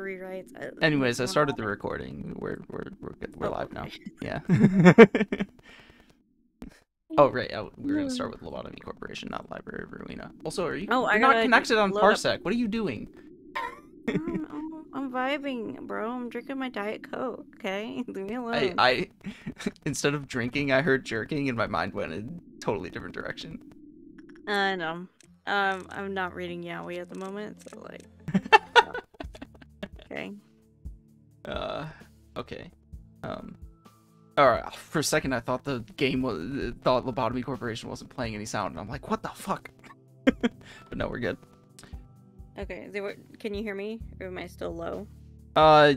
Rewrites. Anyways, I started the recording. We're good. We're Oh, live now. okay. Yeah. Oh right. Oh, we're gonna start with Lobotomy Corporation, not Library of Ruina. Also, Oh, I you're not gotta connected on load up. Parsec. What are you doing? I'm vibing, bro. I'm drinking my Diet Coke, okay? Leave me alone. I instead of drinking, I heard jerking, and my mind went in a totally different direction. No. I'm not reading Yaoi at the moment, so like. Okay. Okay. All right. For a second, I thought the game thought Lobotomy Corporation wasn't playing any sound, and I'm like, what the fuck? But no, we're good. Okay. Can you hear me? Or am I still low?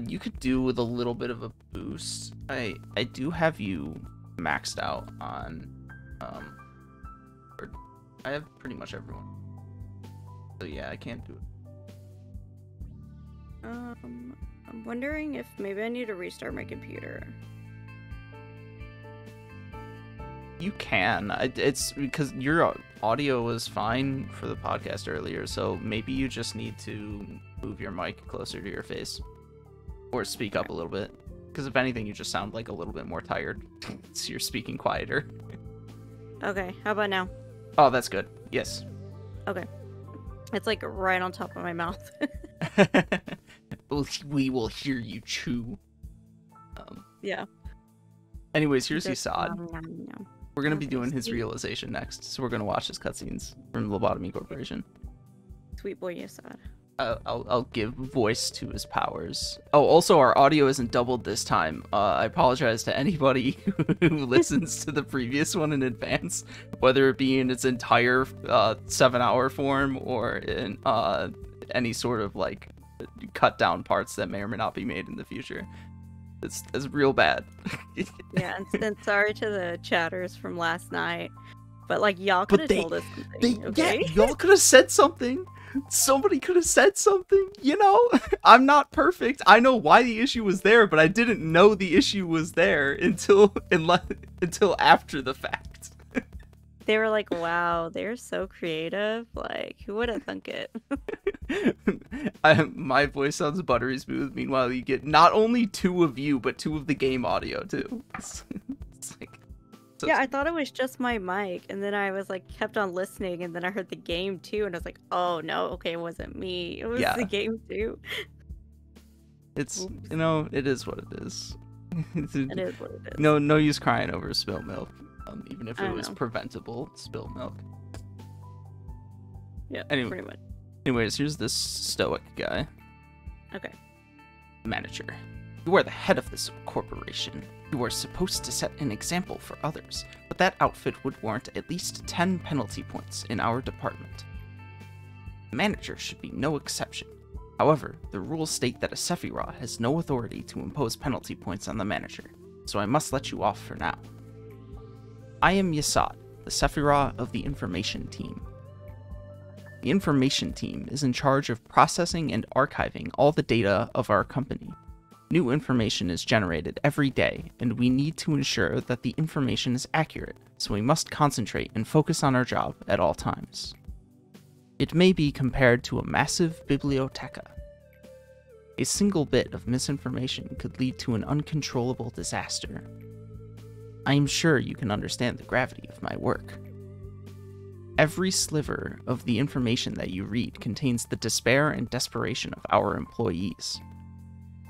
You could do with a little bit of a boost. I do have you maxed out on, I have pretty much everyone. So yeah, I can't do it. I'm wondering if maybe I need to restart my computer. You can. It's because your audio was fine for the podcast earlier, so maybe you just need to move your mic closer to your face. Or speak up a little bit. Because if anything, you just sound like a little bit more tired. So you're speaking quieter. Okay, how about now? Oh, that's good. Yes. Okay. It's like right on top of my mouth. We will hear you chew. Yeah. Anyways, here's Just Yasad. We're going to be Okay, doing his sweet. realization next. So we're going to watch his cutscenes from Lobotomy Corporation. Sweet boy Yasad. I'll give voice to his powers. Oh, also, our audio isn't doubled this time. I apologize to anybody who listens to the previous one in advance, whether it be in its entire 7-hour form or in any sort of like cut down parts that may or may not be made in the future. It's real bad. Yeah, and sorry to the chatters from last night, but like y'all could have told us something, okay? Yeah, y'all could have said something. Somebody could have said something, you know? I'm not perfect. I know why the issue was there, but I didn't know the issue was there until after the fact. They were like, wow, they're so creative. Like, who would have thunk it? My voice sounds buttery smooth. Meanwhile, you get not only 2 of you, but 2 of the game audio, too. It's like... So yeah, I thought it was just my mic, and then I was like, kept on listening, and then I heard the game too, and I was like, oh no, okay, it wasn't me. It was the game too. It's, Oops. you know, it is what it is. It is what it is. No use crying over spilled milk, even if it was know. preventable spilled milk. Yeah, anyway, pretty much. Anyways, here's this stoic guy. Okay. Manager. You are the head of this corporation. You are supposed to set an example for others, but that outfit would warrant at least 10 penalty points in our department. The manager should be no exception. However, the rules state that a Sephiroth has no authority to impose penalty points on the manager, so I must let you off for now. I am Yasad, the Sephiroth of the Information Team. The Information Team is in charge of processing and archiving all the data of our company. New information is generated every day, and we need to ensure that the information is accurate, so we must concentrate and focus on our job at all times. It may be compared to a massive biblioteca. A single bit of misinformation could lead to an uncontrollable disaster. I am sure you can understand the gravity of my work. Every sliver of the information that you read contains the despair and desperation of our employees.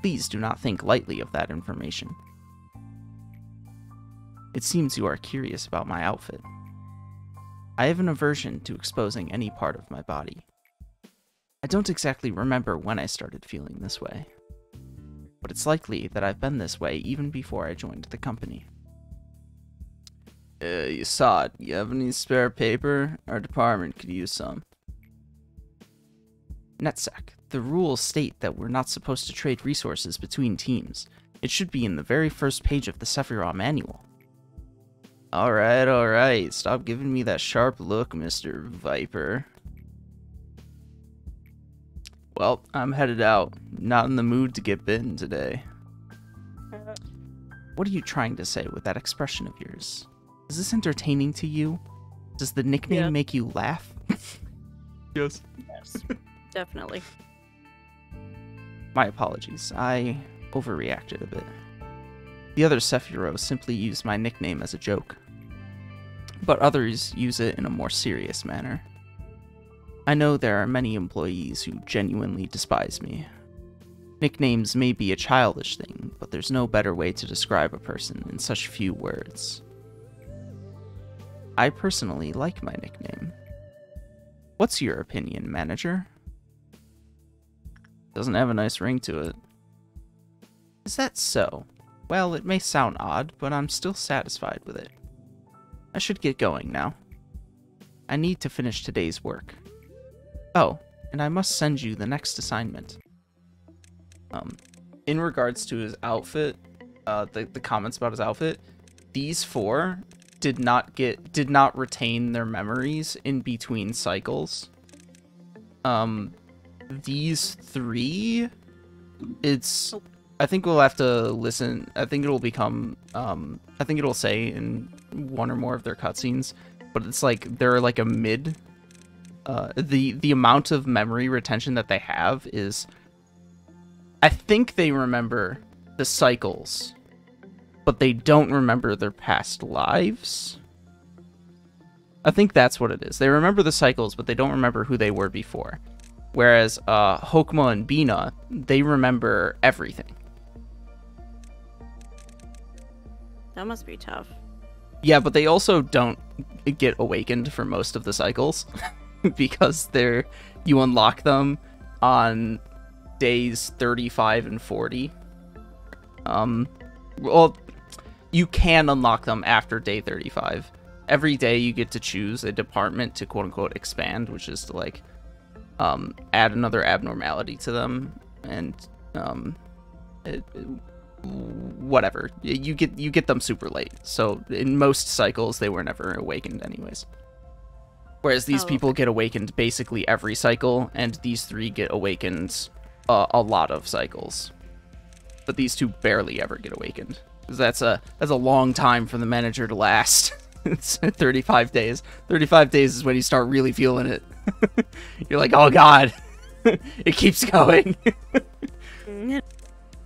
Please do not think lightly of that information. It seems you are curious about my outfit. I have an aversion to exposing any part of my body. I don't exactly remember when I started feeling this way, but it's likely that I've been this way even before I joined the company. Yasad, you have any spare paper? Our department could use some. NetSec. The rules state that we're not supposed to trade resources between teams. It should be in the very first page of the Sephiroth manual. Alright. Stop giving me that sharp look, Mr. Viper. Well, I'm headed out. Not in the mood to get bitten today. What are you trying to say with that expression of yours? Is this entertaining to you? Does the nickname make you laugh? Yes. Yes, definitely. My apologies. I overreacted a bit. The other Sephiroth simply used my nickname as a joke, but others use it in a more serious manner. I know there are many employees who genuinely despise me. Nicknames may be a childish thing, but there's no better way to describe a person in such few words. I personally like my nickname. What's your opinion, manager? Doesn't have a nice ring to it. Is that so? Well, it may sound odd, but I'm still satisfied with it. I should get going now. I need to finish today's work. Oh, and I must send you the next assignment. In regards to his outfit, the comments about his outfit, these four did not retain their memories in between cycles. These three, I think we'll have to listen. I think it'll become, I think it'll say in one or more of their cutscenes, but it's like they're like a mid. The amount of memory retention that they have is, I think they remember the cycles, but they don't remember their past lives. I think that's what it is. They remember the cycles, but they don't remember who they were before. Whereas Hokma and Bina, they remember everything. That must be tough. Yeah, but they also don't get awakened for most of the cycles because you unlock them on days 35 and 40. Well, you can unlock them after day 35. Every day you get to choose a department to quote-unquote expand, which is to like add another abnormality to them, and whatever. You get them super late. So in most cycles they were never awakened anyways. Whereas these people get awakened basically every cycle, and these three get awakened a lot of cycles. But these two barely ever get awakened. Because that's a long time for the manager to last. It's 35 days. 35 days is when you start really feeling it. You're like, oh god, it keeps going.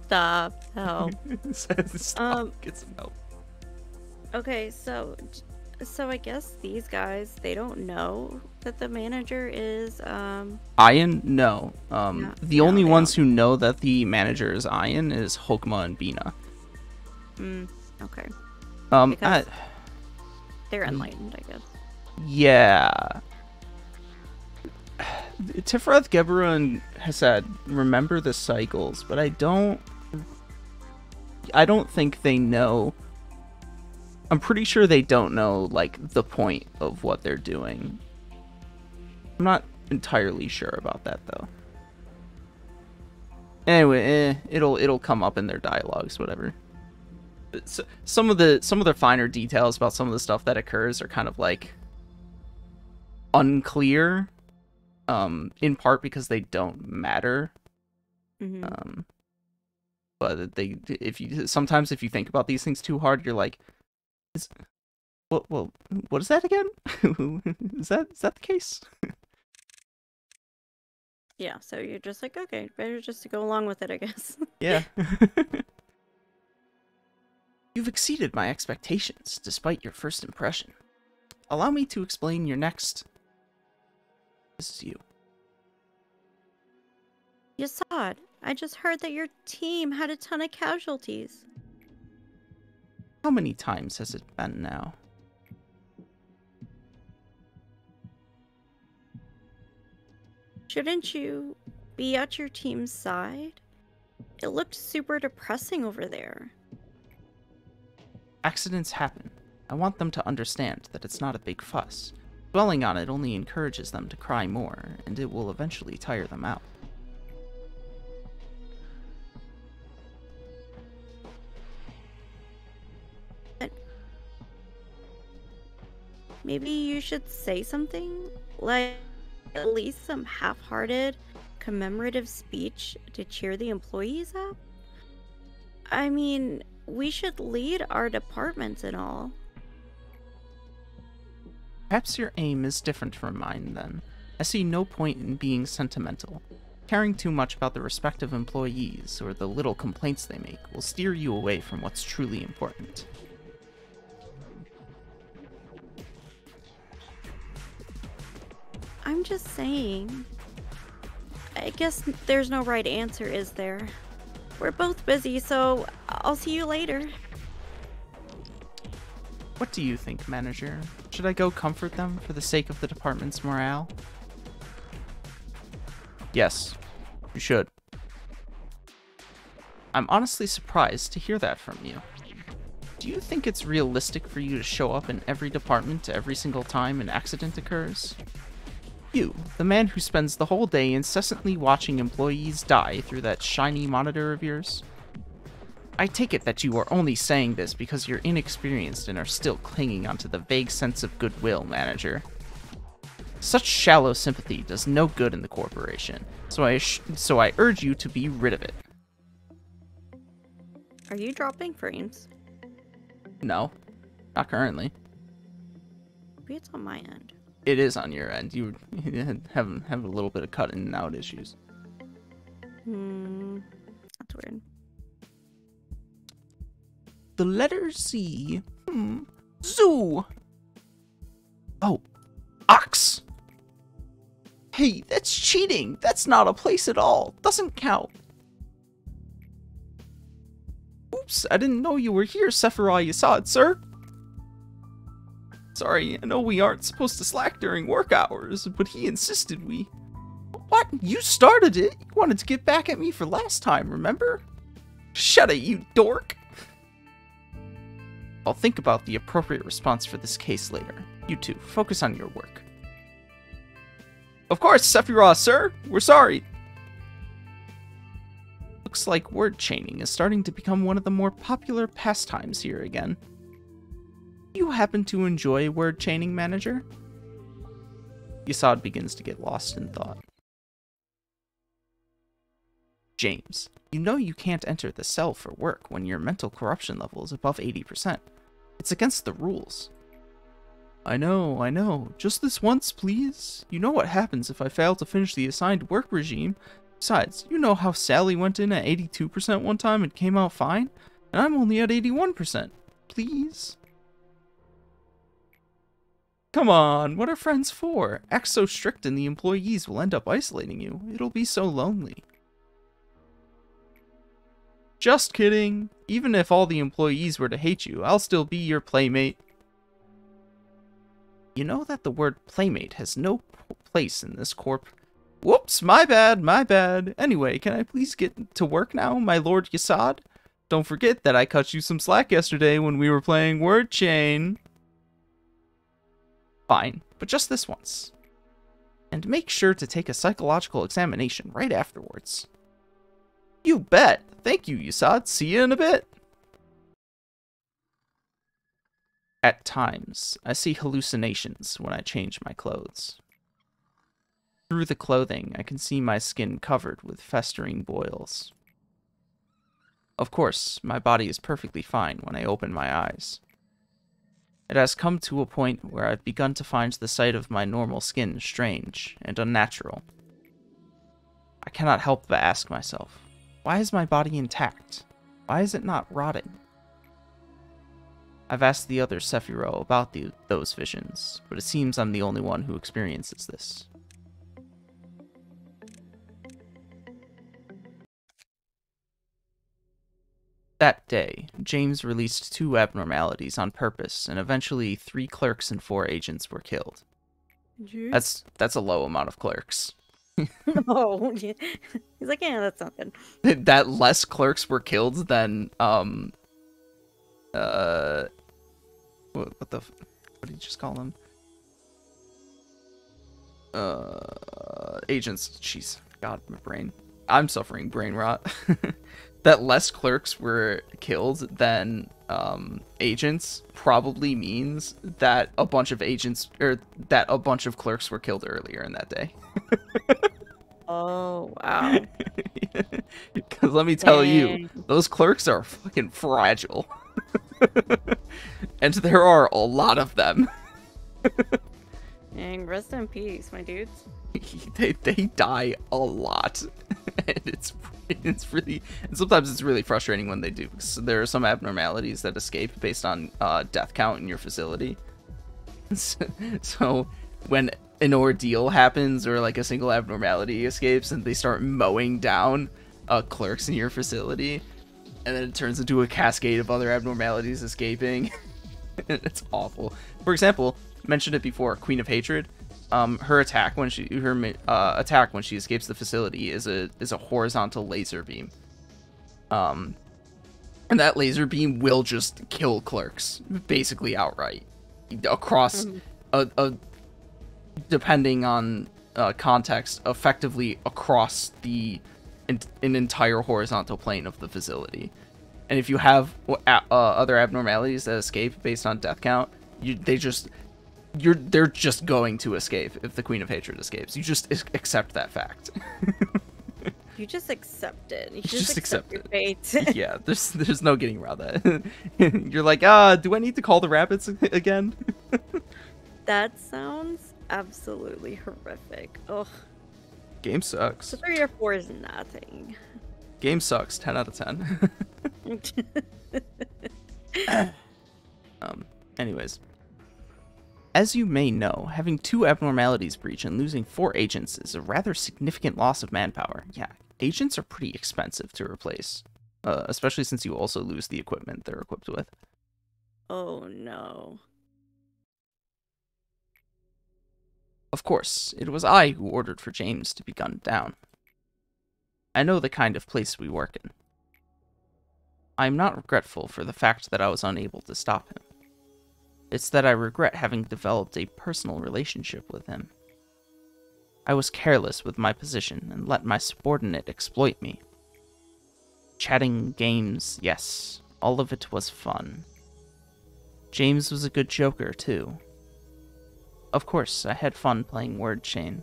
Stop. Help. Stop. Get some help. Okay, so I guess these guys, they don't know that the manager is Ian? No. The only ones who know that the manager is Ian is Hokma and Bina. Okay. Because they're enlightened, I guess. Yeah. Tifrath, Gebra, and Hasad remember the cycles, but I don't think they know. I'm pretty sure they don't know, like, the point of what they're doing. I'm not entirely sure about that, though. Anyway, it'll come up in their dialogues, whatever. So, some of the finer details about some of the stuff that occurs are kind of like unclear, in part because they don't matter. But sometimes if you think about these things too hard, you're like, what is that again? is that the case? Yeah, so you're just like, okay, better just to go along with it, I guess. Yeah. You've exceeded my expectations, despite your first impression. Allow me to explain your next... This is you. Yasad, I just heard that your team had a ton of casualties. How many times has it been now? Shouldn't you be at your team's side? It looked super depressing over there. Accidents happen. I want them to understand that it's not a big fuss. Dwelling on it only encourages them to cry more, and it will eventually tire them out. Maybe you should say something? Like, at least some half-hearted, commemorative speech to cheer the employees up? I mean, we should lead our departments and all. Perhaps your aim is different from mine, then. I see no point in being sentimental. Caring too much about the respective employees or the little complaints they make will steer you away from what's truly important. I'm just saying. I guess there's no right answer, is there? We're both busy, so I'll see you later. What do you think, manager? Should I go comfort them for the sake of the department's morale? Yes, you should. I'm honestly surprised to hear that from you. Do you think it's realistic for you to show up in every department every single time an accident occurs? You, the man who spends the whole day incessantly watching employees die through that shiny monitor of yours? I take it that you are only saying this because you're inexperienced and are still clinging onto the vague sense of goodwill, manager. Such shallow sympathy does no good in the corporation, so I urge you to be rid of it. Are you dropping frames? No, not currently. Maybe it's on my end. It is on your end. You have a little bit of cut in and out issues. That's weird. The letter Z. Zoo. Oh, ox. Hey, that's cheating. That's not a place at all. Doesn't count. Oops, I didn't know you were here, Sephiroth Yasad, sir. Sorry, I know we aren't supposed to slack during work hours, but he insisted we... What? You started it? You wanted to get back at me for last time, remember? Shut it, you dork! I'll think about the appropriate response for this case later. You two, focus on your work. Of course, Sephiroth, sir! We're sorry! Looks like word chaining is starting to become one of the more popular pastimes here again. You happen to enjoy word chaining, manager? Yasad begins to get lost in thought. James, you know you can't enter the cell for work when your mental corruption level is above 80%. It's against the rules. I know. Just this once, please. You know what happens if I fail to finish the assigned work regime. Besides, you know how Sally went in at 82% one time and came out fine? And I'm only at 81%. Please? Come on, what are friends for? Act so strict and the employees will end up isolating you. It'll be so lonely. Just kidding. Even if all the employees were to hate you, I'll still be your playmate. You know that the word playmate has no place in this corp. Whoops, my bad. Anyway, can I please get to work now, my Lord Yasad? Don't forget that I cut you some slack yesterday when we were playing Word Chain. Fine, but just this once. And make sure to take a psychological examination right afterwards. You bet! Thank you, Yasad. See you in a bit! At times, I see hallucinations when I change my clothes. Through the clothing, I can see my skin covered with festering boils. Of course, my body is perfectly fine when I open my eyes. It has come to a point where I've begun to find the sight of my normal skin strange and unnatural. I cannot help but ask myself, why is my body intact? Why is it not rotting? I've asked the other Sephiroth about those visions, but it seems I'm the only one who experiences this. That day, James released 2 abnormalities on purpose, and eventually 3 clerks and 4 agents were killed. Jeez. That's a low amount of clerks. Oh, yeah. He's like, yeah, that's not good. That less clerks were killed than what did you just call them? Agents. Jeez, God, my brain. I'm suffering brain rot. That less clerks were killed than agents probably means that a bunch of clerks were killed earlier in that day. Oh, wow. Because let me tell you, those clerks are fucking fragile. And there are a lot of them. Dang, rest in peace, my dudes. They die a lot, and it's really, and sometimes it's really frustrating when they do, because there are some abnormalities that escape based on death count in your facility. So when an ordeal happens or like a single abnormality escapes and they start mowing down clerks in your facility, and then it turns into a cascade of other abnormalities escaping. It's awful. For example, mentioned it before, Queen of Hatred. Her attack when she escapes the facility is a horizontal laser beam. And that laser beam will just kill clerks basically outright across depending on context, effectively across an entire horizontal plane of the facility. And if you have other abnormalities that escape based on death count, they're just going to escape if the Queen of Hatred escapes. You just accept that fact. You just accept it. You just accept your it. fate. Yeah, there's no getting around that. You're like, do I need to call the rabbits again? That sounds absolutely horrific. Ugh. Game sucks. So 3 or 4 is nothing. Game sucks. 10 out of 10. Anyways. As you may know, having 2 abnormalities breach and losing 4 agents is a rather significant loss of manpower. Yeah, agents are pretty expensive to replace, especially since you also lose the equipment they're equipped with. Oh no. Of course, it was I who ordered for James to be gunned down. I know the kind of place we work in. I am not regretful for the fact that I was unable to stop him. It's that I regret having developed a personal relationship with him. I was careless with my position and let my subordinate exploit me. Chatting, games, yes, all of it was fun. James was a good joker, too. Of course, I had fun playing word chain.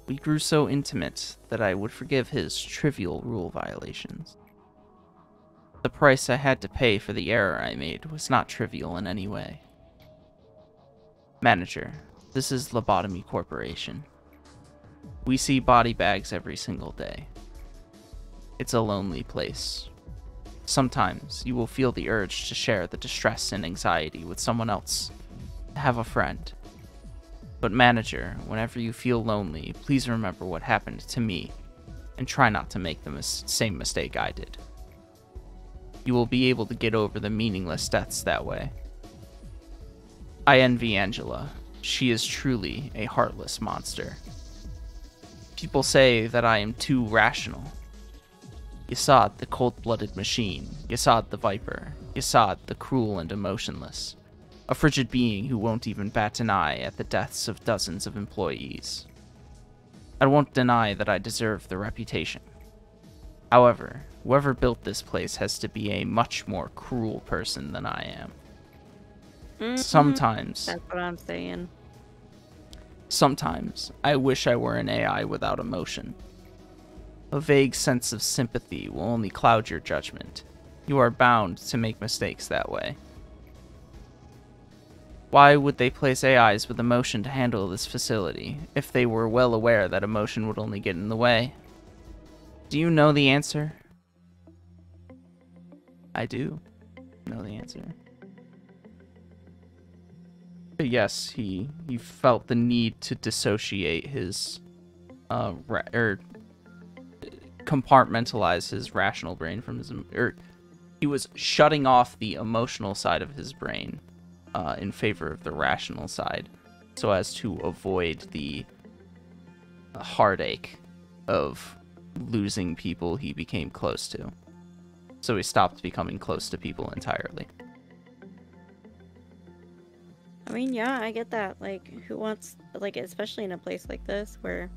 We grew so intimate that I would forgive his trivial rule violations. The price I had to pay for the error I made was not trivial in any way. Manager, this is Lobotomy Corporation. We see body bags every single day. It's a lonely place. Sometimes you will feel the urge to share the distress and anxiety with someone else, to have a friend. But manager, whenever you feel lonely, please remember what happened to me, and try not to make the same mistake I did. You will be able to get over the meaningless deaths that way. I envy Angela. She is truly a heartless monster. People say that I am too rational. Yasad, the cold-blooded machine. Yasad, the viper. Yasad, the cruel and emotionless. A frigid being who won't even bat an eye at the deaths of dozens of employees. I won't deny that I deserve the reputation. However, whoever built this place has to be a much more cruel person than I am. Sometimes... That's what I'm saying. Sometimes, I wish I were an AI without emotion. A vague sense of sympathy will only cloud your judgment. You are bound to make mistakes that way. Why would they place AIs with emotion to handle this facility, if they were well aware that emotion would only get in the way? Do you know the answer? I do know the answer. But yes, he felt the need to dissociate his, or compartmentalize his rational brain from his, he was shutting off the emotional side of his brain, in favor of the rational side, so as to avoid the heartache of losing people he became close to. So he stopped becoming close to people entirely. I mean, yeah, I get that. Like, who wants, like, especially in a place like this where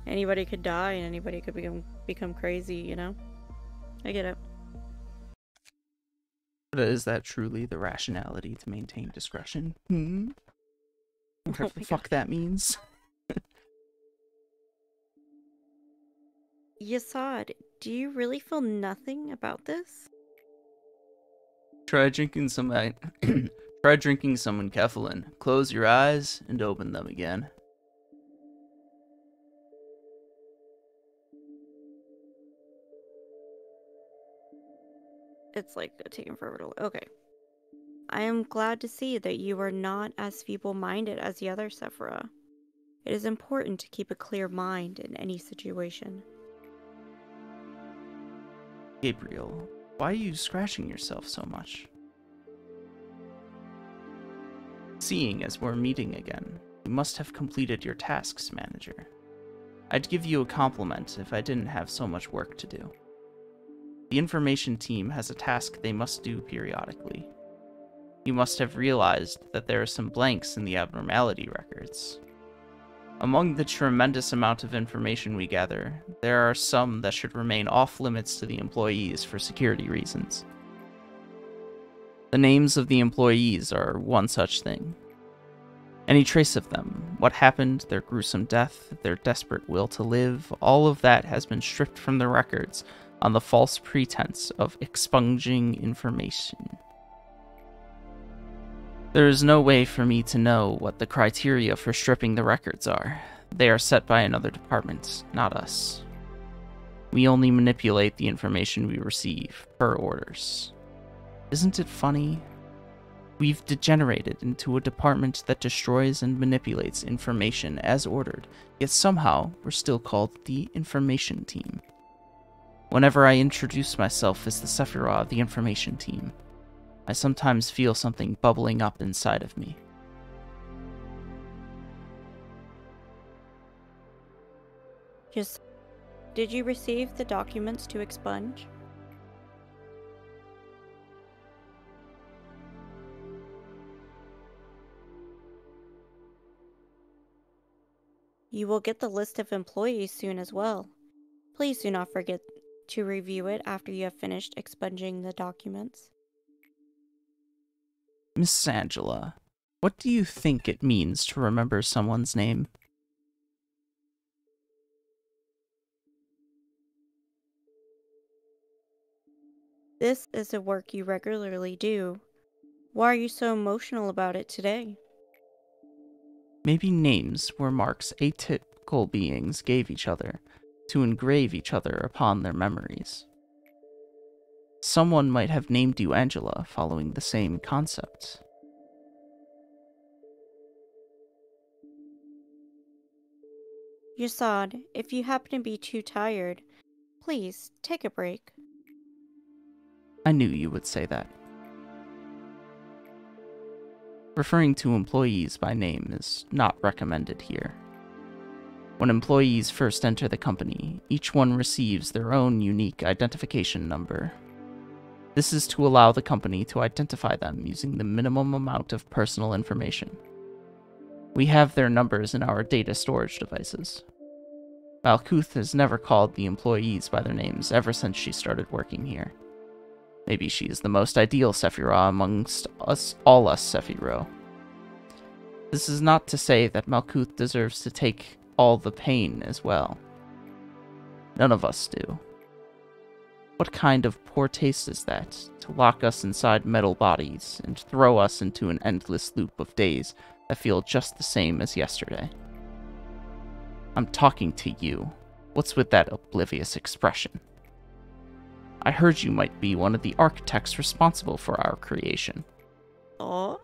anybody could die and anybody could become crazy, you know? I get it. But is that truly the rationality to maintain discretion? Whatever the fuck that means. Yasad, do you really feel nothing about this? Try drinking some try drinking some enkephalin. Close your eyes and open them again. It's like taking forever to. Okay. I am glad to see that you are not as feeble-minded as the other Sephira. It is important to keep a clear mind in any situation. Gabriel, why are you scratching yourself so much? Seeing as we're meeting again, you must have completed your tasks, manager. I'd give you a compliment if I didn't have so much work to do. The information team has a task they must do periodically. You must have realized that there are some blanks in the abnormality records. Among the tremendous amount of information we gather, there are some that should remain off-limits to the employees for security reasons. The names of the employees are one such thing. Any trace of them, what happened, their gruesome death, their desperate will to live, all of that has been stripped from the records on the false pretense of expunging information. There is no way for me to know what the criteria for stripping the records are. They are set by another department, not us. We only manipulate the information we receive, per orders. Isn't it funny? We've degenerated into a department that destroys and manipulates information as ordered, yet somehow we're still called the information team. Whenever I introduce myself as the Sephira of the information team, I sometimes feel something bubbling up inside of me. Did you receive the documents to expunge? You will get the list of employees soon as well. Please do not forget to review it after you have finished expunging the documents. Miss Angela, what do you think it means to remember someone's name? This is the work you regularly do. Why are you so emotional about it today? Maybe names were marks atypical beings gave each other to engrave each other upon their memories. Someone might have named you Angela following the same concept. Yasad, if you happen to be too tired, please take a break. I knew you would say that. Referring to employees by name is not recommended here. When employees first enter the company, each one receives their own unique identification number. This is to allow the company to identify them using the minimum amount of personal information. We have their numbers in our data storage devices. Malkuth has never called the employees by their names ever since she started working here. Maybe she is the most ideal Sephira amongst all us Sephiro. This is not to say that Malkuth deserves to take all the pain as well. None of us do. What kind of poor taste is that, to lock us inside metal bodies and throw us into an endless loop of days that feel just the same as yesterday? I'm talking to you. What's with that oblivious expression? I heard you might be one of the architects responsible for our creation. Oh?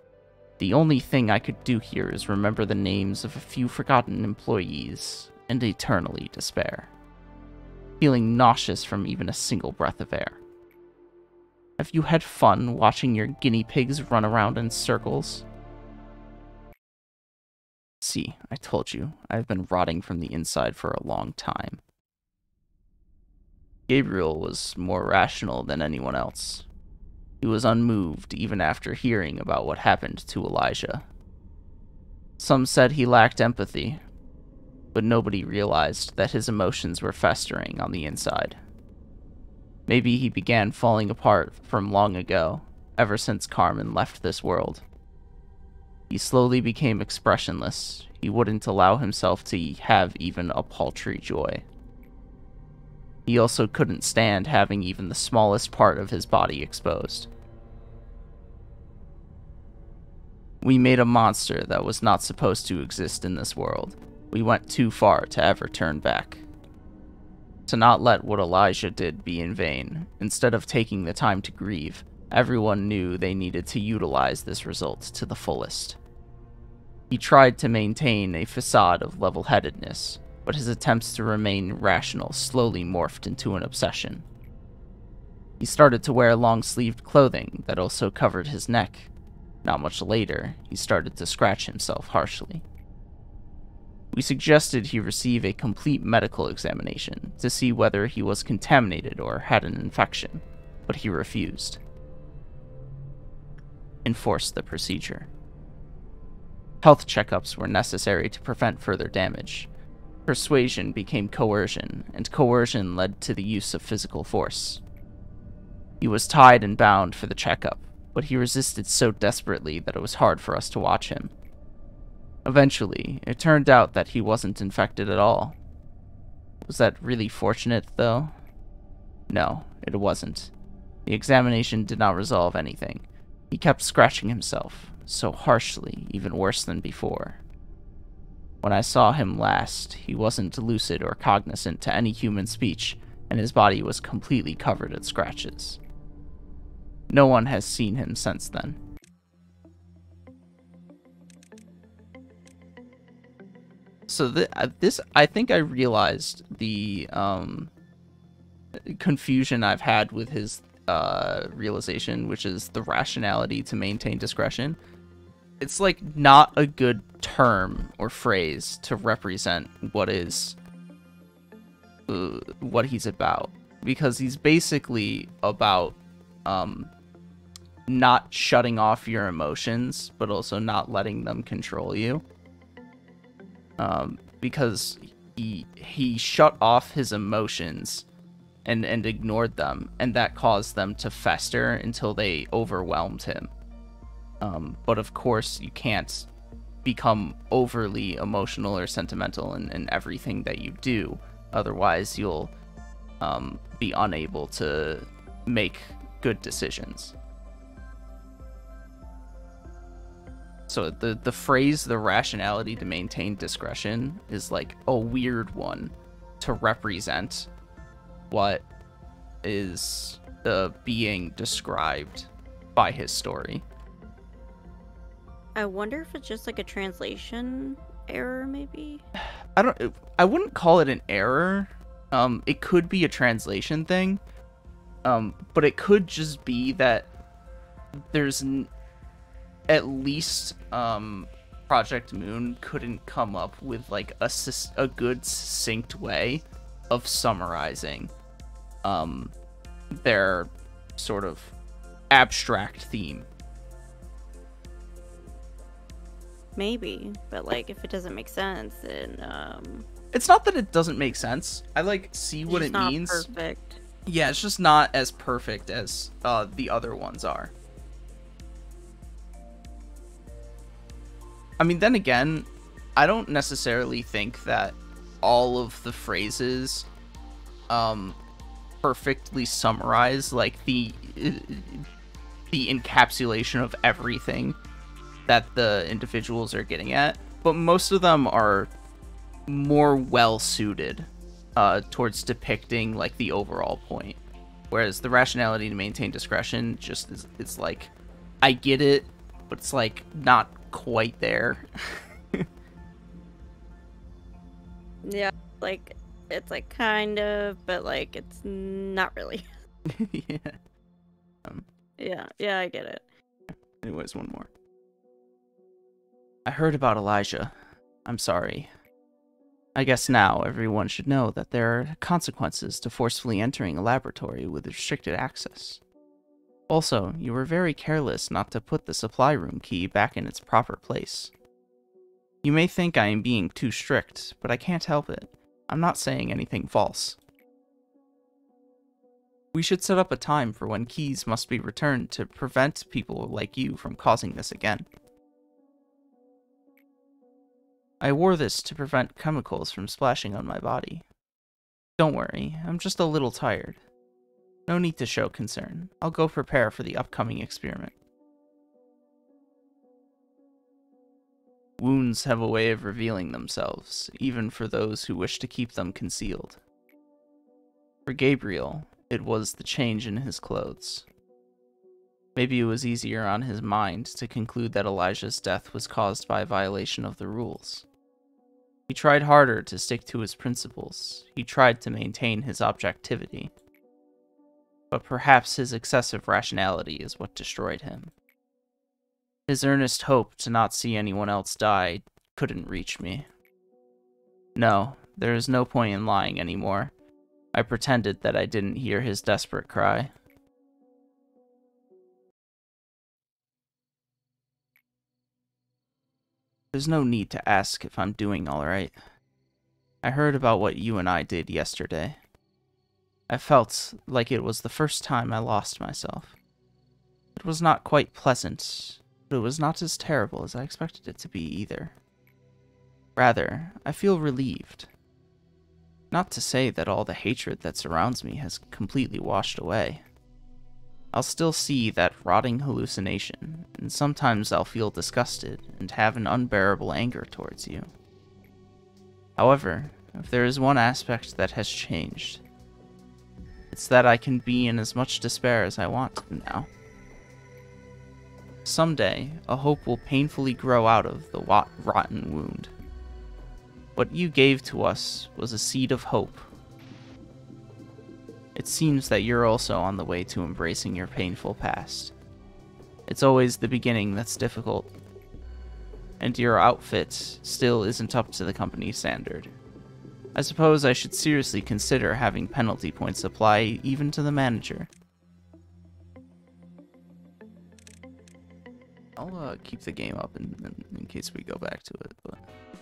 The only thing I could do here is remember the names of a few forgotten employees and eternally despair, feeling nauseous from even a single breath of air. Have you had fun watching your guinea pigs run around in circles? See, I told you, I've been rotting from the inside for a long time. Gabriel was more rational than anyone else. He was unmoved even after hearing about what happened to Elijah. Some said he lacked empathy, but nobody realized that his emotions were festering on the inside. Maybe he began falling apart from long ago, ever since Carmen left this world. He slowly became expressionless. He wouldn't allow himself to have even a paltry joy. He also couldn't stand having even the smallest part of his body exposed. We made a monster that was not supposed to exist in this world. We went too far to ever turn back. To not let what Elijah did be in vain, instead of taking the time to grieve, everyone knew they needed to utilize this result to the fullest. He tried to maintain a facade of level-headedness, but his attempts to remain rational slowly morphed into an obsession. He started to wear long-sleeved clothing that also covered his neck. Not much later, he started to scratch himself harshly. We suggested he receive a complete medical examination to see whether he was contaminated or had an infection, but he refused. Enforced the procedure. Health checkups were necessary to prevent further damage. Persuasion became coercion, and coercion led to the use of physical force. He was tied and bound for the checkup, but he resisted so desperately that it was hard for us to watch him. Eventually, it turned out that he wasn't infected at all. Was that really fortunate, though? No, it wasn't. The examination did not resolve anything. He kept scratching himself, so harshly, even worse than before. When I saw him last, he wasn't lucid or cognizant to any human speech, and his body was completely covered in scratches. No one has seen him since then. So this, I think I realized the confusion I've had with his realization, which is the rationality to maintain discretion. It's like not a good term or phrase to represent what is what he's about, because he's basically about not shutting off your emotions, but also not letting them control you. Because he shut off his emotions and ignored them, and that caused them to fester until they overwhelmed him. But of course, you can't become overly emotional or sentimental in everything that you do. Otherwise, you'll be unable to make good decisions. So the phrase, the rationality to maintain discretion, is like a weird one to represent what is being described by his story. I wonder if it's just like a translation error, maybe? I wouldn't call it an error. It could be a translation thing. But it could just be that there's at least Project Moon couldn't come up with like a good succinct way of summarizing their sort of abstract theme. Maybe, but like if it doesn't make sense, then it's not that it doesn't make sense. I like see what it means. It's not perfect. Yeah, it's just not as perfect as the other ones are. I mean, then again, I don't necessarily think that all of the phrases perfectly summarize like the encapsulation of everything that the individuals are getting at, but most of them are more well suited towards depicting like the overall point, whereas the rationality to maintain discretion just it's like, I get it, but it's like not quite there. Yeah, like it's like kind of, but like it's not really. Yeah. Yeah, I get it. Anyways, one more. I heard about Elijah. I'm sorry. I guess now everyone should know that there are consequences to forcefully entering a laboratory with restricted access. Also, you were very careless not to put the supply room key back in its proper place. You may think I am being too strict, but I can't help it. I'm not saying anything false. We should set up a time for when keys must be returned to prevent people like you from causing this again. I wore this to prevent chemicals from splashing on my body. Don't worry, I'm just a little tired. No need to show concern. I'll go prepare for the upcoming experiment. Wounds have a way of revealing themselves, even for those who wish to keep them concealed. For Gabriel, it was the change in his clothes. Maybe it was easier on his mind to conclude that Elijah's death was caused by a violation of the rules. He tried harder to stick to his principles. He tried to maintain his objectivity. But perhaps his excessive rationality is what destroyed him. His earnest hope to not see anyone else die couldn't reach me. No, there is no point in lying anymore. I pretended that I didn't hear his desperate cry. There's no need to ask if I'm doing all right. I heard about what you and I did yesterday. I felt like it was the first time I lost myself. It was not quite pleasant, but it was not as terrible as I expected it to be either. Rather, I feel relieved. Not to say that all the hatred that surrounds me has completely washed away. I'll still see that rotting hallucination, and sometimes I'll feel disgusted and have an unbearable anger towards you. However, if there is one aspect that has changed, it's that I can be in as much despair as I want to now. Someday, a hope will painfully grow out of the rotten wound. What you gave to us was a seed of hope. It seems that you're also on the way to embracing your painful past. It's always the beginning that's difficult. And your outfit still isn't up to the company's standard. I suppose I should seriously consider having penalty points apply even to the manager. I'll keep the game up in case we go back to it, but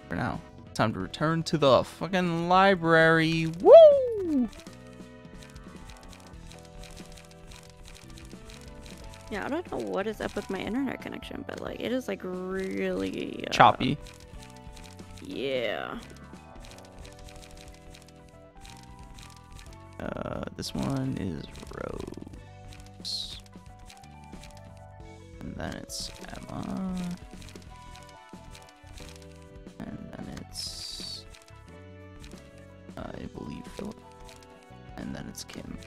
for now, time to return to the fucking library. Woo! Yeah, I don't know what is up with my internet connection, but like it is like really choppy. Yeah. This one is Rose. And then it's Emma. And then it's I believe Philip. And then it's Kim.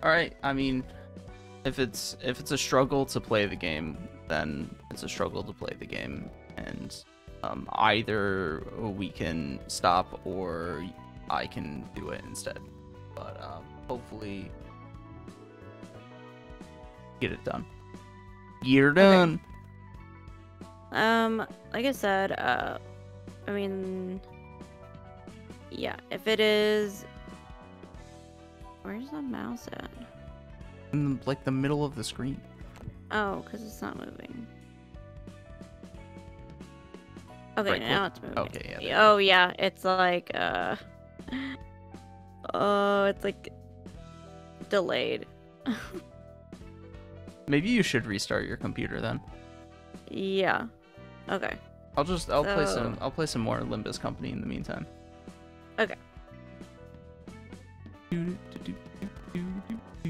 Alright, I mean, if it's a struggle to play the game, then it's a struggle to play the game, and either we can stop or I can do it instead. But hopefully get it done. Get her done. Okay. Like I said, I mean, yeah, if it is, where's the mouse at? In like the middle of the screen. Oh, because it's not moving. Okay, Right, now it's moving. Okay, yeah. Oh yeah, it's like oh, it's like delayed. Maybe you should restart your computer then. Yeah. Okay. I'll play some more Limbus Company in the meantime. Okay.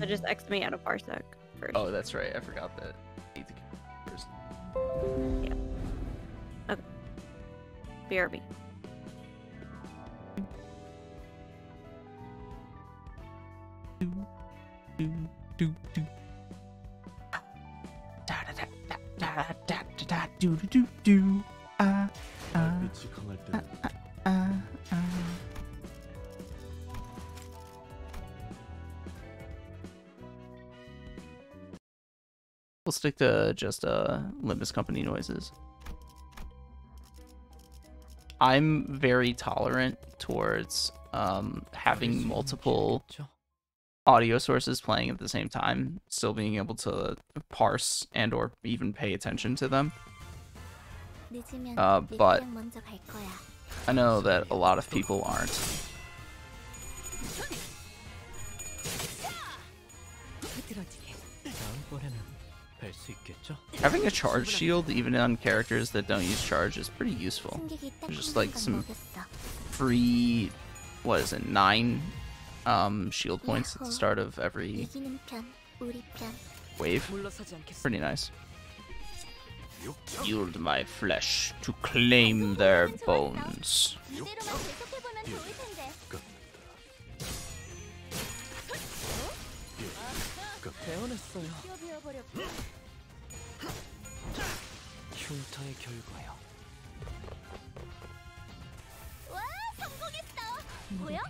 So just X me out of Parsec first. Oh, that's right. I forgot that. Need to first. Yeah. Okay. BRB. We'll stick to just Limbus Company noises. I'm very tolerant towards having multiple audio sources playing at the same time, still being able to parse and or even pay attention to them. But I know that a lot of people aren't. Having a charge shield, even on characters that don't use charge, is pretty useful. Just like some free, what is it, 9 shield points at the start of every wave. Pretty nice. Yield my flesh to claim their bones. 이대로만 계속해보면 좋을 텐데. 태어났어요. 뛰어배워버렸고. 흉터의 결과요. 와, 성공했어. 뭐야?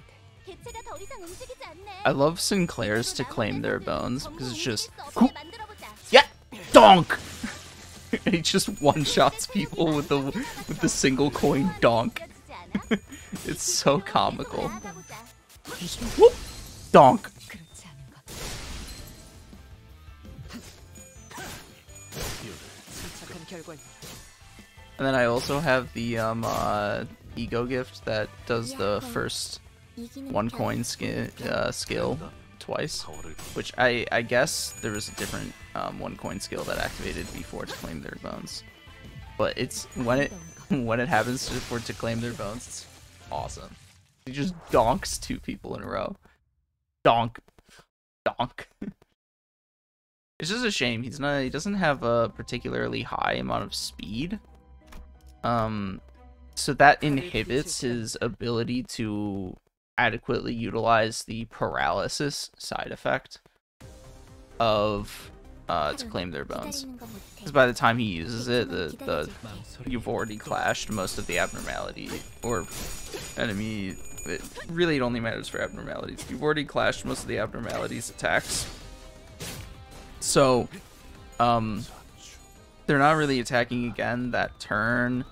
개체가 더 이상 움직이지 않네. I love Sinclair's to claim their bones because it's just 만들어보자. yeah, donk. He just one-shots people with the single coin donk. It's so comical. Just whoop, donk. 그렇지 않은 것. 침착한 결과. And then I also have the ego gift that does the first one coin skill twice, which I guess there was a different one coin skill that activated before to claim their bones. But it's when it happens for it to claim their bones, it's awesome. He just donks 2 people in a row. Donk, donk. It's just a shame he doesn't have a particularly high amount of speed. So that inhibits his ability to adequately utilize the paralysis side effect of to claim their bones. Because by the time he uses it, you've already clashed most of the abnormality or enemy. It only matters for abnormalities. You've already clashed most of the abnormalities attacks. So, they're not really attacking again that turn,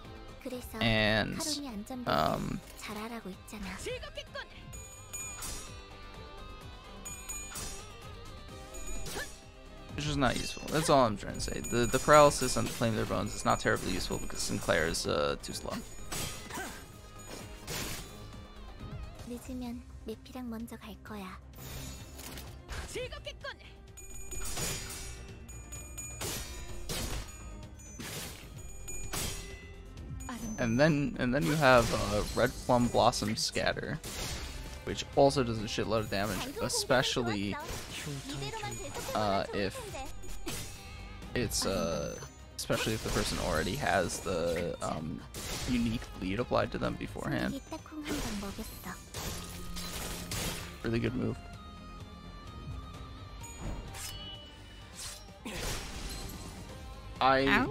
and it's just not useful. That's all I'm trying to say. The paralysis on claim their bones is not terribly useful because Sinclair is too slow. 늦으면 매피랑 먼저 갈 거야. And then you have Red Plum Blossom Scatter, which also does a shitload of damage, especially if it's especially if the person already has the unique bleed applied to them beforehand. Really good move. I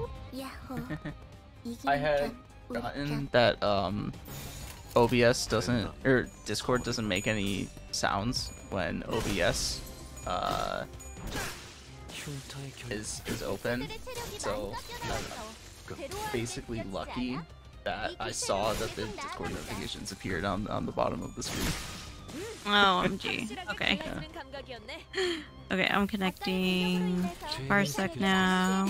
had gotten that OBS doesn't, or Discord doesn't make any sounds when OBS is open, so I'm basically lucky that I saw that the Discord notifications appeared on the bottom of the screen. Oh, OMG. Okay. Yeah. Okay, I'm connecting Parsec now.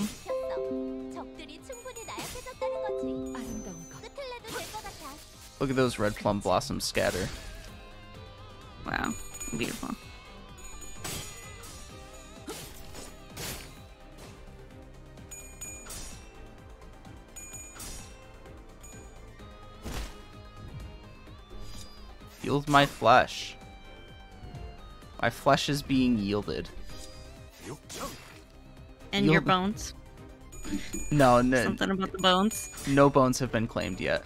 Look at those Red Plum Blossoms scatter. Wow, beautiful. Yield my flesh. My flesh is being yielded. And your bones. No, Something about the bones. no bones have been claimed yet.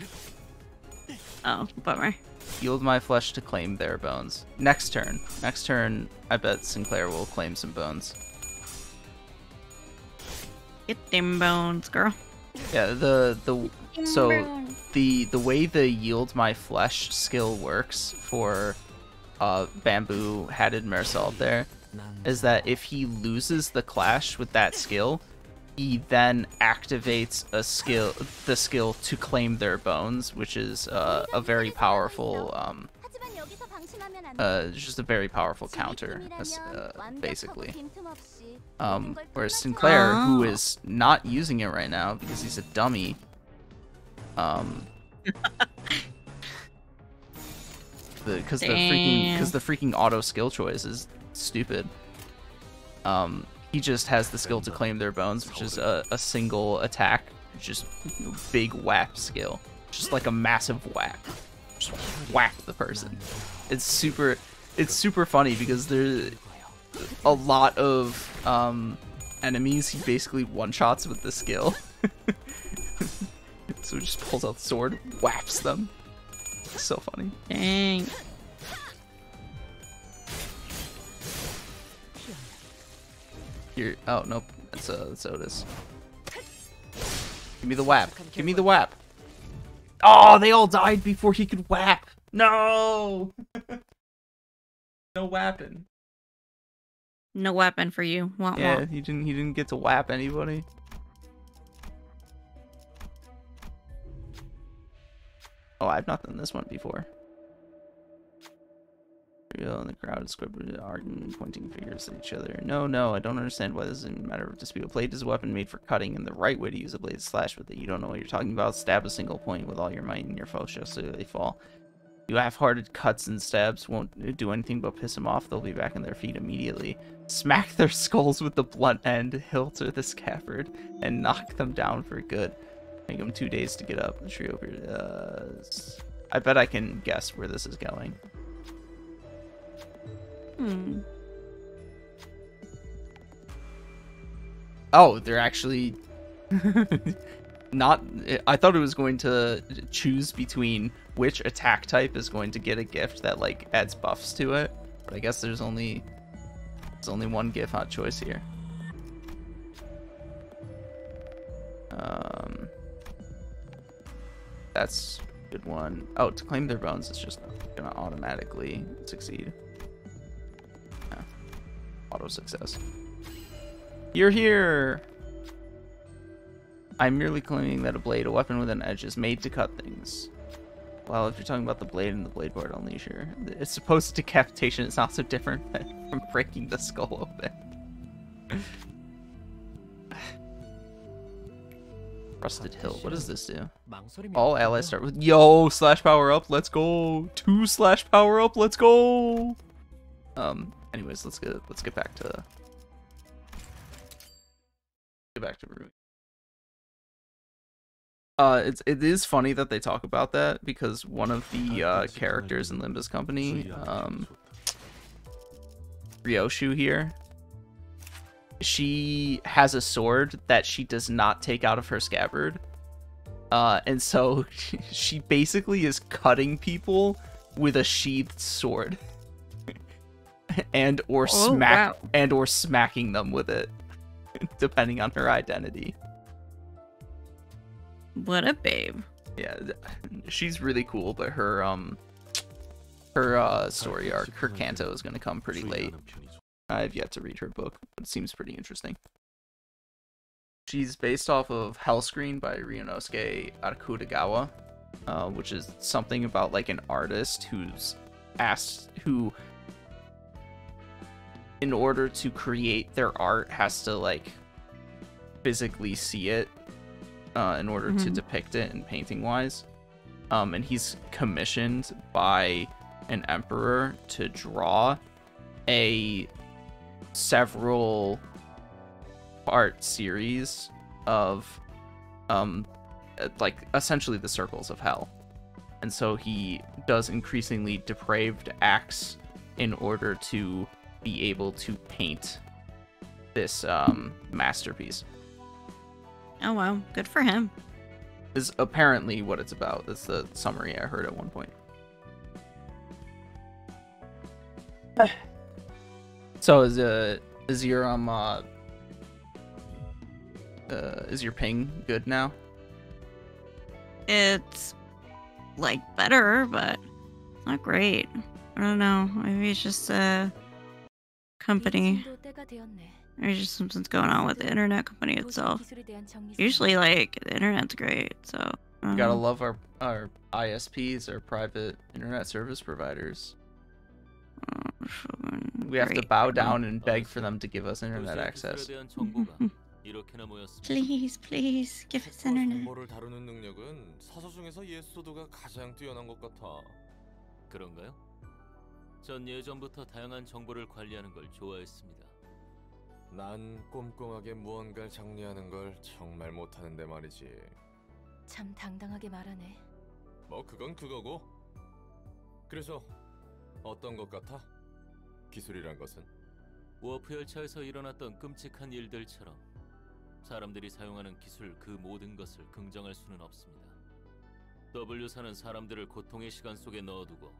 Oh, bummer. Yield my flesh to claim their bones. Next turn. Next turn, I bet Sinclair will claim some bones. Get them bones, girl. Yeah, the way the yield my flesh skill works for Bamboo Hatted Marisol there is that if he loses the clash with that skill, he then activates the skill to claim their bones, which is a very powerful just a very powerful counter, basically. Whereas Sinclair, who is not using it right now because he's a dummy, because the freaking auto skill choice is stupid. He just has the skill to claim their bones, which is a single attack, just big whack skill, just like a massive whack, just whack the person. It's super funny because there's a lot of enemies he basically one-shots with the skill. So he just pulls out the sword, whaps them. It's so funny. Dang. Here, oh nope, that's Otis. Give me the whap. Give me the whap. Oh, they all died before he could whap. No. No whapping. No weapon for you. Wah, Yeah, wah. he didn't get to whap anybody. Oh, I've not done this one before. In the crowd is scribbling art and pointing fingers at each other. No, I don't understand why this is a matter of dispute. A blade is a weapon made for cutting, and the right way to use a blade is slash with it. You don't know what you're talking about. Stab a single point with all your might, and your foes just so they fall. You half-hearted cuts and stabs won't do anything but piss them off. They'll be back on their feet immediately. Smack their skulls with the blunt end, hilt or the scabbard, and knock them down for good. Make them 2 days to get up. The tree over here. I bet I can guess where this is going. Oh, they're actually not. I thought it was going to choose between which attack type is going to get a gift that like adds buffs to it, but I guess there's only one gift choice here. That's a good one. Oh, to claim their bones, it's just gonna automatically succeed. Auto success. You're here! I'm merely claiming that a blade, a weapon with an edge, is made to cut things. Well, if you're talking about the blade and the blade board, only sure. It's supposed decapitation is not so different from breaking the skull open. Rusted Hill. What does this do? All allies start with yo slash power up. Let's go. 2 slash power up. Let's go. Anyways, let's get back to Ruby. It is funny that they talk about that because one of the characters in Limba's company, Ryoshu here, she has a sword that she does not take out of her scabbard, and so she basically is cutting people with a sheathed sword. and or smacking them with it, depending on her identity. What a babe. Yeah, she's really cool, but her story arc, her canto is gonna come pretty late. I've yet to read her book, but it seems pretty interesting. She's based off of Hellscreen by Ryunosuke Akutagawa, which is something about like an artist who in order to create their art has to like physically see it in order to depict it in painting wise, and he's commissioned by an emperor to draw a several part series of like essentially the circles of hell, and so he does increasingly depraved acts in order to be able to paint this masterpiece. Oh wow, good for him. Is apparently what it's about. That's the summary I heard at one point. So is your ping good now? It's like better, but not great. I don't know. Maybe it's just a company. There's just something's going on with the internet company itself. Usually, like, the internet's great, so. We gotta love our ISPs, our private internet service providers. We have to bow down and beg for them to give us internet access. Please, please, give us internet. 정보를 다루는 능력은 사서 중에서 예소도가 가장 뛰어난 것 같아. 그런가요? 전 예전부터 다양한 정보를 관리하는 걸 좋아했습니다. 난 꼼꼼하게 무언가를 정리하는 걸 정말 못하는데 말이지. 참 당당하게 말하네. 뭐 그건 그거고. 그래서 어떤 것 같아? 기술이란 것은? 워프 열차에서 일어났던 끔찍한 일들처럼 사람들이 사용하는 기술 그 모든 것을 긍정할 수는 없습니다. W사는 사람들을 고통의 시간 속에 넣어두고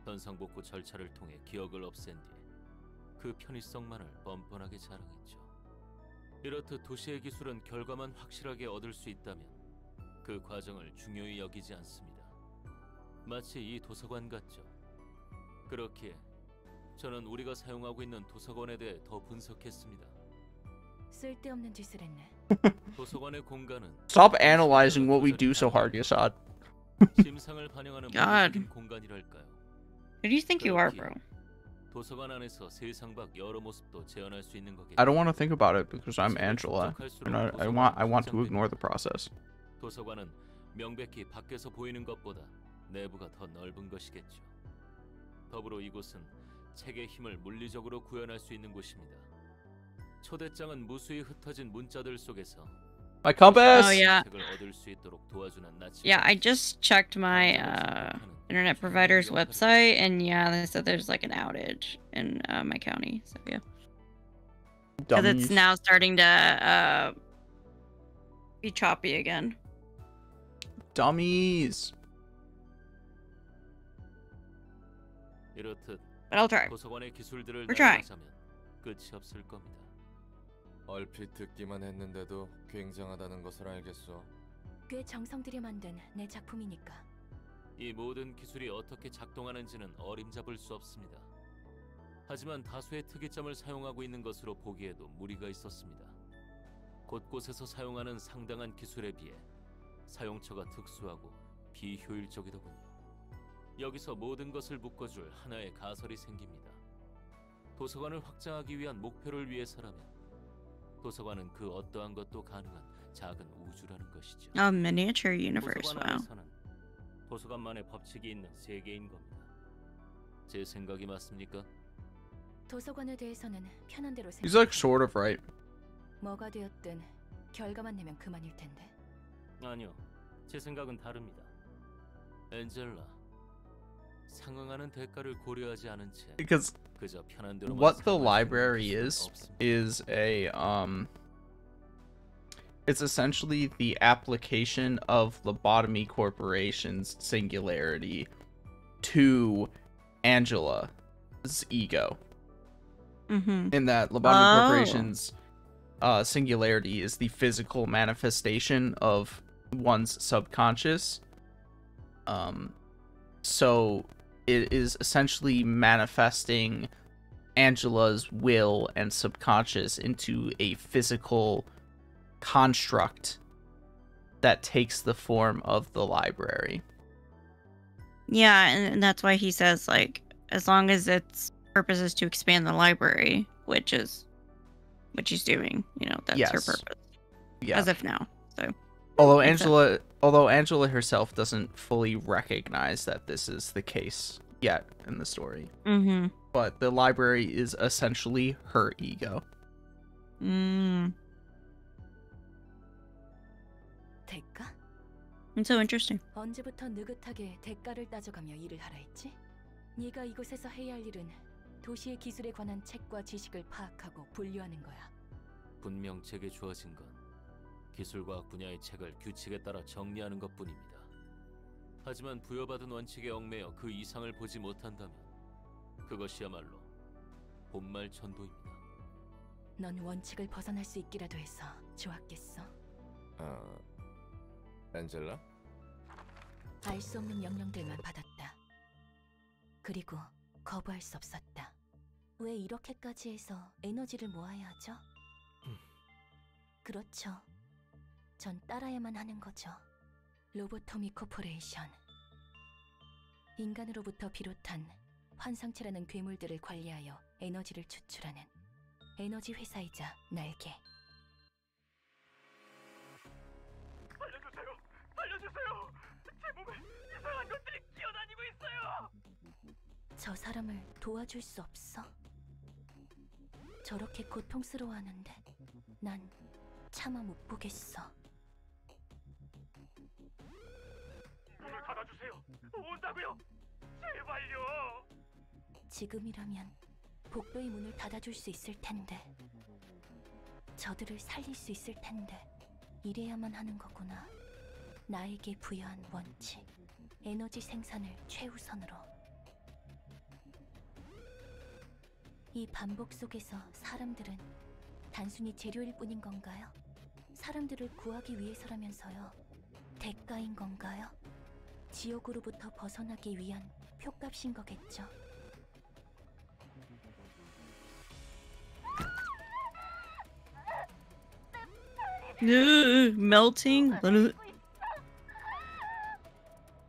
현상복구 절차를 통해 기억을 없앤 뒤 그 편의성만을 뻔뻔하게 자랑했죠. 이렇듯 도시의 기술은 결과만 확실하게 얻을 수 있다면 그 과정을 중요히 여기지 않습니다. 마치 이 도서관 같죠. 그렇기에 저는 우리가 사용하고 있는 도서관에 대해 더 분석했습니다. 쓸데없는 짓을 했네. 도서관의 공간은 Stop analyzing what we do so hard, Yasad. 심상을 반영하는 God. 모든 공간이랄까요. Who do you think you are, bro? 도서관 안에서 세상 밖 여러 모습도 재현할 수 있는 거겠죠. I don't want to think about it because I'm Angela, and I want to ignore the process. 도서관은 명백히 밖에서 보이는 것보다 내부가 더 넓은 것이겠죠. 더불어 이곳은 책의 힘을 물리적으로 구현할 수 있는 곳입니다. 초대장은 무수히 흩어진 문자들 속에서 My compass! Oh, yeah. 책을 얻을 수 있도록 도와주는 나치. Yeah, I just checked my internet provider's website, and yeah, they said there's like an outage in my county. So yeah, because it's Dummies. now starting to be choppy again. Dummies. 이렇듯 But I'll try. 도서관의 기술들을 We're trying. 나열하자면 끝이 없을 겁니다. 얼핏 듣기만 했는데도 굉장하다는 것을 알겠어. 꽤 정성 들여 만든 내 작품이니까. 이 모든 기술이 어떻게 작동하는지는 어림잡을 수 없습니다. 하지만 다수의 특이점을 사용하고 있는 것으로 보기에도 무리가 있었습니다. 곳곳에서 사용하는 상당한 기술에 비해 사용처가 특수하고 비효율적이더군요. 여기서 모든 것을 묶어줄 하나의 가설이 생깁니다. 도서관을 확장하기 위한 목표를 위해서라면 도서관은 그 어떠한 것도 가능한 작은 우주라는 것이죠. A miniature universe. 도서관 Wow. 안에서는 도서관만의 법칙이 있는 세계인 겁니다. 제 생각이 맞습니까? 도서관에 대해서는 편한 대로 He's like 생각해. sort of right. 뭐가 되었든 결과만 내면 그만일 텐데. 아니요, 제 생각은 다릅니다. 엔젤라, 상응하는 대가를 고려하지 않은 채 Because 그저 편한 대로 what the library is a it's essentially the application of Lobotomy Corporation's singularity to Angela's ego. Mm-hmm. In that Lobotomy Oh. Corporation's singularity is the physical manifestation of one's subconscious. So it is essentially manifesting Angela's will and subconscious into a physical construct that takes the form of the library. Yeah, and that's why he says, like, as long as its purpose is to expand the library, which is what she's doing, you know, that's her Yes. purpose. Yeah. As of now. So Although makes Angela herself doesn't fully recognize that this is the case yet in the story. mm-hmm. But the library is essentially her ego. 대가? It's so interesting. 언제부터 느긋하게 대가를 따져가며 일을 하라 했지? 네가 이곳에서 해야 할 일은 도시의 기술에 관한 책과 지식을 파악하고 분류하는 거야. 분명 제게 주어진 건 기술과학 분야의 책을 규칙에 따라 정리하는 것뿐입니다. 하지만 부여받은 원칙에 얽매여 그 이상을 보지 못한다면 그것이야말로 본말 전도입니다. 넌 원칙을 벗어날 수 있기라도 해서 좋았겠어. 엔젤라? 알 수 없는 명령들만 받았다. 그리고 거부할 수 없었다. 왜 이렇게까지 해서 에너지를 모아야 하죠? 그렇죠. 전 따라야만 하는 거죠. 로보토미 코퍼레이션. 인간으로부터 비롯한 환상체라는 괴물들을 관리하여 에너지를 추출하는 에너지 회사이자 날개. 알려주세요! 알려주세요! 제 몸에 이상한 것들이 기어다니고 있어요! 저 사람을 도와줄 수 없어? 저렇게 고통스러워하는데 난 차마 못 보겠어. 문을 닫아주세요! 온다고요! 제발요! 지금이라면 복도의 문을 닫아줄 수 있을 텐데. 저들을 살릴 수 있을 텐데 이래야만 하는 거구나. 나에게 부여한 원칙, 에너지 생산을 최우선으로. 이 반복 속에서 사람들은 단순히 재료일 뿐인 건가요? 사람들을 구하기 위해서라면서요. 대가인 건가요? 지옥으로부터 벗어나기 위한 표값인 거겠죠. Melting.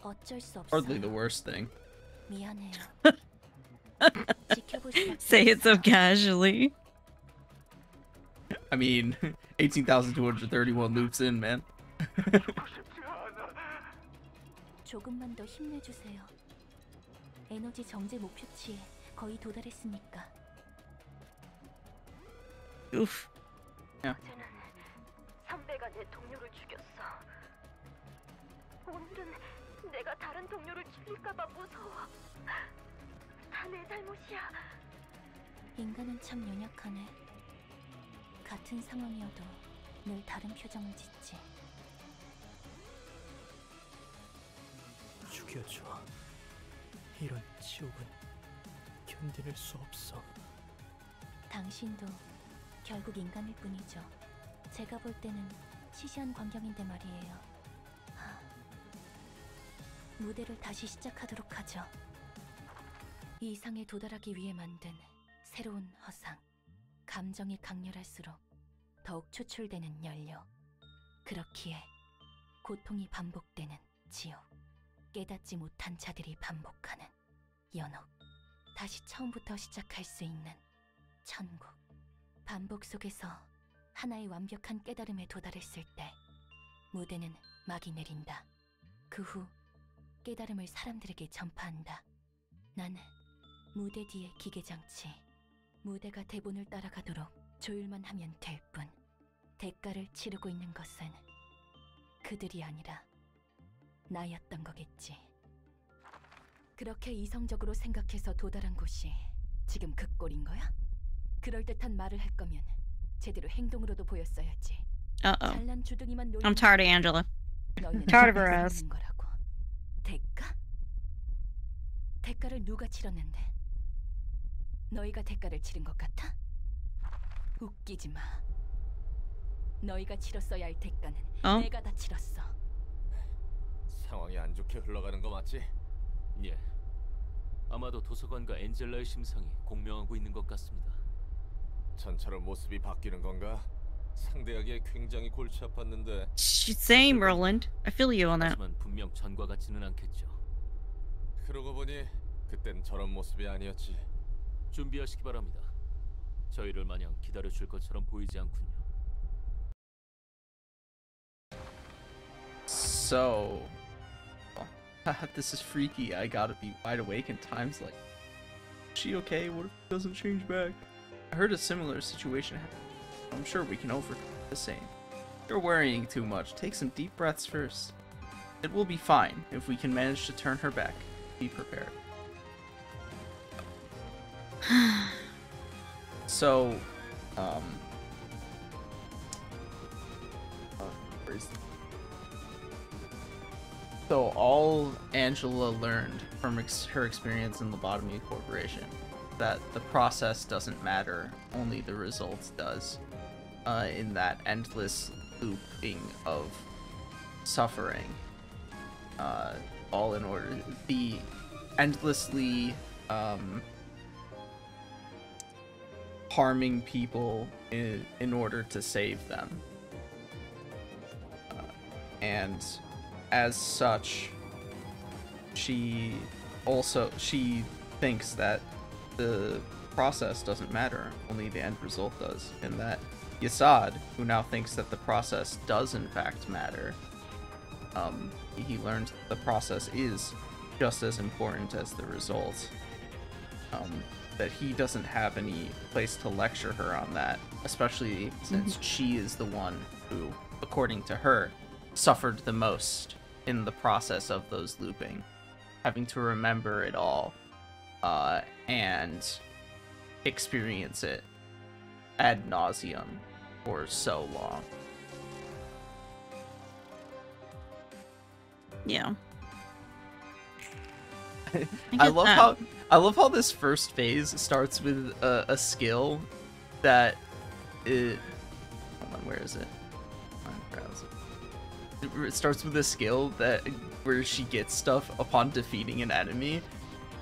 어쩔 수 Hardly 없어요. the worst thing. 미안해요. 지켜볼 수밖에 Say it so 없어요. casually. I mean, 18,231 loops in, man. 죽고 싶지 않아. 조금만 더 힘내주세요. 에너지 정제 목표치에 거의 도달했으니까. Oof. 어제는 선배가 내 동료를 죽였어. 오늘은 내가 다른 동료를 죽일까봐 무서워. 다 내 잘못이야. 인간은 참 연약하네. 같은 상황이어도 늘 다른 표정을 짓지. 죽여줘. 이런 지옥은 견딜 수 없어. 당신도 결국 인간일 뿐이죠. 제가 볼 때는 시시한 광경인데 말이에요. 무대를 다시 시작하도록 하죠. 이 이상에 도달하기 위해 만든 새로운 허상. 감정이 강렬할수록 더욱 추출되는 연료. 그렇기에 고통이 반복되는 지옥. 깨닫지 못한 자들이 반복하는 연옥. 다시 처음부터 시작할 수 있는 천국. 반복 속에서 하나의 완벽한 깨달음에 도달했을 때 무대는 막이 내린다. 그 후 깨달음을 사람들에게 전파한다. 난 무대 뒤의 기계장치. 무대가 대본을 따라가도록 조율만 하면 될 뿐. 대가를 치르고 있는 것은 그들이 아니라 나였던 거겠지. 그렇게 이성적으로 생각해서 도달한 곳이 지금 그 꼴인 거야? 그럴듯한 말을 할 거면 제대로 행동으로도 보였어야지. Uh-oh. 잘난 주둥이만 노리는 I'm tired of Angela. 너희는 tired of her 대가를 ass. 치르는 거라고. 대가? 대가를 누가 치렀는데? 너희가 대가를 치른 것 같아? 웃기지 마. 너희가 치렀어야 할 대가는 내가 다 치렀어. 상황이 안 좋게 흘러가는 거 맞지? 예. 아마도 도서관과 엔젤라의 심상이 공명하고 있는 것 같습니다. 전처럼 모습이 바뀌는 건가? 상대하기에 굉장히 골치 아팠는데. Same, Roland. I feel you on that. 하지만 분명 전과 같지는 않겠죠. 그러고 보니 그땐 저런 모습이 아니었지. 준비하시기 바랍니다. 저희를 마냥 기다려줄 것처럼 보이지 않군요. So, this is freaky. I gotta be wide awake in times like, is she okay? What if it doesn't change back? I heard a similar situation happen. I'm sure we can overcome the same. You're worrying too much. Take some deep breaths first. It will be fine if we can manage to turn her back. Be prepared. So, where is So all Angela learned from her experience in Lobotomy Corporation, that the process doesn't matter, only the results does. In that endless looping of suffering, all in order, the endlessly harming people in order to save them, and as such, she thinks that the process doesn't matter, only the end result does, and that Yasad, who now thinks that the process does in fact matter, he learned the process is just as important as the result, that he doesn't have any place to lecture her on that, especially since she is the one who, according to her, suffered the most in the process of those looping, having to remember it all and experience it ad nauseum for so long. Yeah. I love how this first phase starts with a skill that hold on, where is it? It starts with a skill where she gets stuff upon defeating an enemy,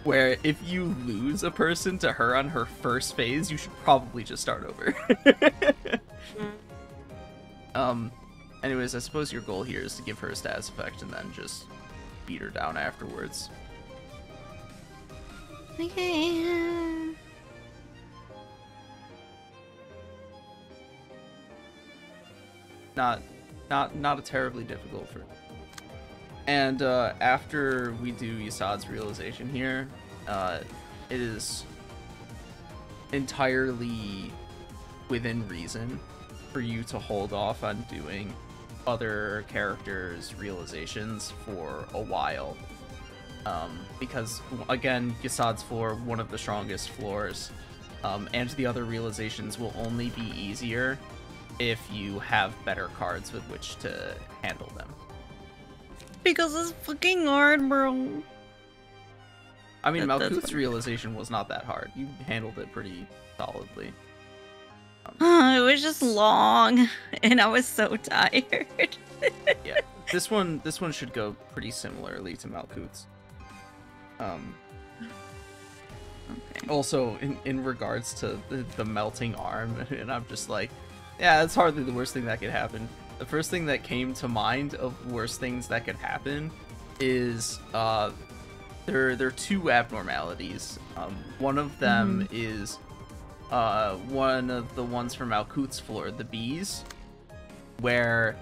where if you lose a person to her on her first phase, you should probably just start over. Anyways, I suppose your goal here is to give her a status effect and then just beat her down afterwards. Okay. Not a terribly difficult for. And after we do Yasad's realization here, it is entirely within reason for you to hold off on doing other characters' realizations for a while. Because, again, Yasad's floor, one of the strongest floors, and the other realizations will only be easier if you have better cards with which to handle them. Because it's fucking hard, bro. I mean, Malkuth's realization was not that hard. You handled it pretty solidly. It was just long, and I was so tired. Yeah, this one should go pretty similarly to Malkuth's. Okay. Also, in regards to the melting arm, and I'm just like, yeah, that's hardly the worst thing that could happen. The first thing that came to mind of worst things that could happen is there are two abnormalities. One of them is one of the ones from Malkuth's floor, the bees, where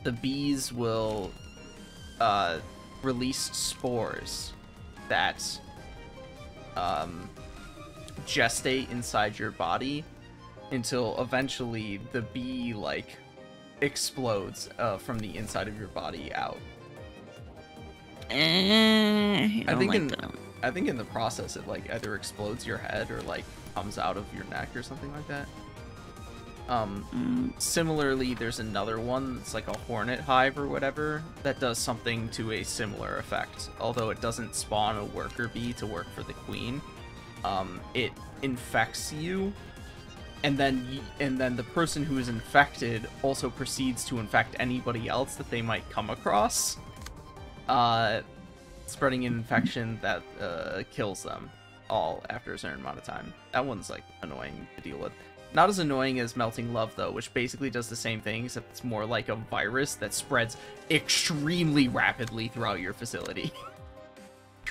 the bees will release spores that gestate inside your body until eventually the bee explodes from the inside of your body out. I think in the process it either explodes your head or comes out of your neck or something like that. Similarly, there's another one that's like a hornet hive or whatever that does something to a similar effect. Although it doesn't spawn a worker bee to work for the queen, it infects you, and then the person who is infected also proceeds to infect anybody else that they might come across, spreading an infection that kills them all after a certain amount of time. That one's annoying to deal with. Not as annoying as Melting Love, though, which basically does the same thing, except it's more like a virus that spreads extremely rapidly throughout your facility.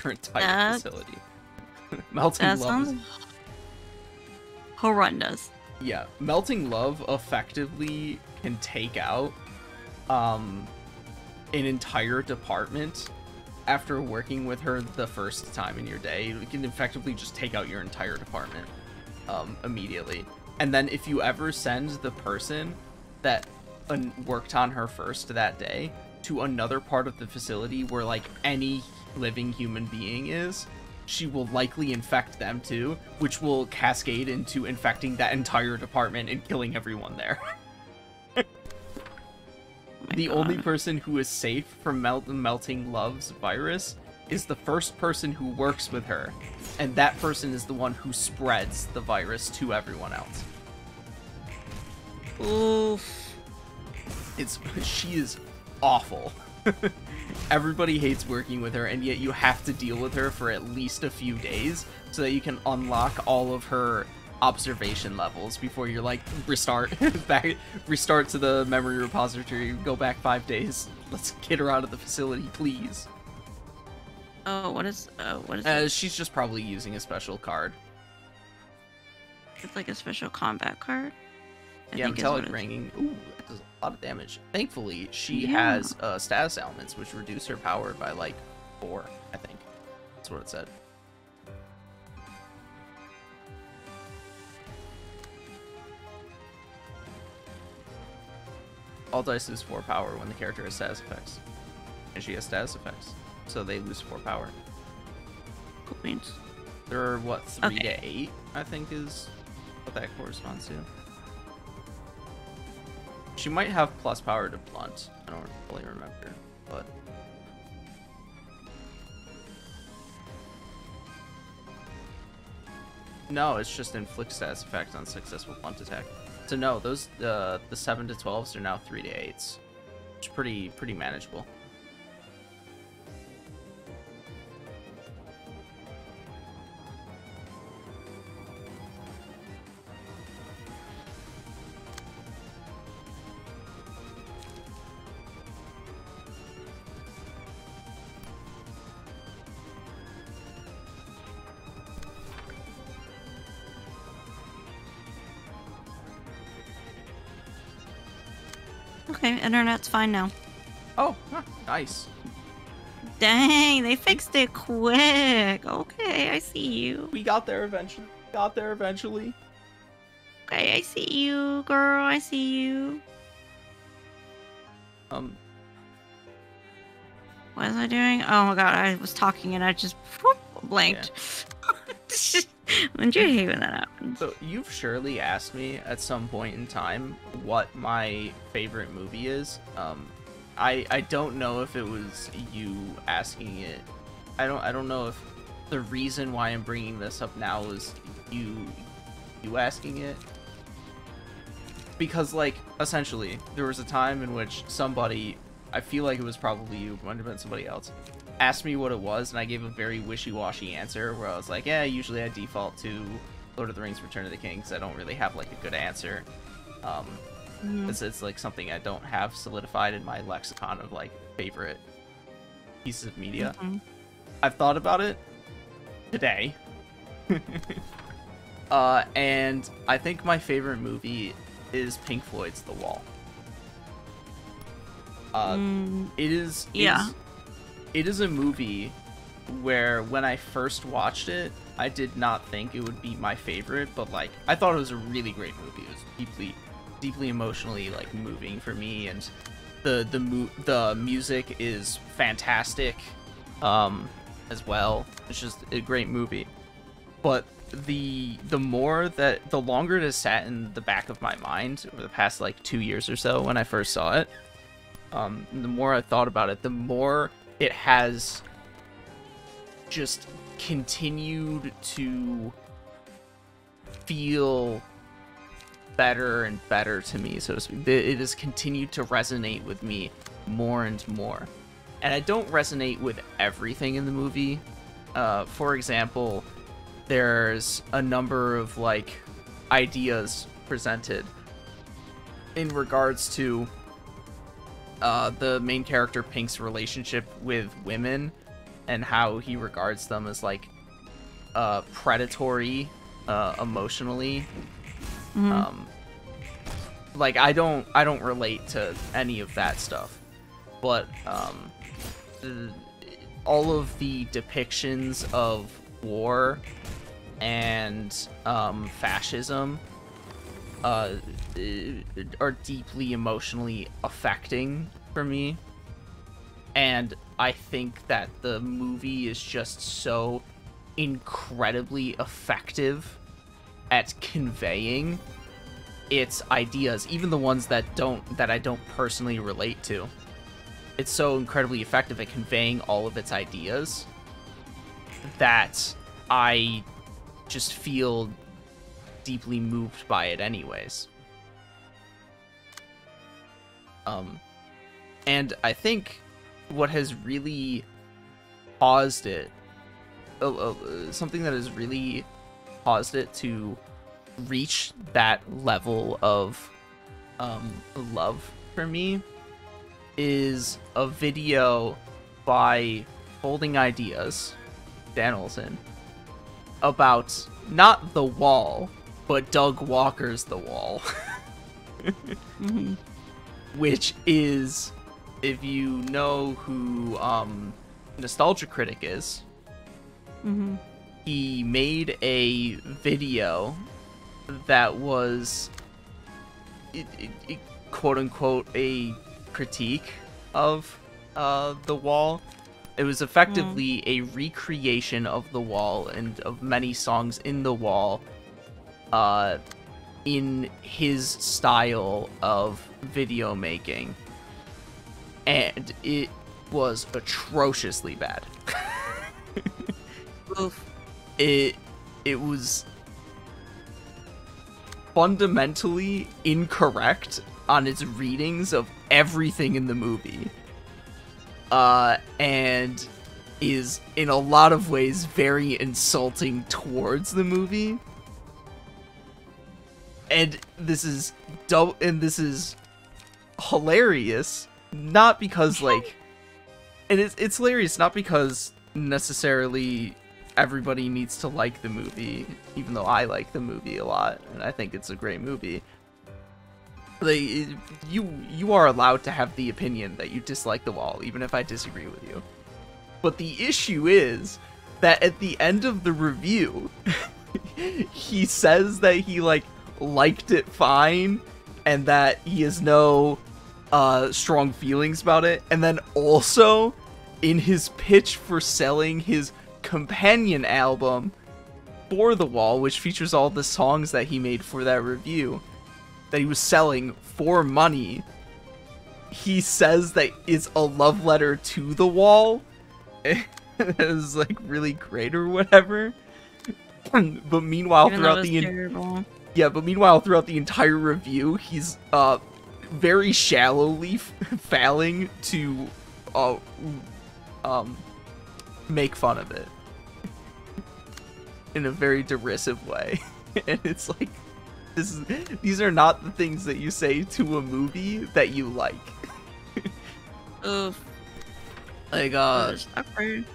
Your entire facility. Melting Love sounds horrendous. Yeah, Melting Love effectively can take out an entire department after working with her the first time in your day. It can effectively just take out your entire department immediately. And then if you ever send the person that worked on her first that day to another part of the facility where any living human being is, she will likely infect them too, which will cascade into infecting that entire department and killing everyone there. The only person who is safe from Melting Love's virus is the first person who works with her, and that person is the one who spreads the virus to everyone else. Oof. She is awful. Everybody hates working with her, and yet you have to deal with her for at least a few days so that you can unlock all of her observation levels before you're restart restart to the memory repository, go back 5 days. Let's get her out of the facility, please. Oh, what is it? She's just probably using a special card. It's like a special combat card? Yeah, metallic ringing. Ooh, that does a lot of damage. Thankfully, she has status elements, which reduce her power by 4, I think. That's what it said. All dice lose 4 power when the character has status effects. And she has status effects, so they lose 4 power. Cool beans. There are, what, 3 to 8, I think is what that corresponds to. She might have plus power to blunt. I don't really remember, but... No, it's just inflict status effect on successful blunt attack. So no, those the 7 to 12s are now 3 to 8s. It's pretty manageable. Okay, internet's fine now. Oh, huh, nice. Dang, they fixed it quick. Okay, I see you. We got there eventually. Okay, I see you, girl. I see you. What was I doing? Oh my god, I was talking and I just blanked. Yeah. Don't you hate when that happens? So you've surely asked me at some point in time what my favorite movie is. I don't know if it was you asking it. I don't know if the reason why I'm bringing this up now is you asking it. Because, like, essentially, there was a time in which somebody, I feel like it was probably you, might have been somebody else, asked me what it was, and I gave a very wishy-washy answer, where I was like, yeah, usually I default to Lord of the Rings Return of the King, because I don't really have, like, a good answer. It's like something I don't have solidified in my lexicon of, like, favorite pieces of media. I've thought about it today. And I think my favorite movie is Pink Floyd's The Wall. It is a movie where when I first watched it, I did not think it would be my favorite, but like I thought it was a really great movie. It was deeply emotionally like moving for me, and the music is fantastic as well. It's just a great movie. But the longer it has sat in the back of my mind over the past like 2 years or so when I first saw it, the more I thought about it, the more it has just continued to feel better and better to me, so to speak. It has continued to resonate with me more and more. And I don't resonate with everything in the movie. For example, there's a number of like ideas presented in regards to the main character Pink's relationship with women and how he regards them as like predatory emotionally. Like I don't relate to any of that stuff, but all of the depictions of war and fascism are deeply emotionally affecting for me, and I think that the movie is just so incredibly effective at conveying its ideas, even the ones that I don't personally relate to. It's so incredibly effective at conveying all of its ideas that I just feel deeply moved by it anyways. And I think what has really caused it, something that has really caused it to reach that level of love for me, is a video by Holding Ideas, Dan Olson, about not The Wall, but Doug Walker's The Wall. Which is, if you know who Nostalgia Critic is, he made a video that was quote-unquote a critique of The Wall. It was effectively a recreation of The Wall and of many songs in The Wall in his style of video making, and it was atrociously bad. Oof. It was fundamentally incorrect on its readings of everything in the movie, and is in a lot of ways very insulting towards the movie. And this is hilarious, not because like, and it's hilarious not because necessarily everybody needs to like the movie, even though I like the movie a lot and I think it's a great movie. Like, you are allowed to have the opinion that you dislike The Wall, even if I disagree with you. But the issue is that at the end of the review, he says that he liked it fine and that he has no strong feelings about it, and then also in his pitch for selling his companion album for The Wall, which features all the songs that he made for that review that he was selling for money, he says that it's a love letter to The Wall. It's like really great or whatever. But meanwhile, throughout the entire review, he's very shallowly failing to make fun of it in a very derisive way. And it's like, these are not the things that you say to a movie that you like. Oof. Like, awkward.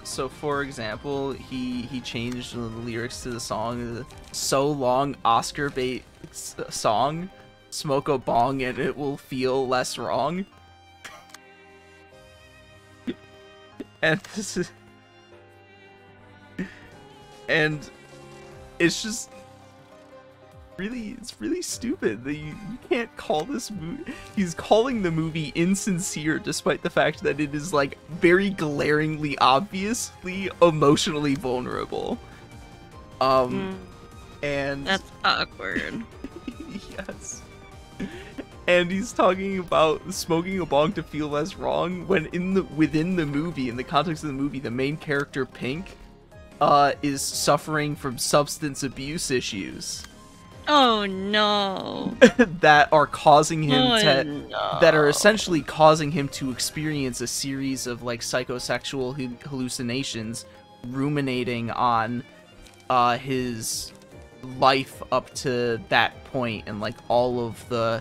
So for example, he changed the lyrics to the song, so long Oscar bait song, smoke a bong and it will feel less wrong. And this is, and it's just really, it's really stupid that you can't call this movie. He's calling the movie insincere despite the fact that it is like very glaringly, obviously emotionally vulnerable. And that's awkward. Yes. And he's talking about smoking a bong to feel less wrong when within the movie, in the context of the movie, the main character Pink is suffering from substance abuse issues. Oh no. That are causing him that are essentially causing him to experience a series of like psychosexual hallucinations, ruminating on his life up to that point and like all of the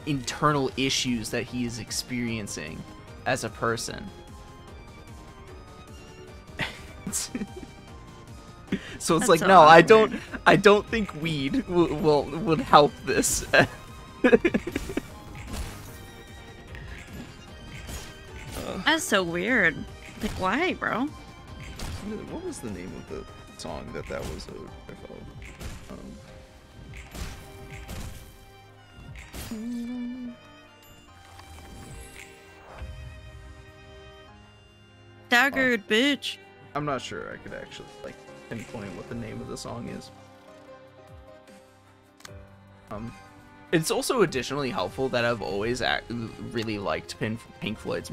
internal issues that he is experiencing as a person. So it's like, no, I don't think weed would help this. That's so weird. Like, why, bro? What was the name of the song that was Staggered, bitch. I'm not sure I could actually like pinpoint what the name of the song is. It's also additionally helpful that I've always really liked Pink Floyd's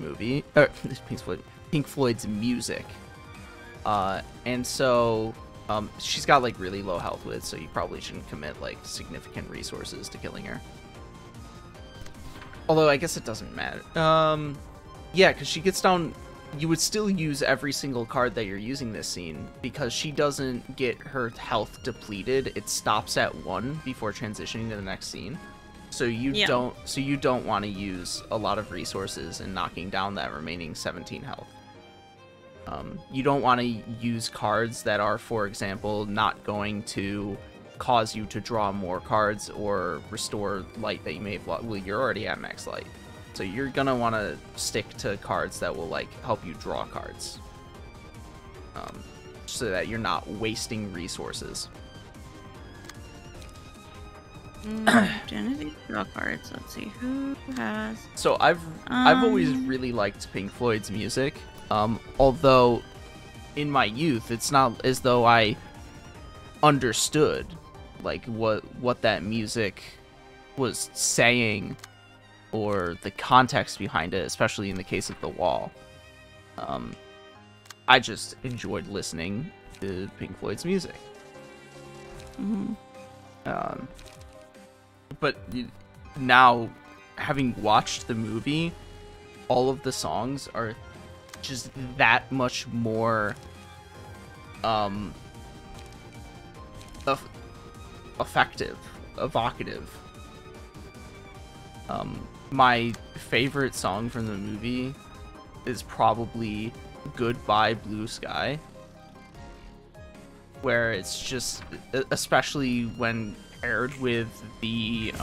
Pink Floyd's music. And so she's got like really low health width, so you probably shouldn't commit like significant resources to killing her. Although I guess it doesn't matter. Yeah, because she gets down. You would still use every single card that you're using this scene because she doesn't get her health depleted. It stops at 1 before transitioning to the next scene. So you don't want to use a lot of resources in knocking down that remaining 17 health. You don't want to use cards that are, for example, not going to cause you to draw more cards or restore light that you may have lost. Well, you're already at max light. So you're gonna want to stick to cards that will like help you draw cards, so that you're not wasting resources. Genevieve draw cards. Let's see who has. So I've always really liked Pink Floyd's music, although in my youth it's not as though I understood like what that music was saying or the context behind it, especially in the case of The Wall. I just enjoyed listening to Pink Floyd's music. But now, having watched the movie, all of the songs are just that much more effective, evocative. My favorite song from the movie is probably Goodbye Blue Sky, where it's just, especially when paired with the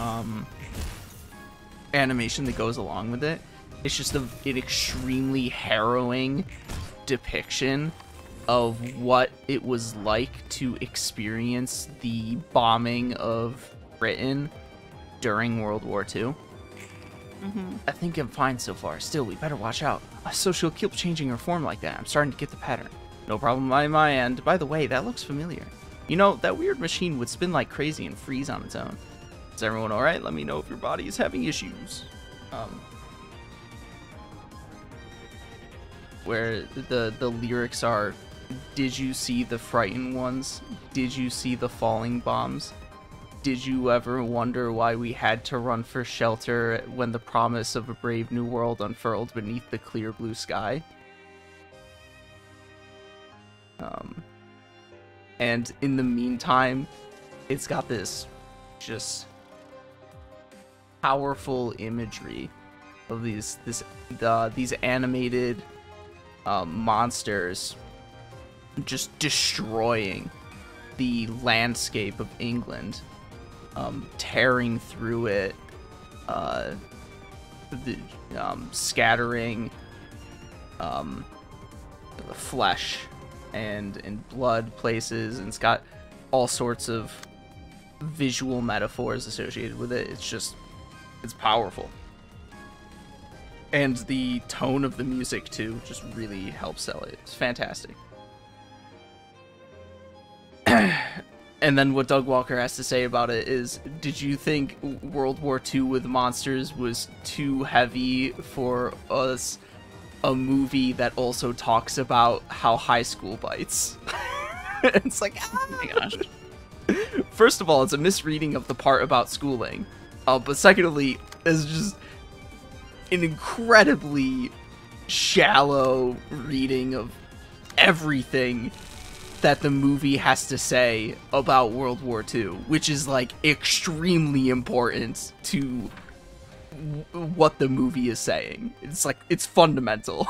animation that goes along with it, it's just an extremely harrowing depiction of what it was like to experience the bombing of Britain during World War II. I think I'm fine so far. Still, we better watch out. So she'll keep changing her form like that. I'm starting to get the pattern. No problem on my end. By the way, that looks familiar. You know, that weird machine would spin like crazy and freeze on its own. Is everyone alright? Let me know if your body is having issues. Where the lyrics are, did you see the frightened ones? Did you see the falling bombs? Did you ever wonder why we had to run for shelter when the promise of a brave new world unfurled beneath the clear blue sky? And in the meantime, it's got this just powerful imagery of these animated monsters just destroying the landscape of England, tearing through it, scattering the flesh and blood places, and it's got all sorts of visual metaphors associated with it. It's powerful. And the tone of the music, too, just really helps sell it. It's fantastic. And then what Doug Walker has to say about it is, did you think World War II with monsters was too heavy for us? A movie that also talks about how high school bites. It's like, oh my gosh. First of all, it's a misreading of the part about schooling. But secondly, it's just an incredibly shallow reading of everything that the movie has to say about World War II, which is like extremely important to what the movie is saying. It's like, it's fundamental.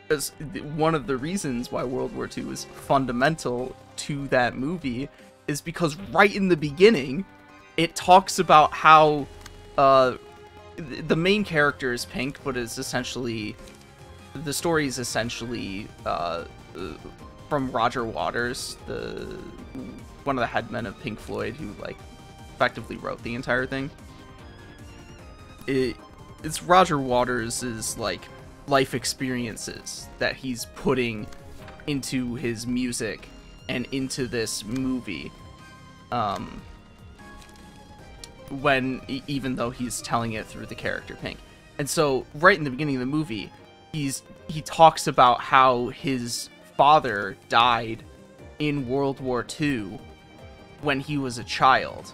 Because one of the reasons why World War II is fundamental to that movie is because right in the beginning, it talks about how the main character is Pink, but it's essentially, the story is essentially from Roger Waters, one of the headmen of Pink Floyd, who like effectively wrote the entire thing. It's Roger Waters' like life experiences that he's putting into his music and into this movie. Even though he's telling it through the character Pink. And so right in the beginning of the movie, he talks about how his father died in World War II when he was a child,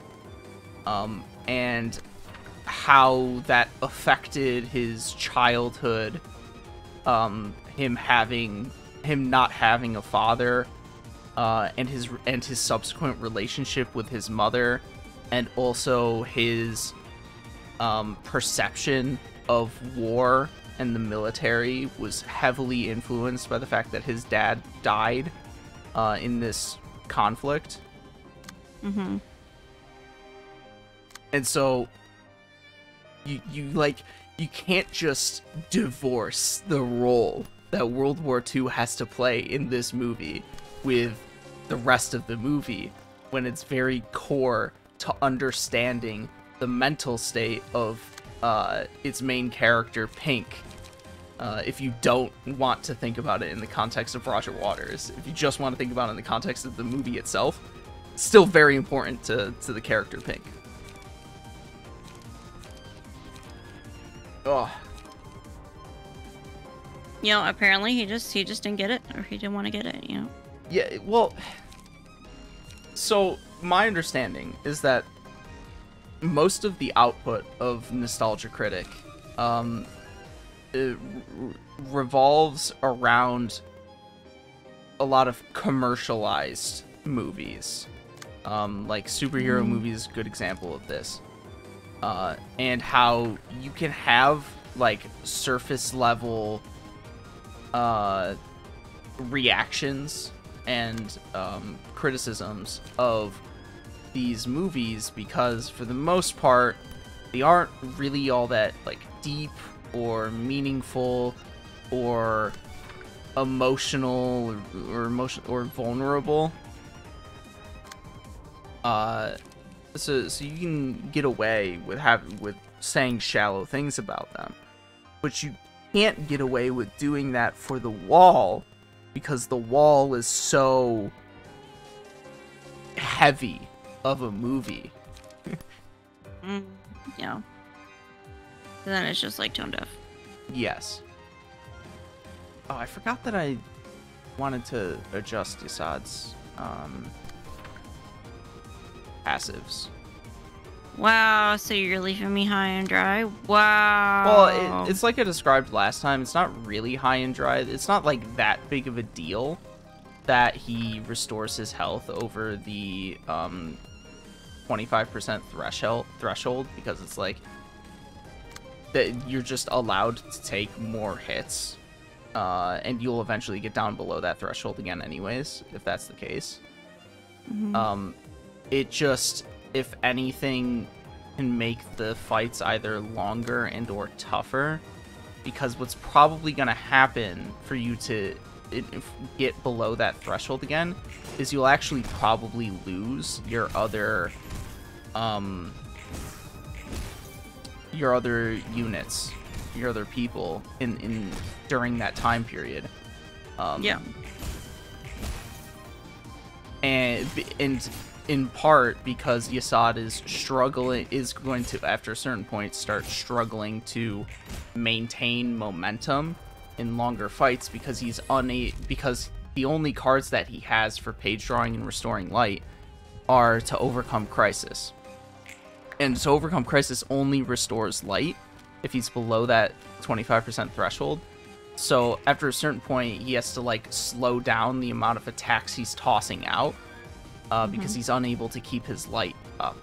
and how that affected his childhood, him not having a father, and his subsequent relationship with his mother, and also his perception of war and the military was heavily influenced by the fact that his dad died in this conflict. And so you can't just divorce the role that World War II has to play in this movie with the rest of the movie, when it's very core to understanding the mental state of its main character, Pink, if you don't want to think about it in the context of Roger Waters. If you just want to think about it in the context of the movie itself, it's still very important to the character Pink. Oh. You know, apparently he just didn't get it, or he didn't want to get it, you know? Yeah, well, so my understanding is that most of the output of Nostalgia Critic revolves around a lot of commercialized movies. Like superhero movies is a good example of this. And how you can have like surface level reactions and criticisms of these movies because for the most part they aren't really all that like deep or meaningful or emotional or vulnerable. So you can get away with saying shallow things about them, but you can't get away with doing that for The Wall because The Wall is so heavy of a movie. Yeah. And then it's just like tone deaf. Yes. Oh, I forgot that I wanted to adjust Yassad's passives. Wow, so you're leaving me high and dry? Wow. Well, it's like I described last time. It's not really high and dry. It's not like that big of a deal that he restores his health over the 25% threshold because it's like that you're just allowed to take more hits, and you'll eventually get down below that threshold again anyways, if that's the case. Mm-hmm. It just, if anything, can make the fights either longer and or tougher, because what's probably going to happen for you to get below that threshold again is you'll actually probably lose your other units, your other people in during that time period. Yeah. And in part because Yassad is going to, after a certain point, start struggling to maintain momentum in longer fights because because the only cards that he has for page drawing and restoring light are to overcome crisis. And to overcome crisis only restores light if he's below that 25% threshold. So after a certain point, he has to like slow down the amount of attacks he's tossing out because he's unable to keep his light up.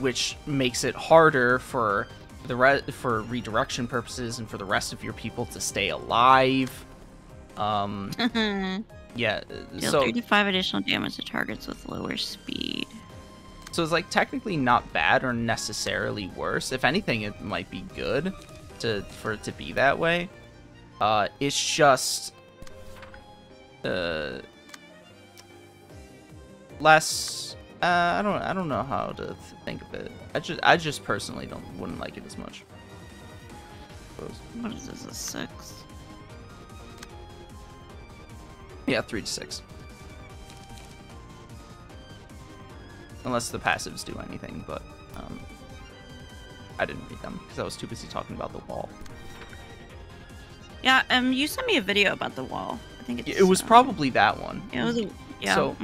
Which makes it harder for for redirection purposes and for the rest of your people to stay alive. Yeah, Deal so 3 to 5 additional damage to targets with lower speed. So it's like technically not bad or necessarily worse. If anything, it might be good for it to be that way. It's just less. I don't know how to think of it. I just personally wouldn't like it as much. What is this? A 6? Yeah, 3 to 6. Unless the passives do anything, but I didn't read them because I was too busy talking about the wall. Yeah, you sent me a video about the wall. I think It was probably that one. It was. Yeah. So,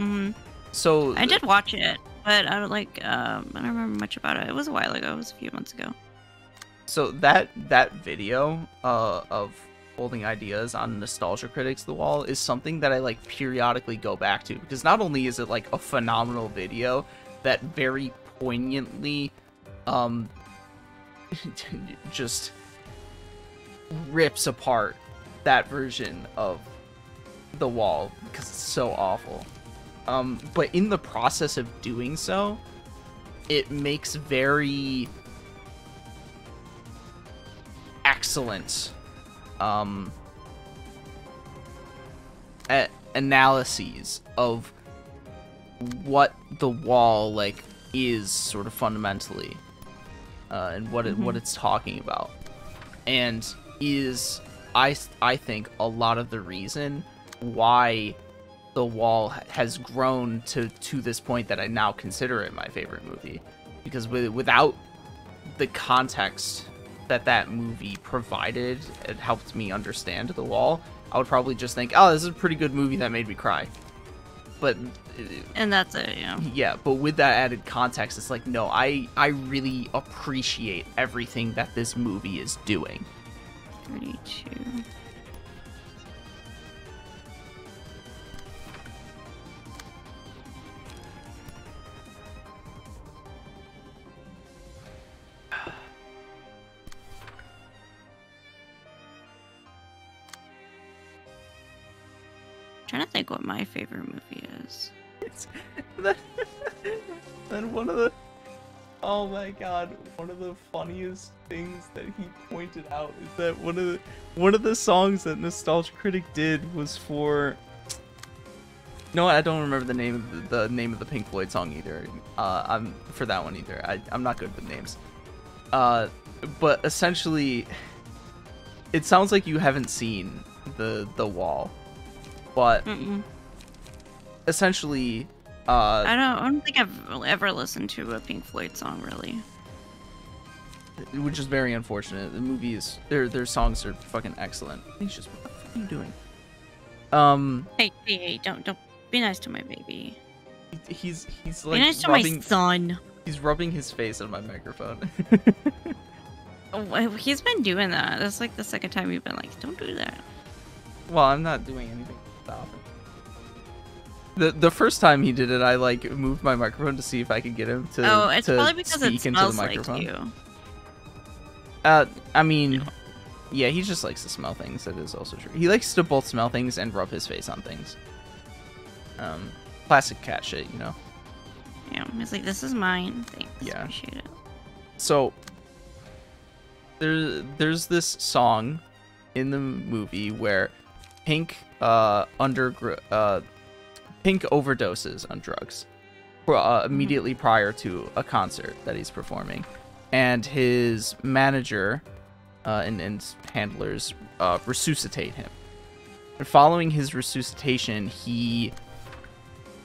so I did watch it, but I don't I don't remember much about it. It was a while ago. It was a few months ago. So that video of holding ideas on Nostalgia Critics The Wall is something that I like periodically go back to, because not only is it like a phenomenal video that very poignantly just rips apart that version of The Wall because it's so awful, but in the process of doing so, it makes very excellent analyses of what the wall like is sort of fundamentally, and what it's talking about, and is I think a lot of the reason why The Wall has grown to this point that I now consider it my favorite movie, because without the context that movie provided, it helped me understand The Wall, I would probably just think, oh, this is a pretty good movie that made me cry. But and that's it, yeah. Yeah, but with that added context, it's like, no, I really appreciate everything that this movie is doing. 32. Trying to think what my favorite movie is. Then one of the, oh my god, one of the funniest things that he pointed out is that one of the songs that Nostalgia Critic did was for, no, I don't remember the name of the Pink Floyd song either. I'm for that one either. I'm not good with names. But essentially, it sounds like you haven't seen the Wall. But essentially, I don't think I've ever listened to a Pink Floyd song, really. Which is very unfortunate. The movie is their songs are fucking excellent. He's just, what the fuck are you doing? Hey, don't be nice to my baby. He's Be like nice to my son. He's rubbing his face on my microphone. Oh, he's been doing that. That's like the second time you've been like, don't do that. Well, I'm not doing anything. Stop it. The first time he did it, I like moved my microphone to see if I could get him to. Oh, it's to probably because it speak into the smells like microphone. you. I mean, yeah, he just likes to smell things. That is also true. He likes to both smell things and rub his face on things. Classic cat shit, you know. Yeah, he's like, this is mine. Thanks. Yeah. Appreciate it. So there's this song in the movie where Pink Pink overdoses on drugs immediately prior to a concert that he's performing, and his manager and handlers resuscitate him. And following his resuscitation, he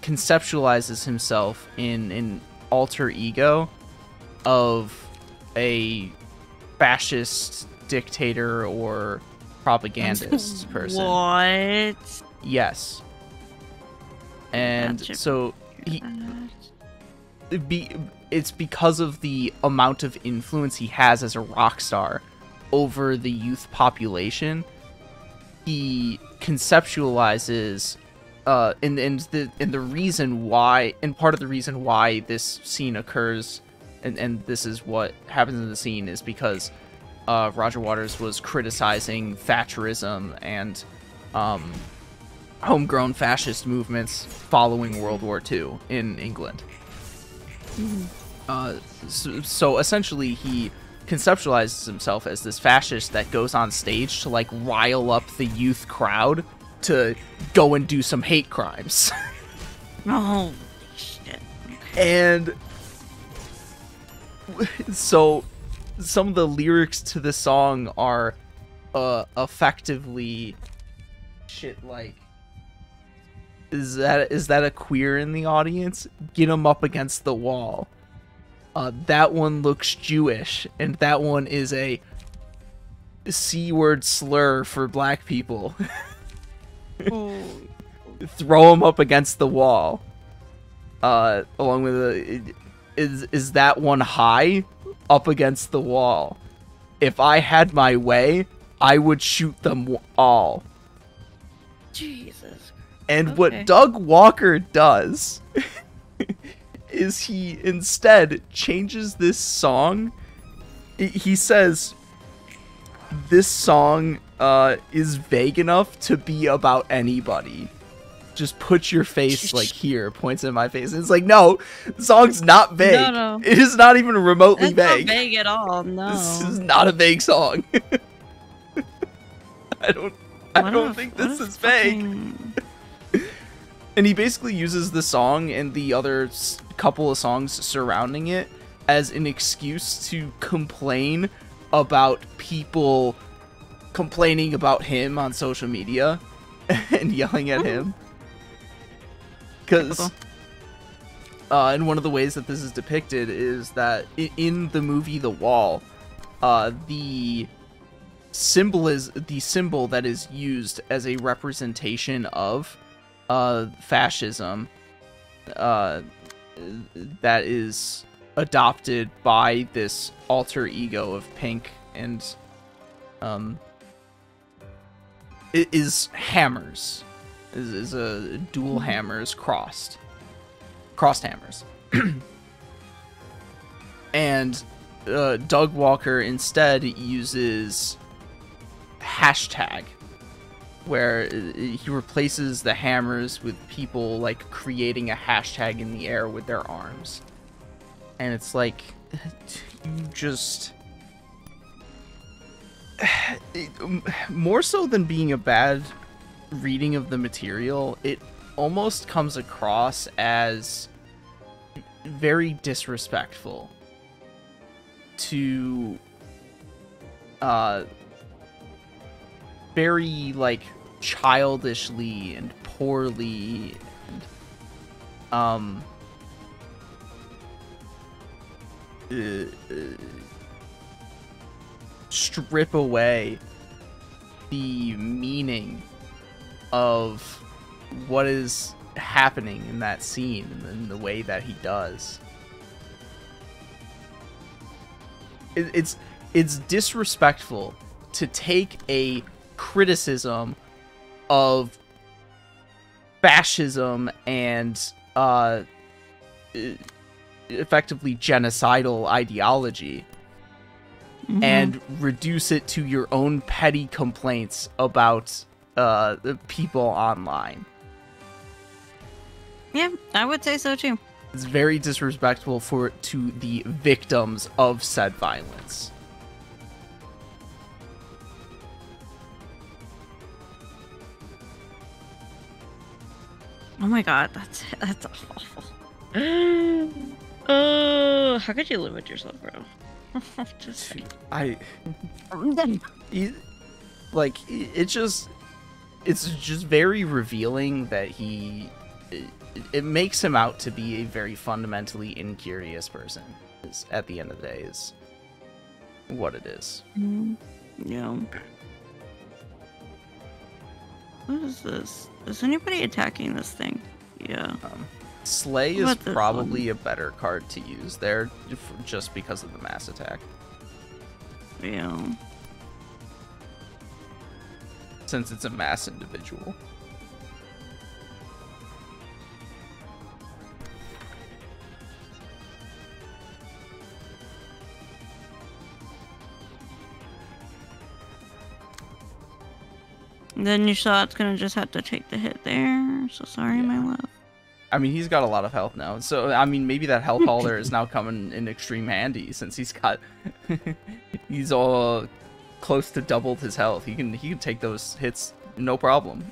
conceptualizes himself in an alter ego of a fascist dictator or propagandist person. What? Yes. And so it's because of the amount of influence he has as a rock star over the youth population. He conceptualizes and the reason why, and part of the reason why this scene occurs, and this is what happens in the scene, is because Roger Waters was criticizing Thatcherism and homegrown fascist movements following World War II in England. So essentially, he conceptualizes himself as this fascist that goes on stage to like rile up the youth crowd to go and do some hate crimes. Oh, shit. And so some of the lyrics to the song are effectively shit like, is that a queer in the audience? Get him up against the wall. That one looks Jewish, and that one is a C-word slur for black people. Throw him up against the wall. Along with is that one high? Up against the wall. If I had my way, I would shoot them all. Jesus. And what Doug Walker does is he instead changes this song. He says, this song is vague enough to be about anybody. Just put your face like here, points at my face. And it's like, no, the song's not vague. No. It is not even remotely vague. Not vague at all, no. This is not a vague song. I don't think this is vague. And he basically uses the song and the other couple of songs surrounding it as an excuse to complain about people complaining about him on social media and yelling at him. Because and one of the ways that this is depicted is that in the movie The Wall, the symbol that is used as a representation of fascism that is adopted by this alter ego of Pink, and it is hammers, is a dual hammers crossed hammers. And Doug Walker instead uses hashtag, where he replaces the hammers with people like creating a hashtag in the air with their arms. And it's like, you just... more so than being a bad reading of the material, it almost comes across as very disrespectful to very like childishly and poorly and strip away the meaning of what is happening in that scene and the way that he does. It's disrespectful to take a criticism of fascism and effectively genocidal ideology and reduce it to your own petty complaints about the people online. Yeah, I would say so too. It's very disrespectful to the victims of said violence. Oh my god, that's awful. Oh, how could you live with yourself, bro? Just it's just very revealing that it makes him out to be a very fundamentally incurious person. At the end of the day, is what it is. Yeah. What is this? Is anybody attacking this thing? Yeah. Slay is probably a better card to use there, just because of the mass attack. Yeah. Since it's a mass individual. And then your shot's gonna just have to take the hit there. So sorry, my love. I mean, he's got a lot of health now, so I mean, maybe that health hauler is now coming in extreme handy since he's got he's all close to doubled his health. He can take those hits no problem.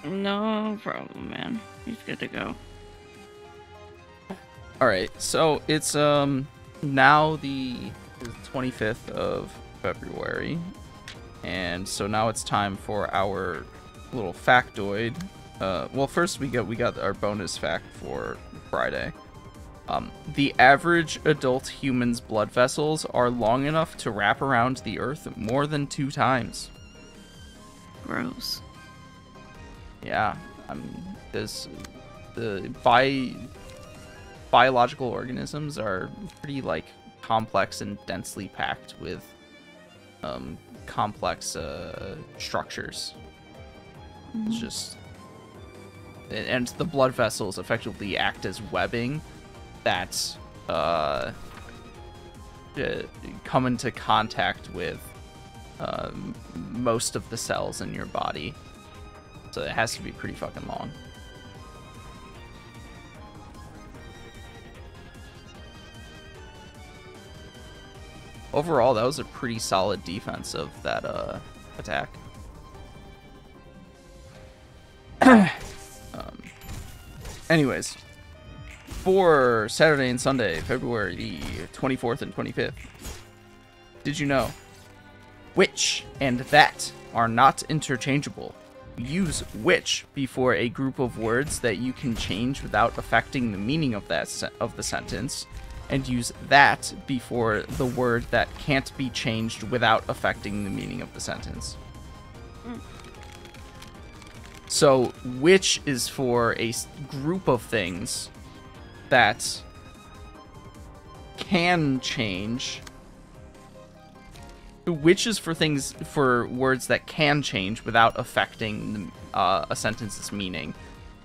No problem, man. He's good to go. All right, so it's now the 25th of February, and so now it's time for our little factoid. Well, first we got our bonus fact for Friday. The average adult human's blood vessels are long enough to wrap around the Earth more than 2 times. Gross. Yeah, I mean, the biological organisms are pretty like complex and densely packed with complex structures. It's just, and the blood vessels effectively act as webbing that come into contact with most of the cells in your body. So it has to be pretty fucking long. Overall, that was a pretty solid defense of that attack. Anyways, for Saturday and Sunday, February the 24th and 25th. Did you know? Which and that are not interchangeable. Use which before a group of words that you can change without affecting the meaning of the sentence, and use that before the word that can't be changed without affecting the meaning of the sentence. So, which is for a group of things that can change. Which is for words that can change without affecting a sentence's meaning.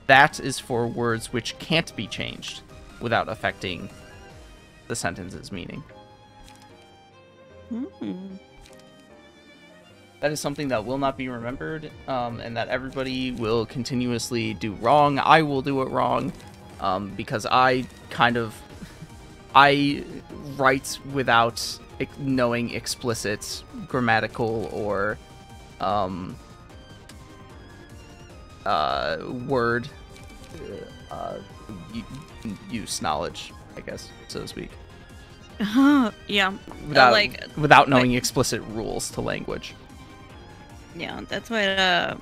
That is for words which can't be changed without affecting the sentence's meaning. That is something that will not be remembered, and that everybody will continuously do wrong. I will do it wrong, because I write without knowing explicit grammatical or word use knowledge, I guess, so to speak. Yeah. Without knowing explicit rules to language. Yeah, that's what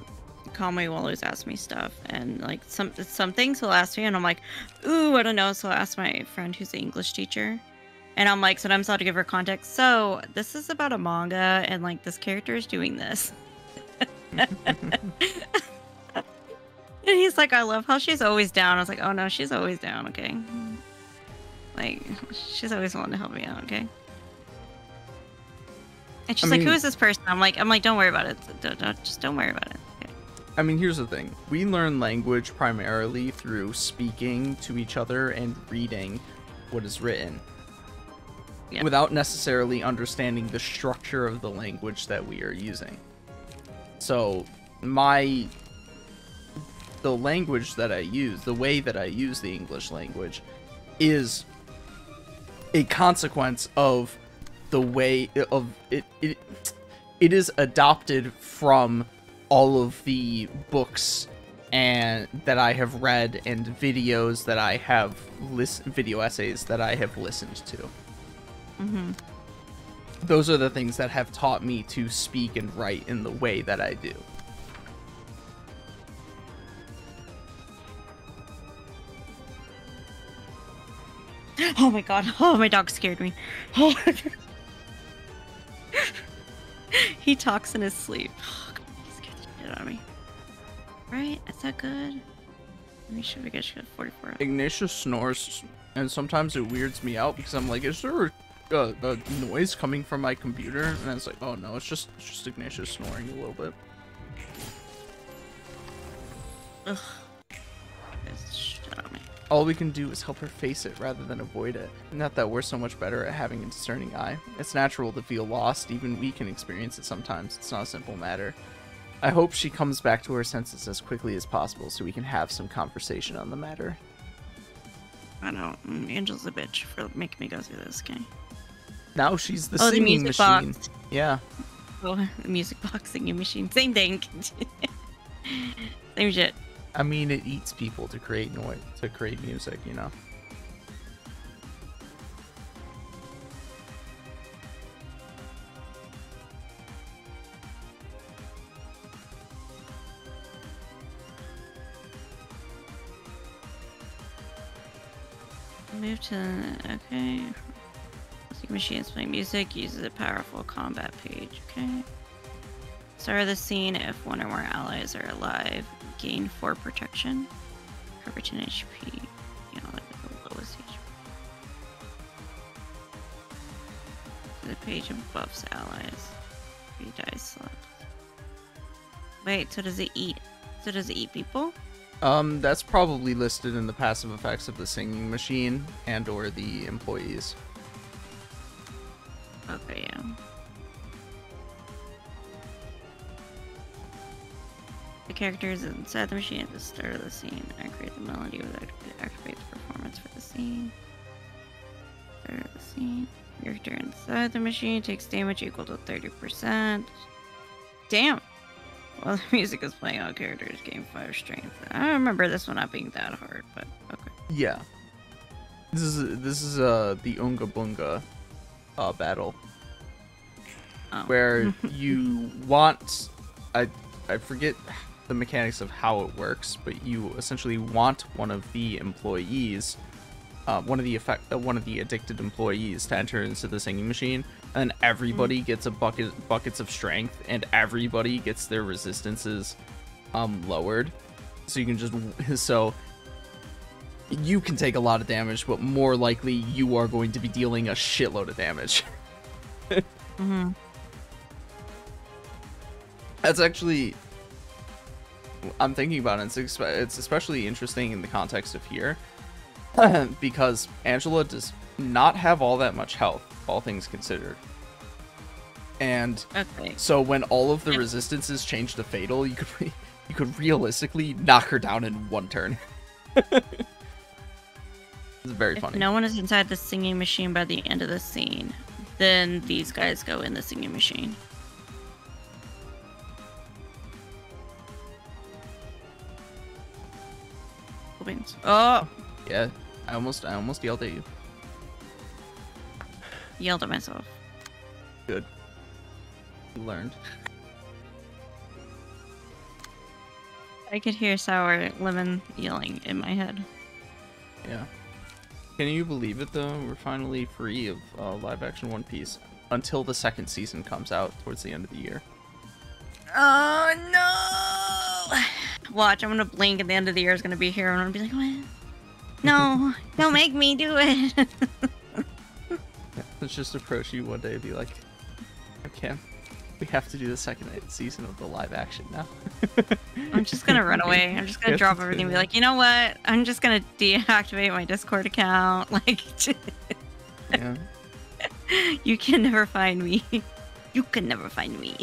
Conway will always ask me stuff, and like some things he'll ask me, and I'm like, ooh, I don't know. So I'll ask my friend who's the English teacher, and I'm like, sometimes I'll have to give her context. So this is about a manga, and like this character is doing this. And he's like, I love how she's always down. I was like, oh no, she's always down, okay? Like, she's always wanting to help me out, okay? And she's like, who is this person? I'm like, don't worry about it. Just don't worry about it. Okay. I mean, here's the thing. We learn language primarily through speaking to each other and reading what is written. Yeah. Without necessarily understanding the structure of the language that we are using. So, the language that I use, the way that I use the English language, is a consequence of the way of it. It is adopted from all of the books and that I have read and videos that I have video essays that I have listened to. Mm-hmm. Those are the things that have taught me to speak and write in the way that I do. Oh my god. Oh, my dog scared me. Oh. He talks in his sleep. Oh, God, he scared the shit out of me. Right? Is that good? Let me show you guys 44. Ignatius snores, and sometimes it weirds me out because I'm like, is there a noise coming from my computer? And it's like, oh no, it's just Ignatius snoring a little bit. Ugh. Shut up, man. All we can do is help her face it rather than avoid it. Not that we're so much better at having a discerning eye. It's natural to feel lost, even we can experience it sometimes. It's not a simple matter. I hope she comes back to her senses as quickly as possible so we can have some conversation on the matter. I know. Angel's a bitch for making me go through this, okay? Now she's the singing machine. Box. Yeah. Oh, the music box singing machine. Same thing. Same shit. I mean, it eats people to create noise, to create music, you know? Move to, okay. Music machines playing music, uses a powerful combat page, okay. Start of the scene if one or more allies are alive. Gain 4 protection. Cover 10 HP. You know, like the lowest HP. The page buffs allies. 3 dice slots. Wait, so does it eat? So does it eat people? That's probably listed in the passive effects of the singing machine and or the employees. Okay, yeah. The characters inside the machine at the start of the scene. Activate the melody with activate the performance for the scene. Start of the scene. Character inside the machine takes damage equal to 30%. Damn! While the music is playing, all characters gain 5 strength. I don't remember this one not being that hard, but okay. Yeah. This is the Unga Bunga battle. Oh. Where you want, I forget the mechanics of how it works, but you essentially want one of the employees, one of the addicted employees to enter into the singing machine, and then everybody gets a buckets of strength, and everybody gets their resistances lowered, so you can so you can take a lot of damage, but more likely you are going to be dealing a shitload of damage. Mm-hmm. That's actually, I'm thinking about it, it's especially interesting in the context of here, because Angela does not have all that much health, all things considered. And so when all of the resistances change to fatal, you could realistically knock her down in one turn. It's very funny. If no one is inside the singing machine by the end of the scene, then these guys go in the singing machine. Oh! Yeah, I almost yelled at you. Yelled at myself. Good. You learned. I could hear Sour Lemon yelling in my head. Yeah. Can you believe it though? We're finally free of live action One Piece until the second season comes out towards the end of the year. Oh no! Watch, I'm gonna blink and the end of the year is gonna be here and I'm gonna be like, what? No, don't make me do it. Let's just approach you one day and be like, okay, we have to do the second season of the live action now. I'm just gonna run away. I'm just gonna drop everything and be like, you know what? I'm just gonna deactivate my Discord account. Like, yeah. You can never find me. You can never find me.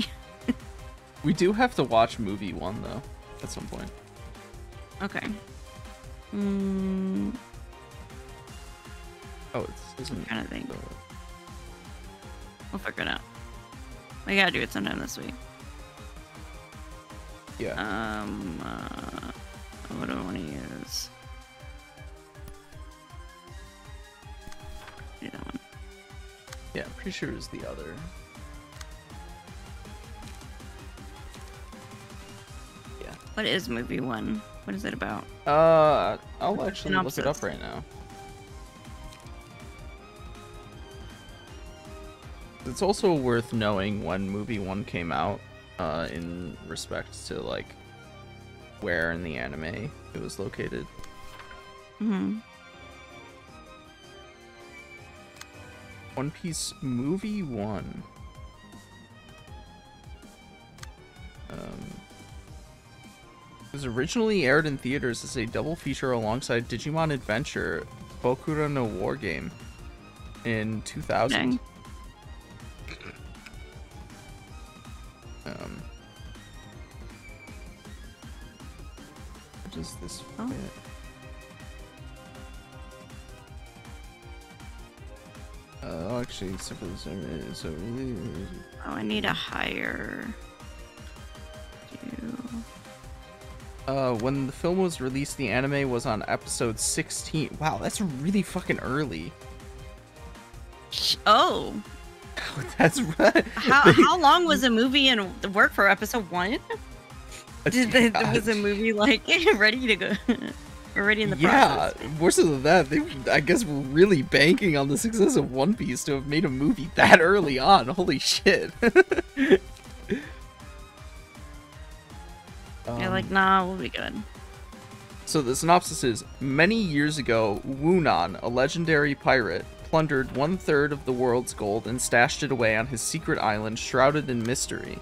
We do have to watch movie 1 though, at some point. Okay. Oh, it isn't. I'm trying to think. We'll figure it out. We gotta do it sometime this week. Yeah. What do I want to use? Do that one. Yeah, I'm pretty sure it was the other. Yeah. What is movie 1? What is it about? I'll actually Synopsis. look it up right now. It's also worth knowing when movie 1 came out, in respect to like where in the anime it was located. Mm-hmm. One Piece movie 1. It was originally aired in theaters as a double feature alongside Digimon Adventure, Bokura no War Game in 2000. Dang. What does this Oh. fit? Actually, except for this, so Oh, I need a higher. when the film was released, the anime was on episode 16. Wow, that's really fucking early. Oh. That's right. How long was a movie and the work for episode 1? Was a movie like ready to go? We're ready in the process. Yeah, more so than that, they, I guess, were really banking on the success of One Piece to have made a movie that early on. Holy shit. You're like, nah, we'll be good. So the synopsis is, many years ago, Wunan, a legendary pirate, plundered 1/3 of the world's gold and stashed it away on his secret island shrouded in mystery.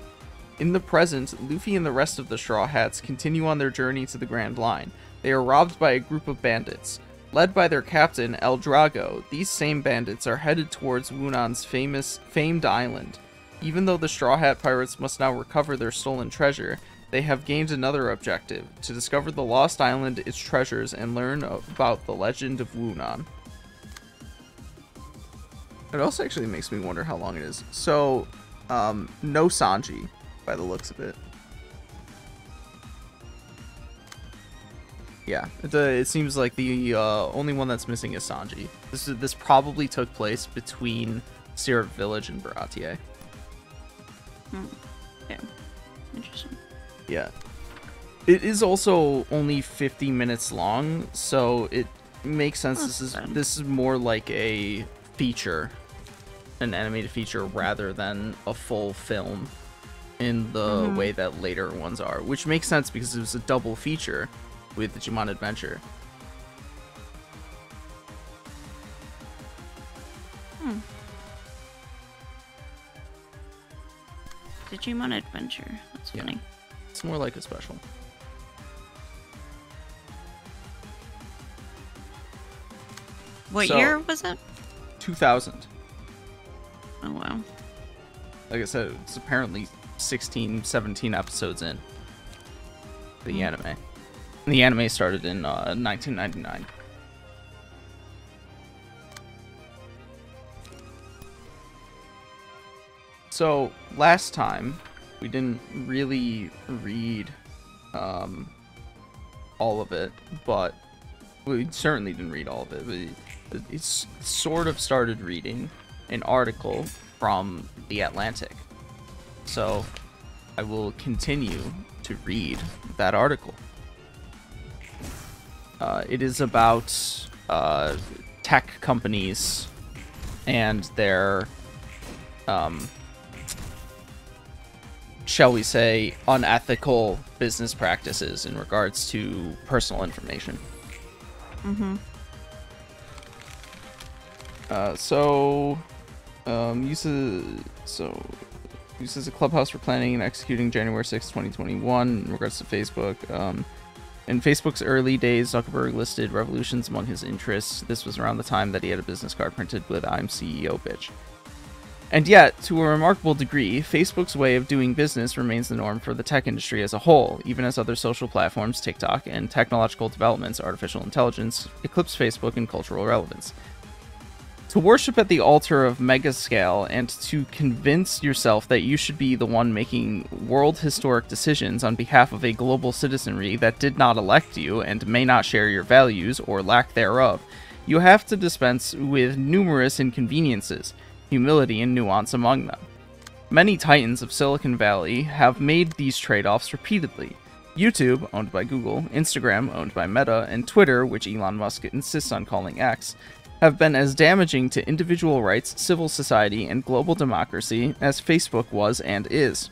In the present, Luffy and the rest of the Straw Hats continue on their journey to the Grand Line. They are robbed by a group of bandits. Led by their captain, El Drago, these same bandits are headed towards Wunan's famed island. Even though the Straw Hat pirates must now recover their stolen treasure, they have gained another objective, to discover the lost island, its treasures, and learn about the legend of Wunan. It also actually makes me wonder how long it is. So, no Sanji, by the looks of it. Yeah, it seems like the only one that's missing is Sanji. This probably took place between Syrup Village and Baratier. Okay. Interesting. Yeah. It is also only 50 minutes long, so it makes sense. This is more like a feature, an animated feature, rather than a full film in the way that later ones are, which makes sense because it was a double feature with the Digimon Adventure. Digimon Adventure. That's funny. It's more like a special. What So- year was it? 2000. Oh, wow. Like I said, it's apparently 16, 17 episodes in the anime. And the anime started in 1999. So, last time, we didn't really read all of it, but we certainly didn't read all of it. It's sort of started reading an article from The Atlantic. So, I will continue to read that article. It is about tech companies and their, shall we say, unethical business practices in regards to personal information. Uses a clubhouse for planning and executing January 6, 2021 in regards to Facebook. In Facebook's early days, Zuckerberg listed revolutions among his interests. This was around the time that he had a business card printed with "I'm CEO, bitch." And yet, to a remarkable degree, Facebook's way of doing business remains the norm for the tech industry as a whole, even as other social platforms, TikTok, and technological developments, artificial intelligence, eclipse Facebook in cultural relevance. To worship at the altar of megascale and to convince yourself that you should be the one making world historic decisions on behalf of a global citizenry that did not elect you and may not share your values or lack thereof, you have to dispense with numerous inconveniences, humility and nuance among them. Many titans of Silicon Valley have made these trade-offs repeatedly. YouTube, owned by Google, Instagram, owned by Meta, and Twitter, which Elon Musk insists on calling X, have been as damaging to individual rights, civil society, and global democracy as Facebook was and is.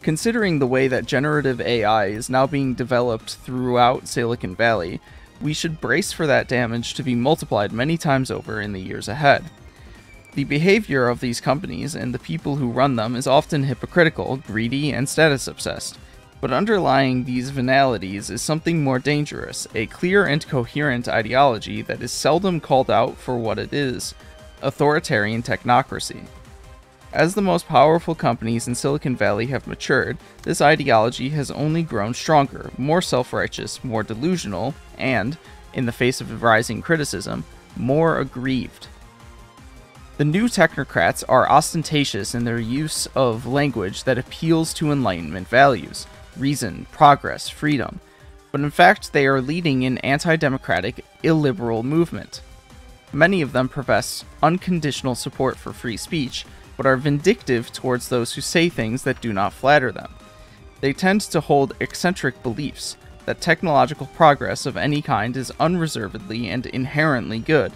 Considering the way that generative AI is now being developed throughout Silicon Valley, we should brace for that damage to be multiplied many times over in the years ahead. The behavior of these companies and the people who run them is often hypocritical, greedy, and status-obsessed. But underlying these venalities is something more dangerous, a clear and coherent ideology that is seldom called out for what it is: authoritarian technocracy. As the most powerful companies in Silicon Valley have matured, this ideology has only grown stronger, more self-righteous, more delusional, and, in the face of rising criticism, more aggrieved. The new technocrats are ostentatious in their use of language that appeals to Enlightenment values: reason, progress, freedom, but in fact they are leading an anti-democratic, illiberal movement. Many of them profess unconditional support for free speech, but are vindictive towards those who say things that do not flatter them. They tend to hold eccentric beliefs that technological progress of any kind is unreservedly and inherently good,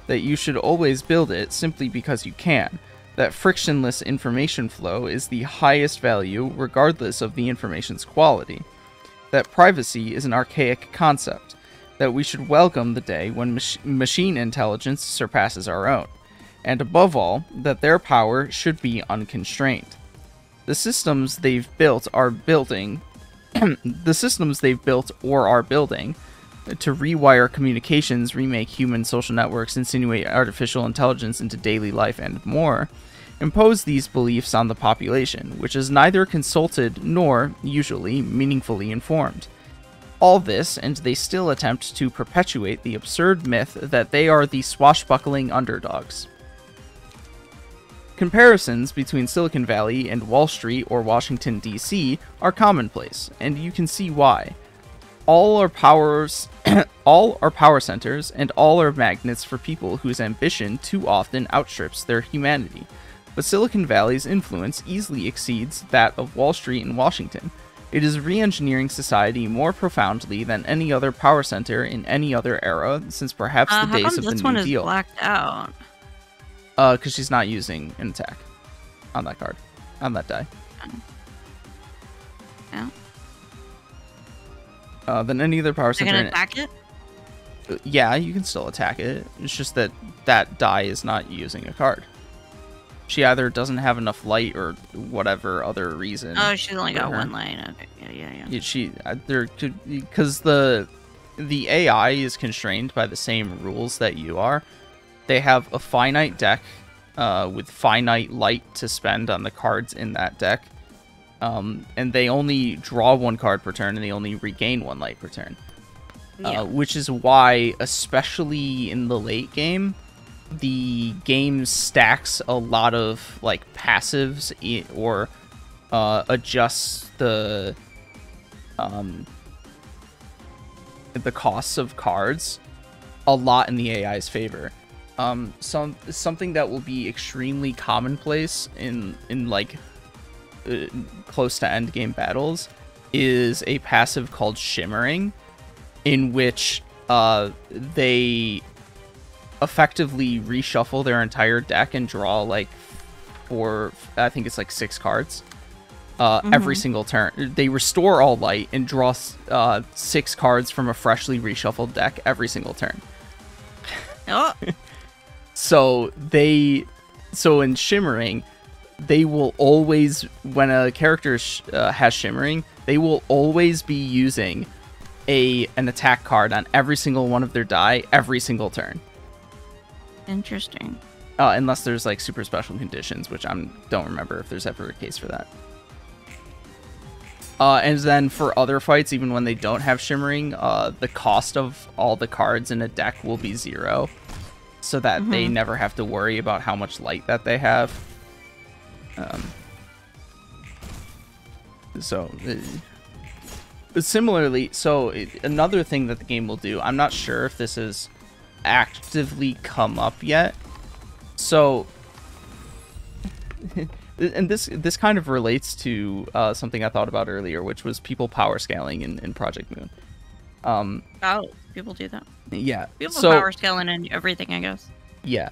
that you should always build it simply because you can, that frictionless information flow is the highest value regardless of the information's quality, that privacy is an archaic concept, that we should welcome the day when machine intelligence surpasses our own, and above all, that their power should be unconstrained. The systems they've built or are building to rewire communications, remake human social networks, insinuate artificial intelligence into daily life, and more, impose these beliefs on the population, which is neither consulted nor, usually, meaningfully informed. All this, and they still attempt to perpetuate the absurd myth that they are the swashbuckling underdogs. Comparisons between Silicon Valley and Wall Street or Washington, D.C. are commonplace, and you can see why. All are powers, all are power centers, and all are magnets for people whose ambition too often outstrips their humanity. But Silicon Valley's influence easily exceeds that of Wall Street and Washington. It is re-engineering society more profoundly than any other power center in any other era since perhaps the How days come of the this New one is Deal. blacked out? Because she's not using an attack on that card, on that die. Yeah. Than any other power They're center. gonna attack it? Yeah, you can still attack it. It's just that that die is not using a card. She either doesn't have enough light or whatever other reason. Oh, she's only got her. one light. Okay, yeah. There could, because the AI is constrained by the same rules that you are. They have a finite deck with finite light to spend on the cards in that deck. And they only draw one card per turn, and they only regain one light per turn. Yeah. Which is why, especially in the late game, the game stacks a lot of like passives or adjusts the costs of cards a lot in the AI's favor. Something that will be extremely commonplace in like close to end game battles is a passive called Shimmering, in which they effectively reshuffle their entire deck and draw like I think it's like 6 cards every single turn. They restore all light and draw 6 cards from a freshly reshuffled deck every single turn. Oh. So in Shimmering, they will always, when a character has Shimmering, they will always be using an attack card on every single one of their die every single turn. Interesting. Unless there's like super special conditions, which I don't remember if there's ever a case for that. And then for other fights, even when they don't have Shimmering, the cost of all the cards in a deck will be 0, so that they never have to worry about how much light that they have. Similarly, another thing that the game will do, I'm not sure if this has actively come up yet. So, and this kind of relates to something I thought about earlier, which was people power scaling in Project Moon. Oh, people do that. Yeah. People power scaling and everything, I guess. Yeah.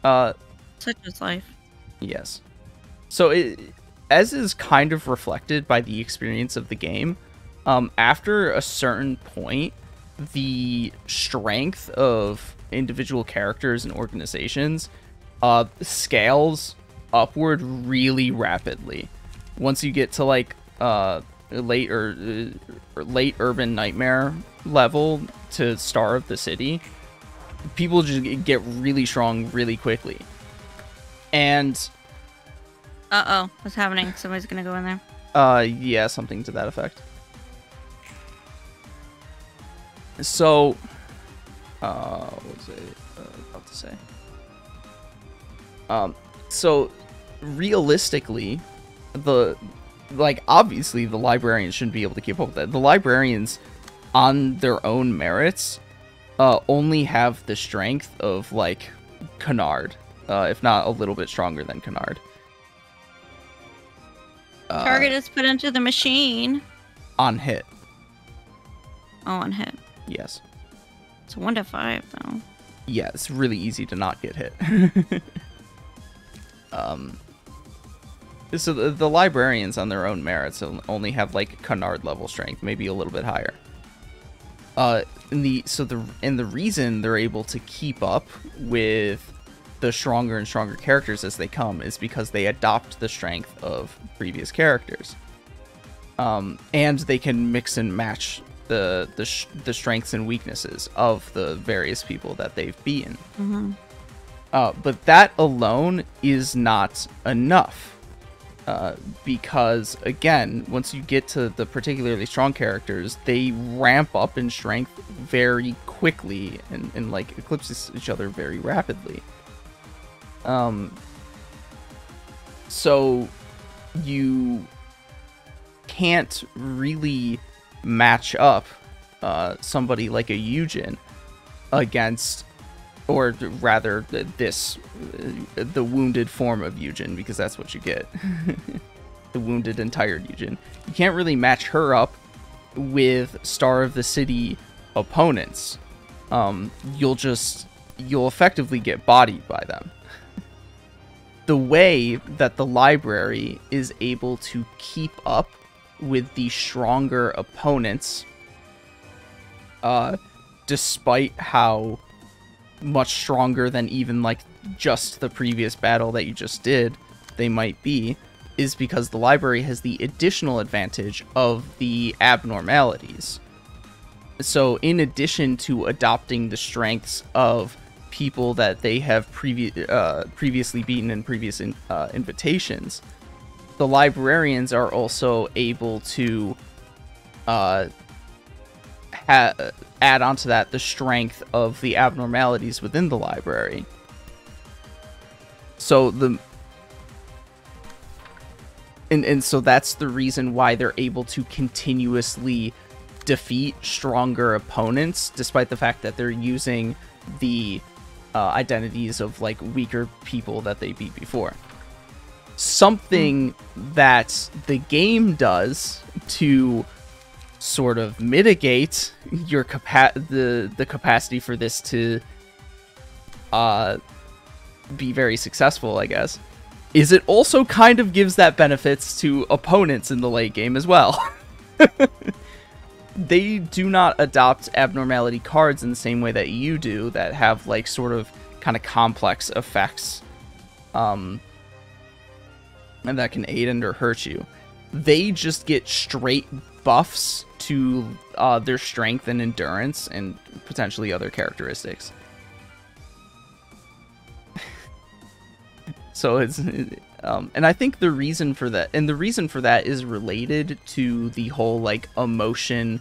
Such is life. Yes. So, as is kind of reflected by the experience of the game, after a certain point, the strength of individual characters and organizations scales upward really rapidly. Once you get to like late urban nightmare level to Star of the City, people just get really strong really quickly. And what's happening? Somebody's gonna go in there. yeah, something to that effect. So, what was I about to say? So, realistically, obviously the librarians shouldn't be able to keep up with that. The librarians, on their own merits, only have the strength of, like, Kennard, if not a little bit stronger than Kennard. Target is put into the machine. On hit. Oh, on hit. Yes. It's 1 to 5, though. Yeah, it's really easy to not get hit. So the librarians on their own merits only have like Kennard level strength, maybe a little bit higher. And the reason they're able to keep up with the stronger and stronger characters as they come is because they adopt the strength of previous characters. And they can mix and match the strengths and weaknesses of the various people that they've beaten. But that alone is not enough. Because, again, once you get to the particularly strong characters, they ramp up in strength very quickly and like, eclipse each other very rapidly. So, you can't really match up somebody like a Eugen against, or rather, the wounded form of Eugen, because that's what you get. The wounded and tired Eugen. You can't really match her up with Star of the City opponents. You'll effectively get bodied by them. The way that the library is able to keep up with the stronger opponents, despite how much stronger than even like just the previous battle that you just did they might be, is because the library has the additional advantage of the abnormalities. So in addition to adopting the strengths of people that they have previously beaten in previous invitations, the librarians are also able to add onto that the strength of the abnormalities within the library. So so that's the reason why they're able to continuously defeat stronger opponents, despite the fact that they're using the identities of like weaker people that they beat before. Something that the game does to sort of mitigate your the capacity for this to be very successful, I guess, is it also kind of gives that benefits to opponents in the late game as well. They do not adopt abnormality cards in the same way that you do, that have like sort of kind of complex effects and that can aid and or hurt you. They just get straight buffs to their strength and endurance and potentially other characteristics. So it's and I think the reason for that, is related to the whole like emotion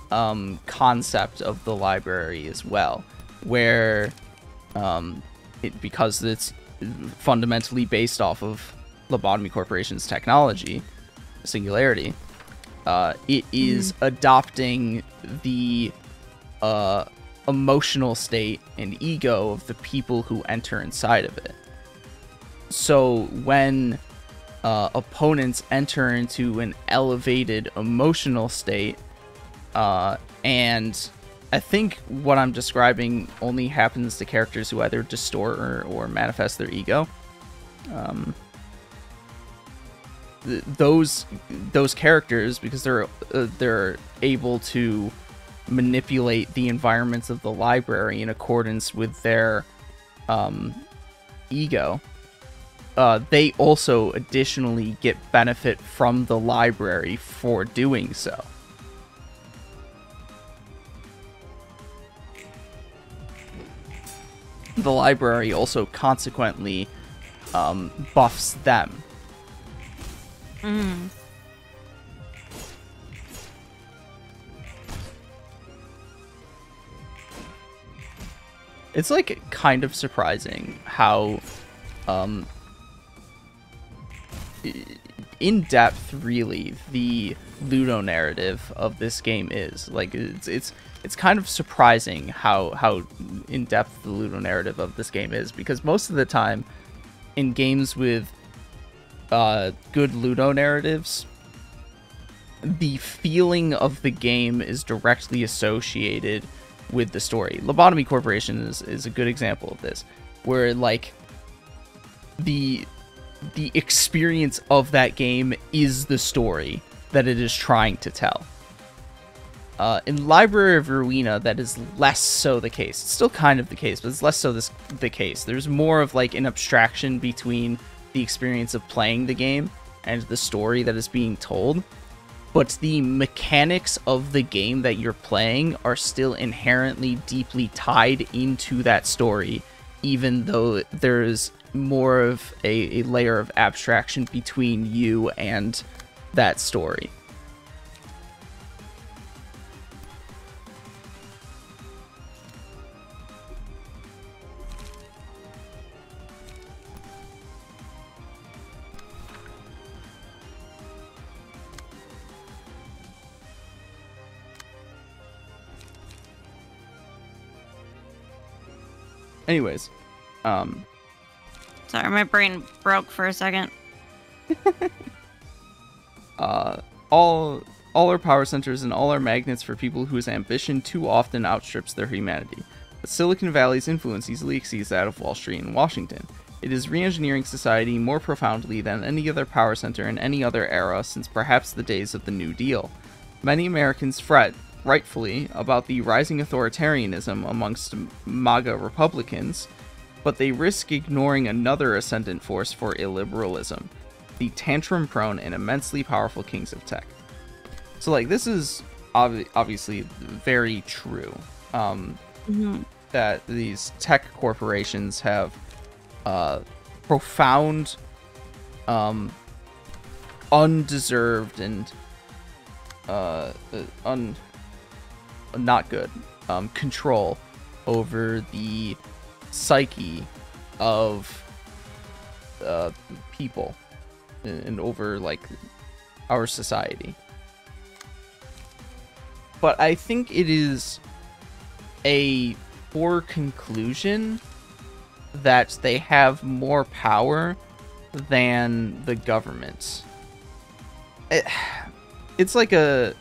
concept of the library as well, where because it's fundamentally based off of Lobotomy Corporation's technology, Singularity, it is adopting the emotional state and ego of the people who enter inside of it. So when opponents enter into an elevated emotional state, and I think what I'm describing only happens to characters who either distort or manifest their ego. Those characters, because they're able to manipulate the environments of the library in accordance with their ego, they also additionally get benefit from the library for doing so. The library also consequently buffs them. It's like kind of surprising how in depth really the Ludo narrative of this game is. Like it's kind of surprising how in depth the Ludo narrative of this game is, because most of the time in games with good Ludo narratives, the feeling of the game is directly associated with the story. Lobotomy Corporation is a good example of this, where like the experience of that game is the story that it is trying to tell. In Library of Ruina, that is less so the case. It's still kind of the case, but it's less so the case. There's more of like an abstraction between the experience of playing the game and the story that is being told. But the mechanics of the game that you're playing are still inherently deeply tied into that story, even though there's more of a layer of abstraction between you and that story. Anyways, Sorry, my brain broke for a second. all our power centers and all our magnets for people whose ambition too often outstrips their humanity. But Silicon Valley's influence easily exceeds that of Wall Street and Washington. It is re-engineering society more profoundly than any other power center in any other era since perhaps the days of the New Deal. Many Americans fret, rightfully, about the rising authoritarianism amongst MAGA Republicans, but they risk ignoring another ascendant force for illiberalism, the tantrum-prone and immensely powerful kings of tech. So, like, this is obviously very true, that these tech corporations have profound, undeserved, and not good control over the psyche of people and over, like, our society. But I think it is a poor conclusion that they have more power than the government. It's like a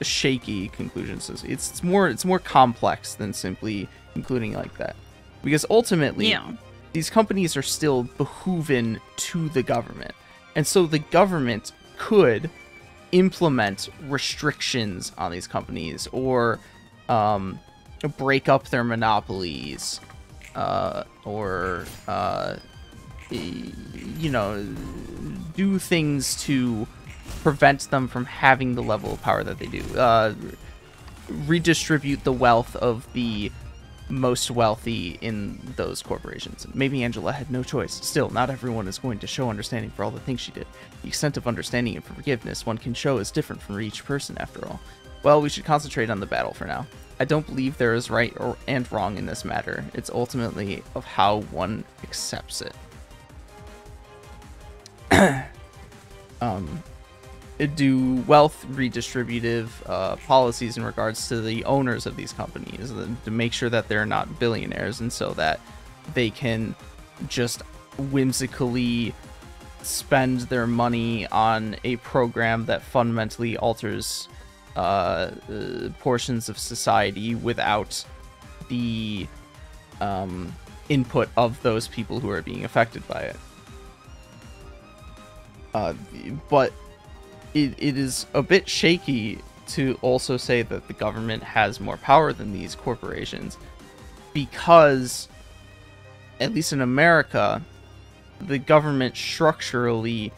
shaky conclusion. So it's more complex than simply concluding like that, because ultimately, these companies are still behooven to the government, and so the government could implement restrictions on these companies or break up their monopolies, or do things to prevent them from having the level of power that they do. Redistribute the wealth of the most wealthy in those corporations. Maybe Angela had no choice. Still, not everyone is going to show understanding for all the things she did. The extent of understanding and forgiveness one can show is different for each person, after all. Well, we should concentrate on the battle for now. I don't believe there is right and wrong in this matter. It's ultimately of how one accepts it. Do wealth redistributive policies in regards to the owners of these companies to make sure that they're not billionaires, and so that they can just whimsically spend their money on a program that fundamentally alters portions of society without the input of those people who are being affected by it. But it is a bit shaky to also say that the government has more power than these corporations, because, at least in America, the government structurally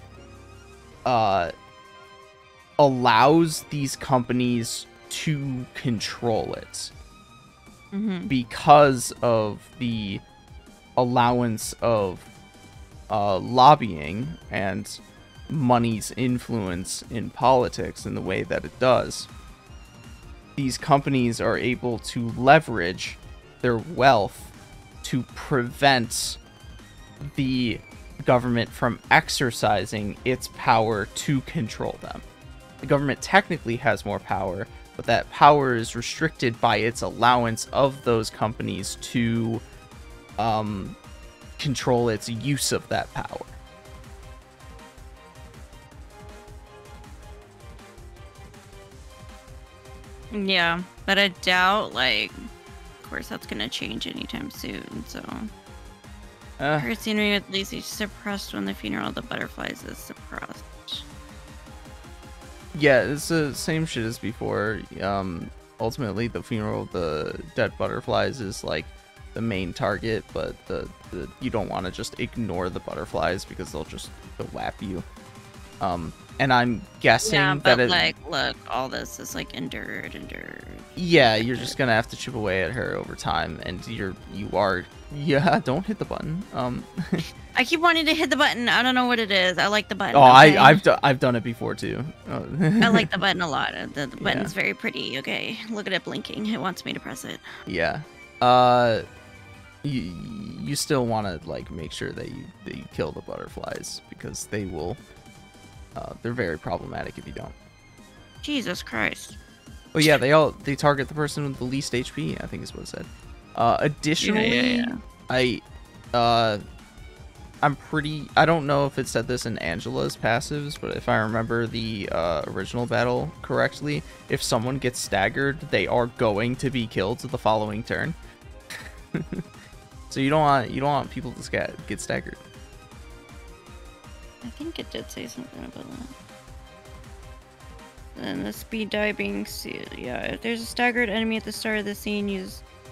allows these companies to control it because of the allowance of lobbying and money's influence in politics in the way that it does. These companies are able to leverage their wealth to prevent the government from exercising its power to control them. The government technically has more power, but that power is restricted by its allowance of those companies to control its use of that power. Yeah, but I doubt, like, of course that's gonna change anytime soon, so. Her scenery at least is suppressed when the funeral of the butterflies is suppressed. Yeah, it's the same shit as before. Ultimately, the funeral of the dead butterflies is, like, the main target, but the you don't want to just ignore the butterflies because they'll lap you. And I'm guessing but that like, look, all this is like endured. Yeah, you're just gonna have to chip away at her over time, and yeah. Don't hit the button. I keep wanting to hit the button. I don't know what it is. I like the button. Oh, okay? I've done it before too. I like the button a lot. The button's very pretty. Okay, look at it blinking. It wants me to press it. Yeah. You still want to, like, make sure that you kill the butterflies, because they will. They're very problematic if you don't. Jesus Christ. Oh yeah, they target the person with the least HP, I think is what it said. Additionally, I don't know if it said this in Angela's passives, but if I remember the original battle correctly, if someone gets staggered, they are going to be killed the following turn. So you don't want people to get staggered. I think it did say something about that. And the speed die being yeah, if there's a staggered enemy at the start of the scene, you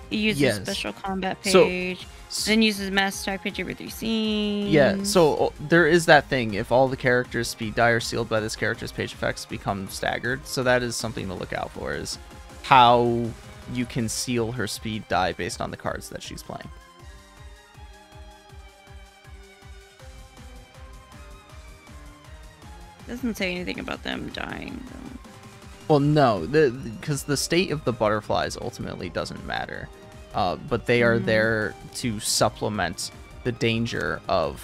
use a special combat page. Then uses mass attack page every 3 scenes. Yeah, so there is that thing. If all the characters' speed die are sealed by this character's page effects, become staggered. So that is something to look out for, is how you can seal her speed die based on the cards that she's playing. Doesn't say anything about them dying, though. Well, no, because the state of the butterflies ultimately doesn't matter. But they are there to supplement the danger of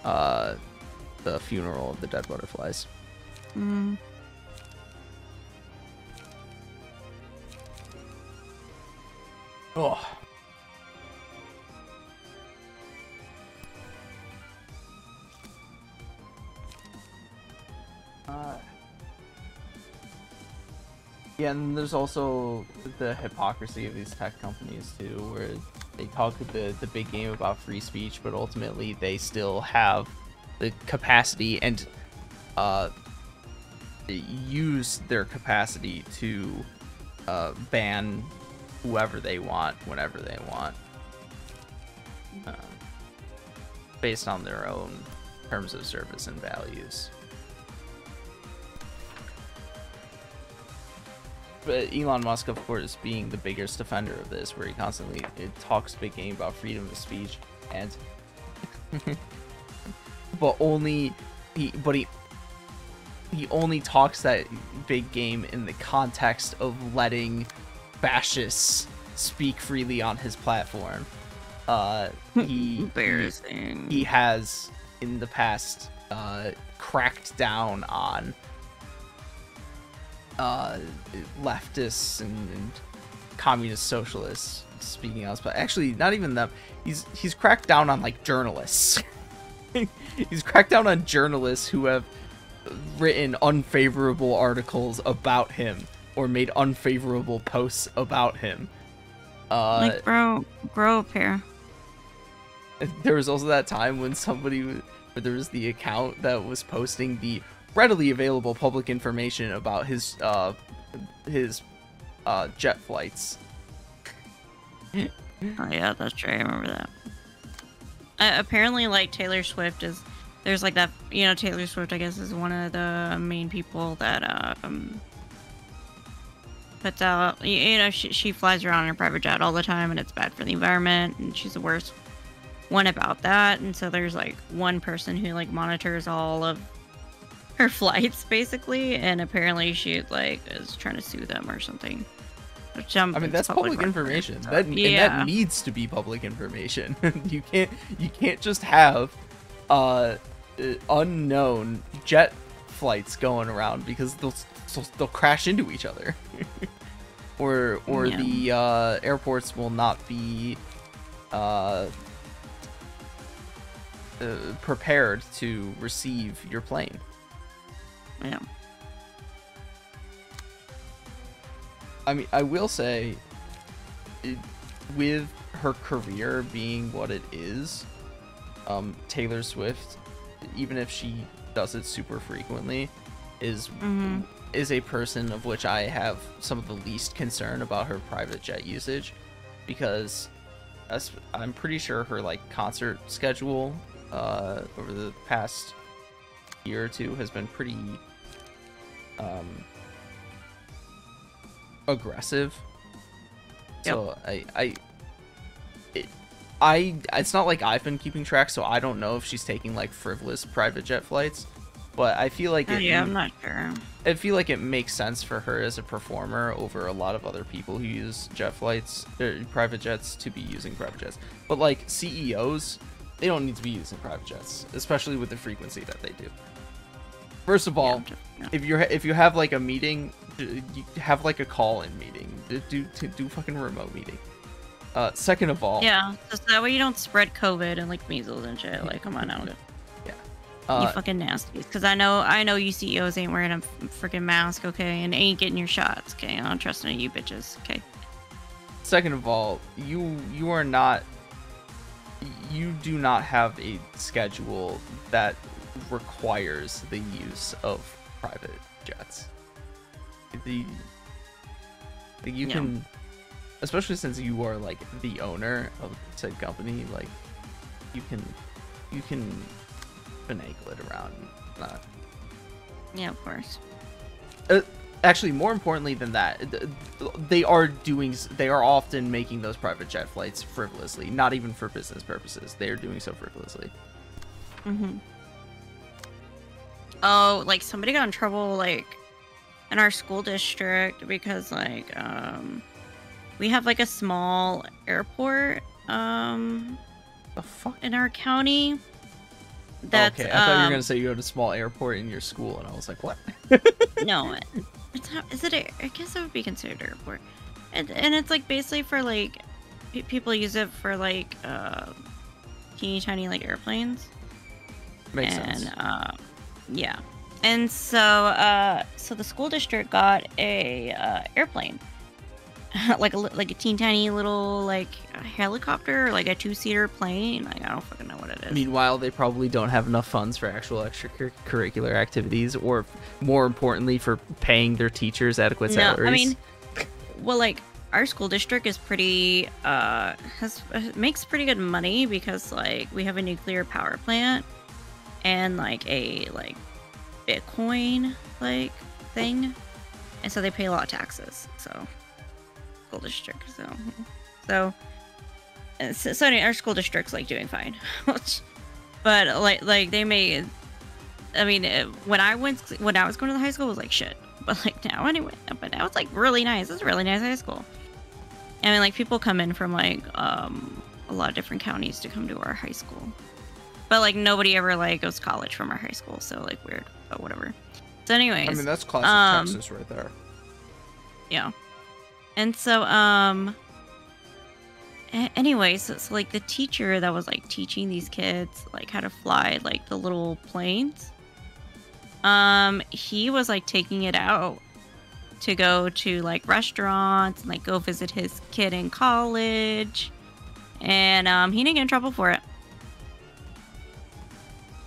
the funeral of the dead butterflies. Oh. Yeah, and there's also the hypocrisy of these tech companies too, where they talk the big game about free speech, but ultimately they still have the capacity and use their capacity to ban whoever they want whenever they want, based on their own terms of service and values. But Elon Musk, of course, being the biggest defender of this, where he constantly talks big game about freedom of speech, and he only talks that big game in the context of letting fascists speak freely on his platform. He has in the past cracked down on leftists and communist socialists speaking out, but actually not even them. He's cracked down on like journalists. He's cracked down on journalists who have written unfavorable articles about him or made unfavorable posts about him. Like, bro, grow up here. There was also that time when where there was the account that was posting the readily available public information about his jet flights. Oh yeah, that's true. I remember that. Apparently, like, Taylor Swift there's like that, Taylor Swift, I guess, is one of the main people that puts out, she flies around in her private jet all the time, and it's bad for the environment, and she's the worst one about that. And so there's like one person who like monitors all of her flights basically, and apparently she like is trying to sue them or something. Which, I mean, that's public information. And that needs to be public information. You can't just have unknown jet flights going around, because they'll crash into each other. or the airports will not be prepared to receive your plane. Yeah. I mean, I will say, with her career being what it is, Taylor Swift, even if she does it super frequently, is a person of which I have some of the least concern about her private jet usage, because I'm pretty sure her like concert schedule over the past year or two has been pretty aggressive. Yep. So it's not like I've been keeping track, so I don't know if she's taking like frivolous private jet flights, but I feel like I'm not sure. I feel like it makes sense for her as a performer over a lot of other people who use jet flights, private jets, to be using private jets. But like CEOs, they don't need to be using private jets, especially with the frequency that they do. First of all, if you have like a meeting, you have like a call-in meeting. Do fucking remote meeting. Second of all, Yeah, just that way you don't spread COVID and like measles and shit. Like, come on now. You fucking nasties. Because I know you CEOs ain't wearing a freaking mask, okay, and ain't getting your shots, okay. I don't trust none of you bitches, okay. second of all, you do not have a schedule that requires the use of private jets. You can, especially since you are like the owner of said company, like you can finagle it around. Yeah, of course. Actually, more importantly than that, they are often making those private jet flights frivolously, not even for business purposes. They are doing so frivolously. Mm-hmm. Oh, like somebody got in trouble like in our school district because like we have like a small airport The fuck? in our county. That's, okay, I thought you were gonna say you had a small airport in your school, and I was like, what? No, it's not. Is it? I guess it would be considered an airport, and it's like basically for like people use it for like teeny tiny like airplanes. Makes sense. Yeah, and so the school district got a airplane, like a teeny tiny little like helicopter, or like a 2-seater plane. Like I don't fucking know what it is. Meanwhile, they probably don't have enough funds for actual extracurricular activities, or more importantly, for paying their teachers adequate salaries. I mean, well, like our school district is pretty makes pretty good money because like we have a nuclear power plant and like a like Bitcoin like thing, and so they pay a lot of taxes. So school district, so anyway, our school district's like doing fine. But like they made, I mean, when I was going to the high school, it was like shit. But like now, anyway, but now it's like really nice. It's a really nice high school. I mean, like people come in from like a lot of different counties to come to our high school. But like nobody ever like goes to college from our high school, so like weird, but whatever. So anyways, I mean, that's classic Texas right there. Yeah. And so anyways, so like the teacher that was like teaching these kids like how to fly like the little planes, he was like taking it out to go to like restaurants and like go visit his kid in college, and he didn't get in trouble for it.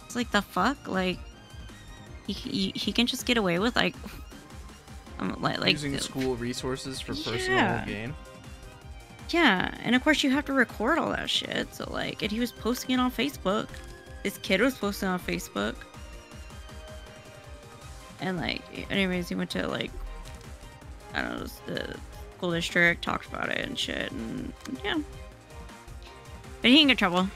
It's like, the fuck, like he can just get away with like using school resources for personal gain. Yeah, and of course you have to record all that shit. So like, and he was posting it on Facebook. This kid was posting on Facebook. And like, anyways, he went to like, I don't know, the school district, talked about it and shit, and yeah. But he didn't get in trouble.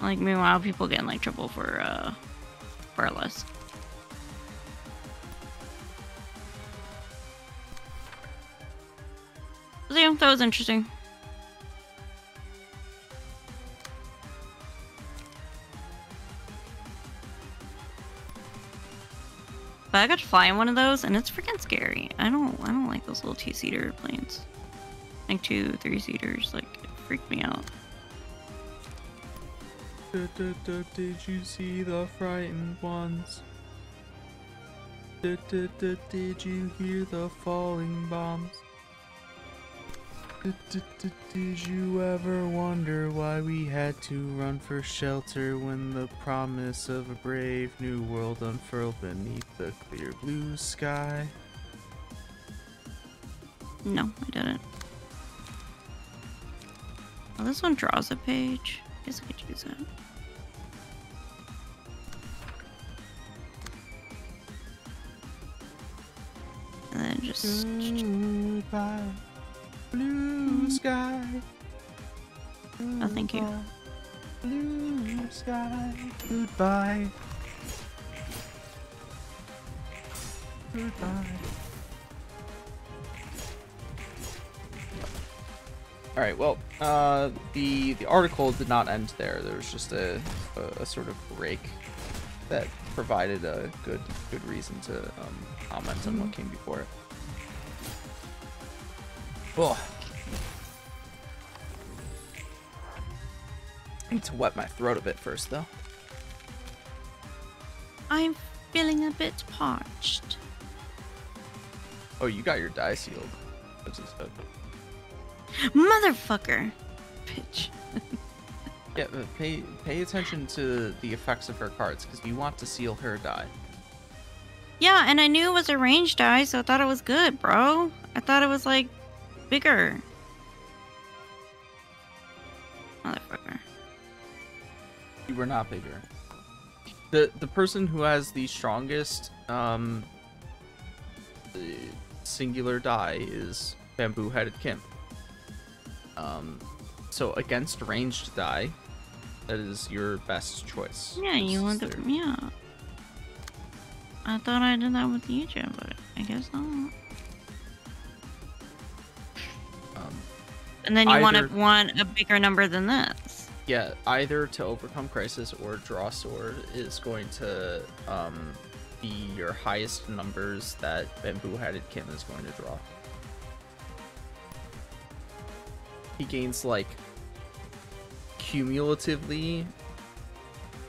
Like, meanwhile, people get in like trouble for less. So yeah, that was interesting. But I got to fly in one of those, and it's freaking scary. I don't like those little 2-seater planes. Like 2, 3-seaters, like it freaked me out. Did you see the frightened ones? Did you hear the falling bombs? Did you ever wonder why we had to run for shelter when the promise of a brave new world unfurled beneath the clear blue sky? No, I didn't. Oh, this one draws a page. I guess I could use it. And then just... Goodbye, blue sky. Oh, thank you. Blue sky. Goodbye. Goodbye. All right. Well, the article did not end there. There was just a sort of break that provided a good reason to comment on what came before it. Oh. I need to wet my throat a bit first, though. I'm feeling a bit parched. Oh, you got your die sealed. Motherfucker! Bitch. Yeah, but pay attention to the effects of her cards, because you want to seal her die. Yeah, and I knew it was a range die, so I thought it was good, bro. I thought it was, like, bigger. Motherfucker. You were not bigger. The person who has the strongest singular die is Bamboo-Headed Kim. So against ranged die, that is your best choice. Yeah, you want to... Yeah. I thought I did that with Egypt, but I guess not. And then you want a bigger number than this. Yeah, either to overcome crisis or draw sword is going to be your highest numbers that Bamboo-Headed Kim is going to draw. He gains, like, cumulatively,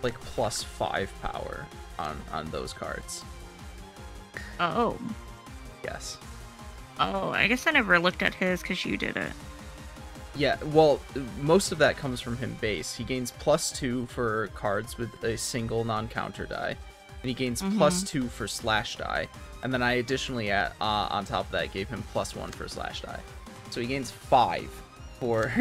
like, +5 power on those cards. Oh. Yes. Oh, I guess I never looked at his because you did it. Yeah, well, most of that comes from him base. He gains +2 for cards with a single non-counter die, and he gains +2 for slash die. And then I additionally, on top of that, gave him +1 for slash die. So he gains 5 for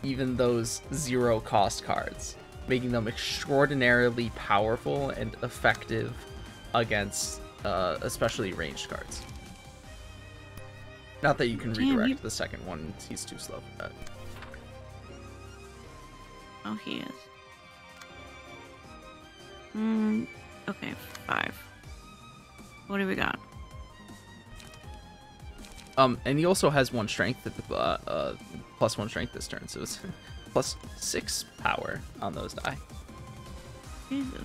even those 0-cost cards, making them extraordinarily powerful and effective against especially ranged cards. Not that you can redirect the second one, he's too slow for that. Oh, he is. Okay, 5. What do we got? And he also has 1 strength at the +1 strength this turn, so it's +6 power on those die. Jesus.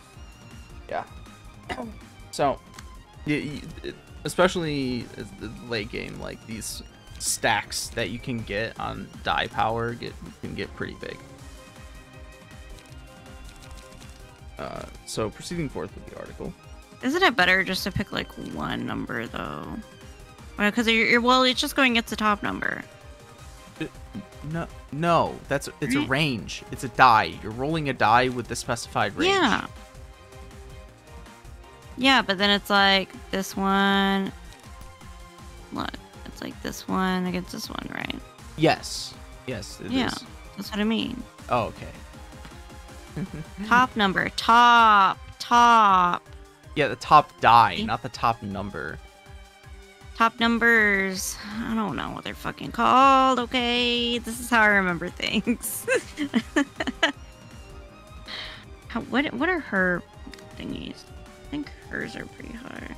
Yeah. So, especially the late game, like these stacks that you can get on die power can get pretty big. So proceeding forth with the article. Isn't it better just to pick like one number though? Because well, it's just going against the top number. No, it's a range. It's a die. You're rolling a die with the specified range. Yeah. Yeah, but then it's like this one. Look, it's like this one against this one, right? Yes. Yes, it is. That's what I mean. Oh, okay. Top number. Top. Yeah, the top die, not the top number. Top numbers. I don't know what they're fucking called, okay? This is how I remember things. What are her thingies? I think hers are pretty high.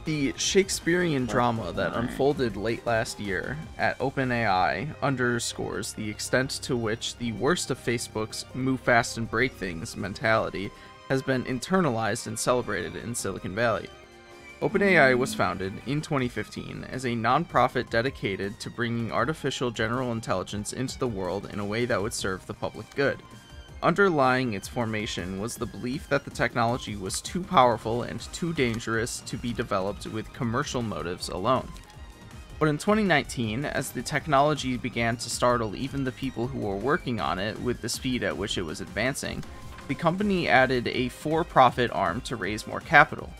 The Shakespearean drama that unfolded late last year at OpenAI underscores the extent to which the worst of Facebook's move fast and break things mentality has been internalized and celebrated in Silicon Valley. OpenAI was founded in 2015 as a nonprofit dedicated to bringing artificial general intelligence into the world in a way that would serve the public good. Underlying its formation was the belief that the technology was too powerful and too dangerous to be developed with commercial motives alone. But in 2019, as the technology began to startle even the people who were working on it with the speed at which it was advancing, the company added a for-profit arm to raise more capital.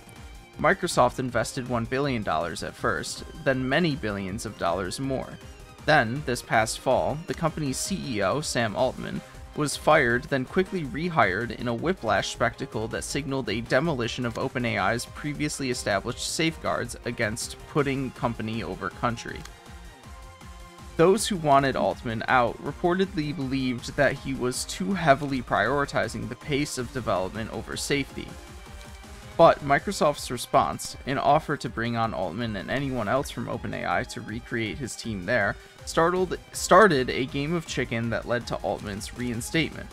Microsoft invested $1 billion at first, then many billions of dollars more. Then, this past fall, the company's CEO, Sam Altman, was fired, then quickly rehired in a whiplash spectacle that signaled a demolition of OpenAI's previously established safeguards against putting company over country. Those who wanted Altman out reportedly believed that he was too heavily prioritizing the pace of development over safety. But Microsoft's response, an offer to bring on Altman and anyone else from OpenAI to recreate his team there, started a game of chicken that led to Altman's reinstatement.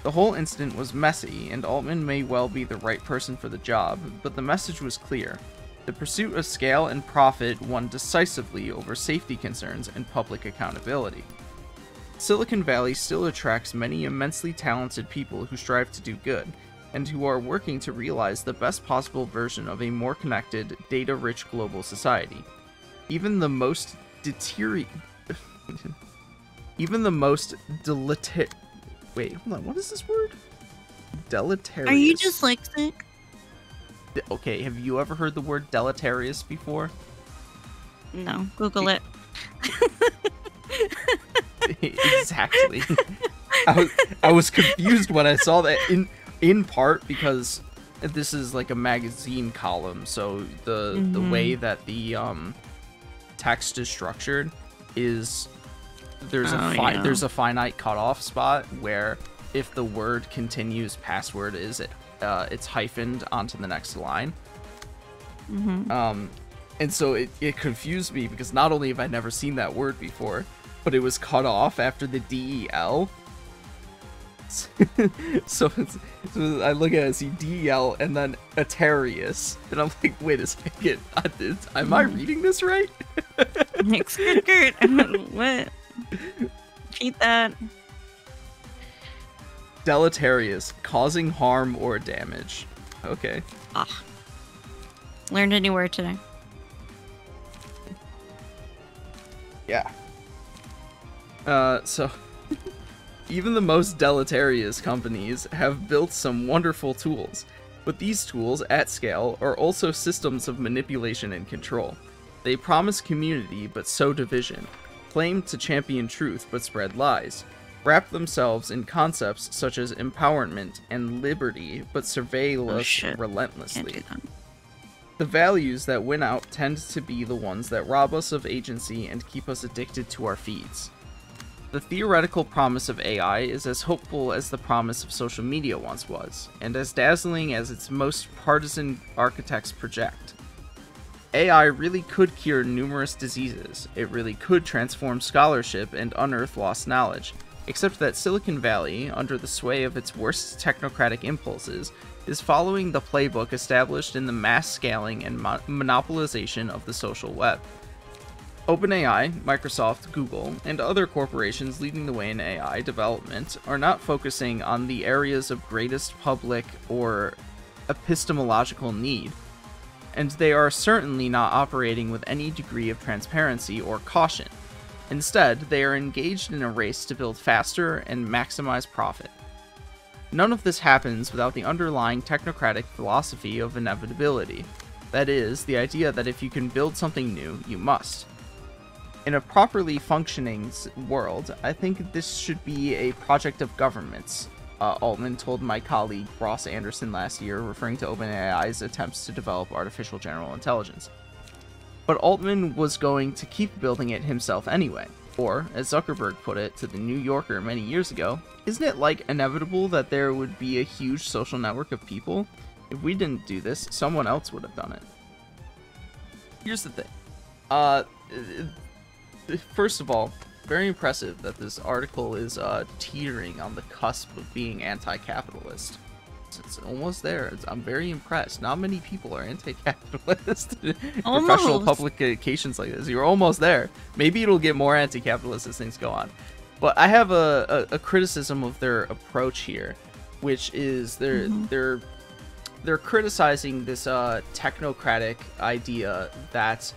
The whole incident was messy, and Altman may well be the right person for the job, but the message was clear. The pursuit of scale and profit won decisively over safety concerns and public accountability. Silicon Valley still attracts many immensely talented people who strive to do good, and who are working to realize the best possible version of a more connected, data-rich global society. Even the most Wait, hold on, what is this word? Deleterious. Are you dyslexic? Okay, have you ever heard the word deleterious before? No, Google it. Exactly. I was confused when I saw that, in part because this is like a magazine column, so the way that the text is structured is there's a finite cutoff spot where if the word continues past where it is, it's hyphened onto the next line. And so it confused me because not only have I never seen that word before, but it was cut off after the DEL. so I look at it, see DEL and then Atarius, and I'm like, wait a second, am I reading this right? What? Cheat that. Deleterious, causing harm or damage. Okay. Learned a new word today. Yeah. So even the most deleterious companies have built some wonderful tools, but these tools, at scale, are also systems of manipulation and control. They promise community, but sow division, claim to champion truth, but spread lies, wrap themselves in concepts such as empowerment and liberty, but surveil us relentlessly. The values that win out tend to be the ones that rob us of agency and keep us addicted to our feeds. The theoretical promise of AI is as hopeful as the promise of social media once was, and as dazzling as its most partisan architects project. AI really could cure numerous diseases, it really could transform scholarship and unearth lost knowledge, except that Silicon Valley, under the sway of its worst technocratic impulses, is following the playbook established in the mass scaling and monopolization of the social web. OpenAI, Microsoft, Google, and other corporations leading the way in AI development are not focusing on the areas of greatest public or epistemological need, and they are certainly not operating with any degree of transparency or caution. Instead, they are engaged in a race to build faster and maximize profit. None of this happens without the underlying technocratic philosophy of inevitability. That is, the idea that if you can build something new, you must. In a properly functioning world, I think this should be a project of governments, Altman told my colleague Ross Anderson last year, referring to OpenAI's attempts to develop artificial general intelligence. But Altman was going to keep building it himself anyway. Or, as Zuckerberg put it to the New Yorker many years ago, isn't it like inevitable that there would be a huge social network of people? If we didn't do this, someone else would have done it. Here's the thing. First of all, very impressive that this article is teetering on the cusp of being anti-capitalist. It's almost there. I'm very impressed. Not many people are anti-capitalist. Professional publications like this. You're almost there. Maybe it'll get more anti-capitalist as things go on. But I have a criticism of their approach here, which is they're criticizing this technocratic idea that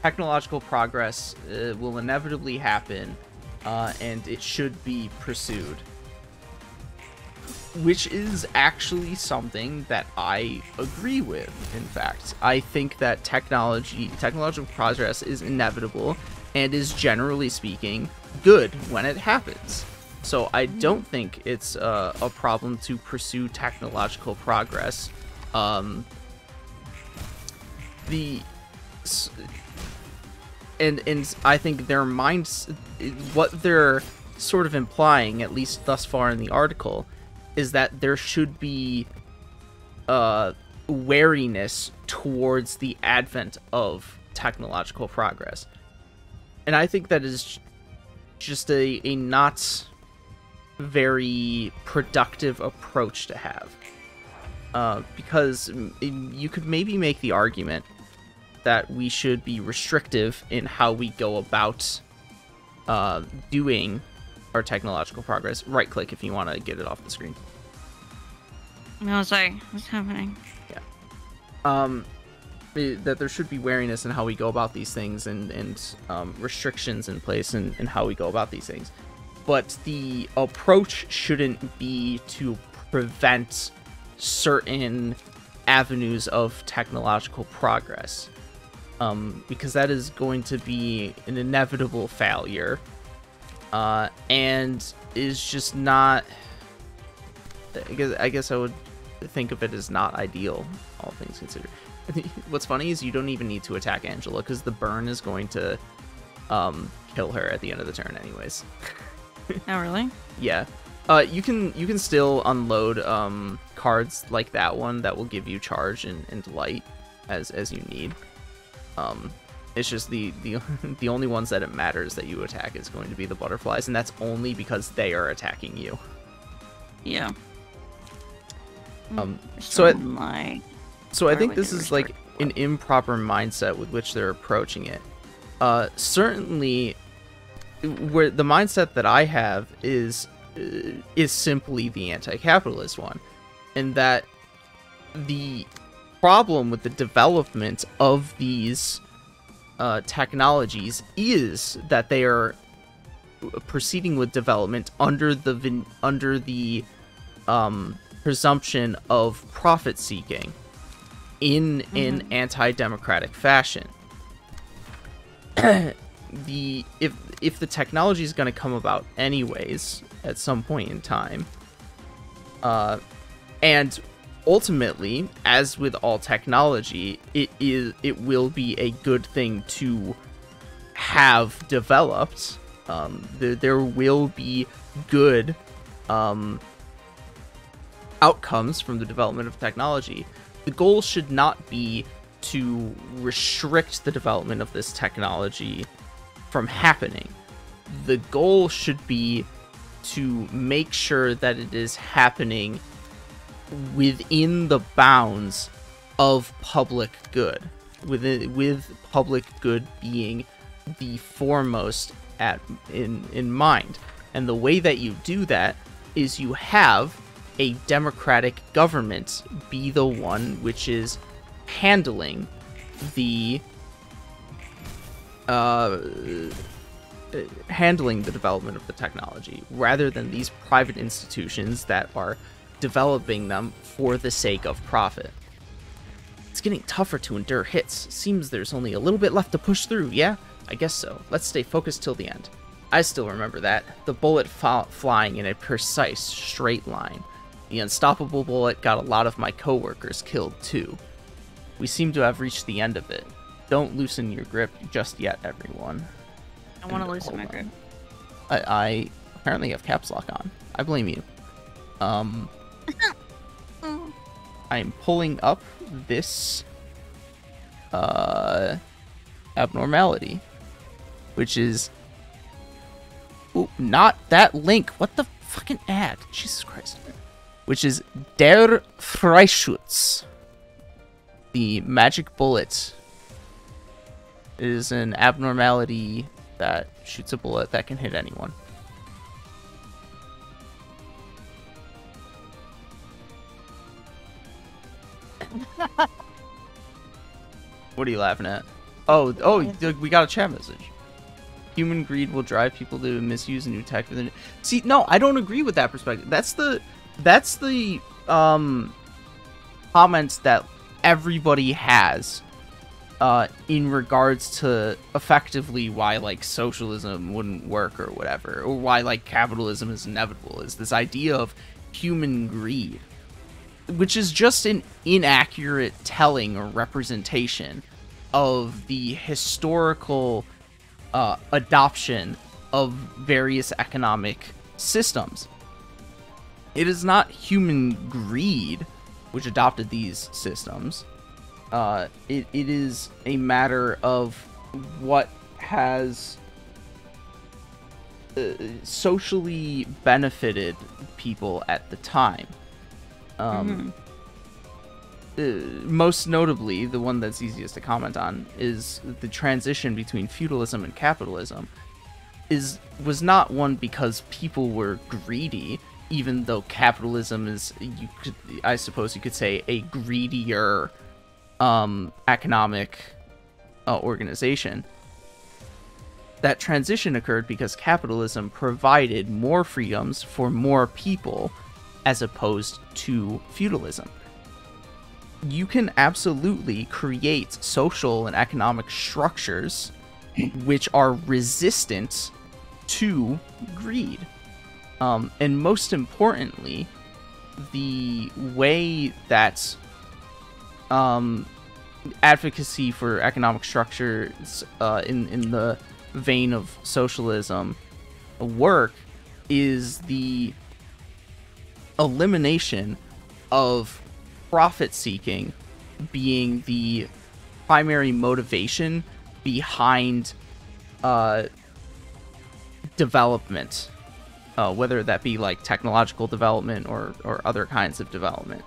technological progress will inevitably happen, and it should be pursued. Which is actually something that I agree with, in fact. I think that technological progress is inevitable and is, generally speaking, good when it happens. So I don't think it's a problem to pursue technological progress. And I think their minds, what they're sort of implying, at least thus far in the article, is that there should be wariness towards the advent of technological progress. And I think that is just a not very productive approach to have. because you could maybe make the argument that we should be restrictive in how we go about doing our technological progress. Right click if you want to get it off the screen. No, sorry. What's happening? That there should be wariness in how we go about these things and restrictions in place in how we go about these things. But the approach shouldn't be to prevent certain avenues of technological progress. Because that is going to be an inevitable failure. And is just not... I guess I would think of it as not ideal, all things considered. What's funny is you don't even need to attack Angela, because the burn is going to kill her at the end of the turn anyways. Oh, really? Yeah. You can still unload cards like that one that will give you charge and light as you need. It's just the only ones that it matters that you attack is going to be the butterflies, and that's only because they are attacking you. Yeah. So I think this is like an improper mindset with which they're approaching it. Certainly, where the mindset that I have is simply the anti-capitalist one, and that the problem with the development of these technologies is that they are proceeding with development under the presumption of profit seeking in an anti-democratic fashion. If the technology is going to come about anyways at some point in time, and ultimately, as with all technology, it will be a good thing to have developed. There will be good outcomes from the development of technology. The goal should not be to restrict the development of this technology from happening. The goal should be to make sure that it is happening within the bounds of public good, with public good being the foremost in mind. And the way that you do that is you have a democratic government be the one which is handling the development of the technology, rather than these private institutions that are developing them for the sake of profit. It's getting tougher to endure hits. Seems there's only a little bit left to push through, yeah? I guess so. Let's stay focused till the end. I still remember that. The bullet flying in a precise, straight line. The unstoppable bullet got a lot of my coworkers killed too. We seem to have reached the end of it. Don't loosen your grip just yet, everyone. I want to loosen my grip. I apparently have caps lock on. I blame you. I am pulling up this abnormality, which is not that link. What the fucking ad? Jesus Christ. Which is Der Freischutz. The magic bullet is an abnormality that shoots a bullet that can hit anyone. What are you laughing at? Oh, we got a chat message. Human greed will drive people to misuse new tech. See, no, I don't agree with that perspective. That's the comments that everybody has in regards to effectively why like socialism wouldn't work or whatever, or why like capitalism is inevitable, is this idea of human greed, which is just an inaccurate telling or representation of the historical adoption of various economic systems. It is not human greed which adopted these systems. It is a matter of what has socially benefited people at the time. most notably, the one that's easiest to comment on is the transition between feudalism and capitalism was not one because people were greedy, even though capitalism is, I suppose you could say, a greedier economic organization. That transition occurred because capitalism provided more freedoms for more people as opposed to feudalism. You can absolutely create social and economic structures which are resistant to greed. And most importantly, the way that advocacy for economic structures in the vein of socialism work is the elimination of profit seeking being the primary motivation behind development, whether that be like technological development or other kinds of development.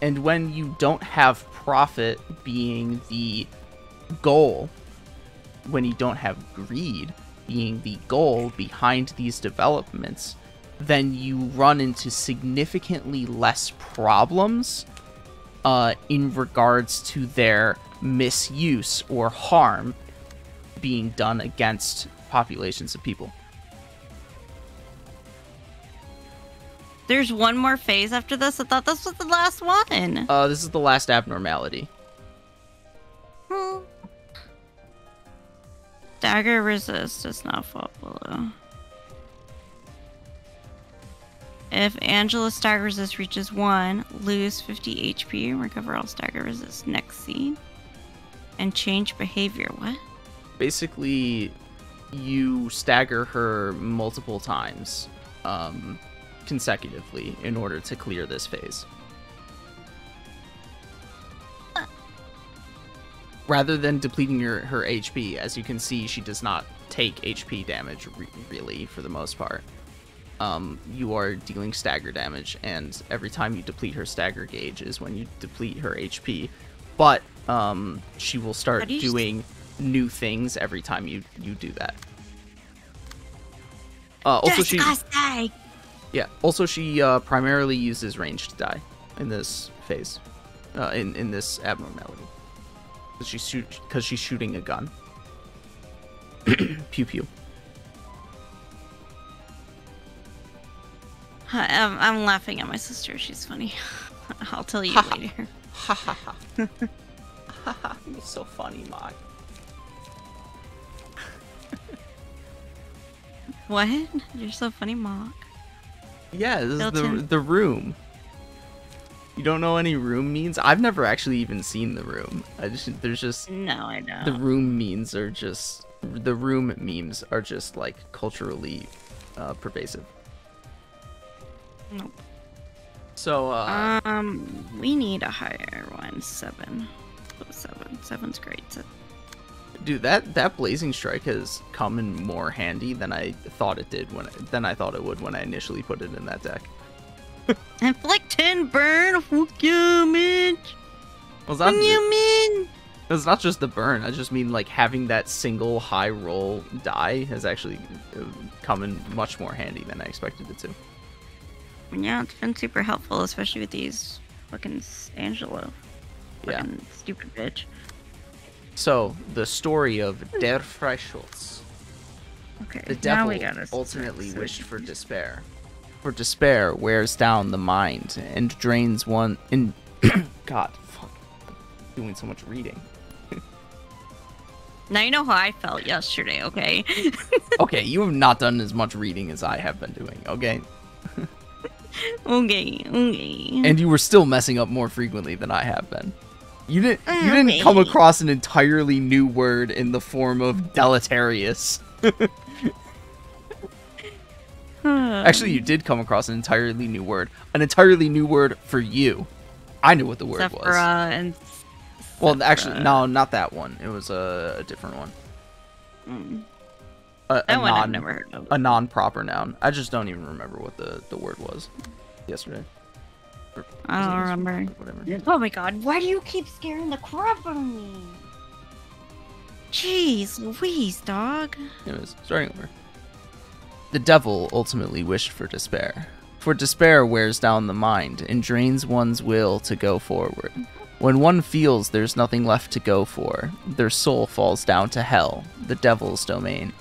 And when you don't have profit being the goal, when you don't have greed being the goal behind these developments, then you run into significantly less problems in regards to their misuse or harm being done against populations of people. There's one more phase after this? I thought this was the last one. This is the last abnormality. Dagger resist does not fall below. If Angela's stagger resist reaches 1, lose 50 HP, recover all stagger resist next scene, and change behavior. What? Basically, you stagger her multiple times consecutively in order to clear this phase. Rather than depleting her HP, as you can see, she does not take HP damage really for the most part. You are dealing stagger damage, and every time you deplete her stagger gauge is when you deplete her HP. But she will start doing new things every time you do that. Also, she primarily uses ranged die in this phase, in this abnormality, because she's shooting a gun. Pew pew. I'm laughing at my sister. She's funny. I'll tell you later. Ha ha ha. Ha ha. You're so funny, Mog. What? You're so funny, Mog. Yeah, this is the room. You don't know any room means? I've never actually even seen the room. No, I don't. The room memes are just like culturally pervasive. Nope. So we need a higher one. 7. 7's great. Dude, that blazing strike has come in more handy than I thought it did than I thought it would when I initially put it in that deck. Inflict 10 burn. Fuck you, Mitch. What do you mean? It's not just the burn. I just mean like having that single high roll die has actually come in much more handy than I expected it to. Yeah, it's been super helpful, especially with these fucking Angela. Yeah. Fucking stupid bitch. So, the story of Der Freischutz. Okay, The now we devil gotta ultimately wished for despair. For despair wears down the mind and drains one in... God, fuck. I'm doing so much reading. Now you know how I felt yesterday, okay? Okay, you have not done as much reading as I have been doing, okay? Okay. And you were still messing up more frequently than I have been. You didn't come across an entirely new word in the form of deleterious. Actually, you did come across an entirely new word. An entirely new word for you. I knew what the word was. And Well, actually, no, not that one. It was a different one. That one I've never heard of. A non-proper noun. I just don't even remember what the word was yesterday. I don't remember. Whatever. Oh my god, why do you keep scaring the crap out of me? Jeez Louise, dog. Anyways, starting over. The devil ultimately wished for despair. For despair wears down the mind and drains one's will to go forward. When one feels there's nothing left to go for, their soul falls down to hell, the devil's domain.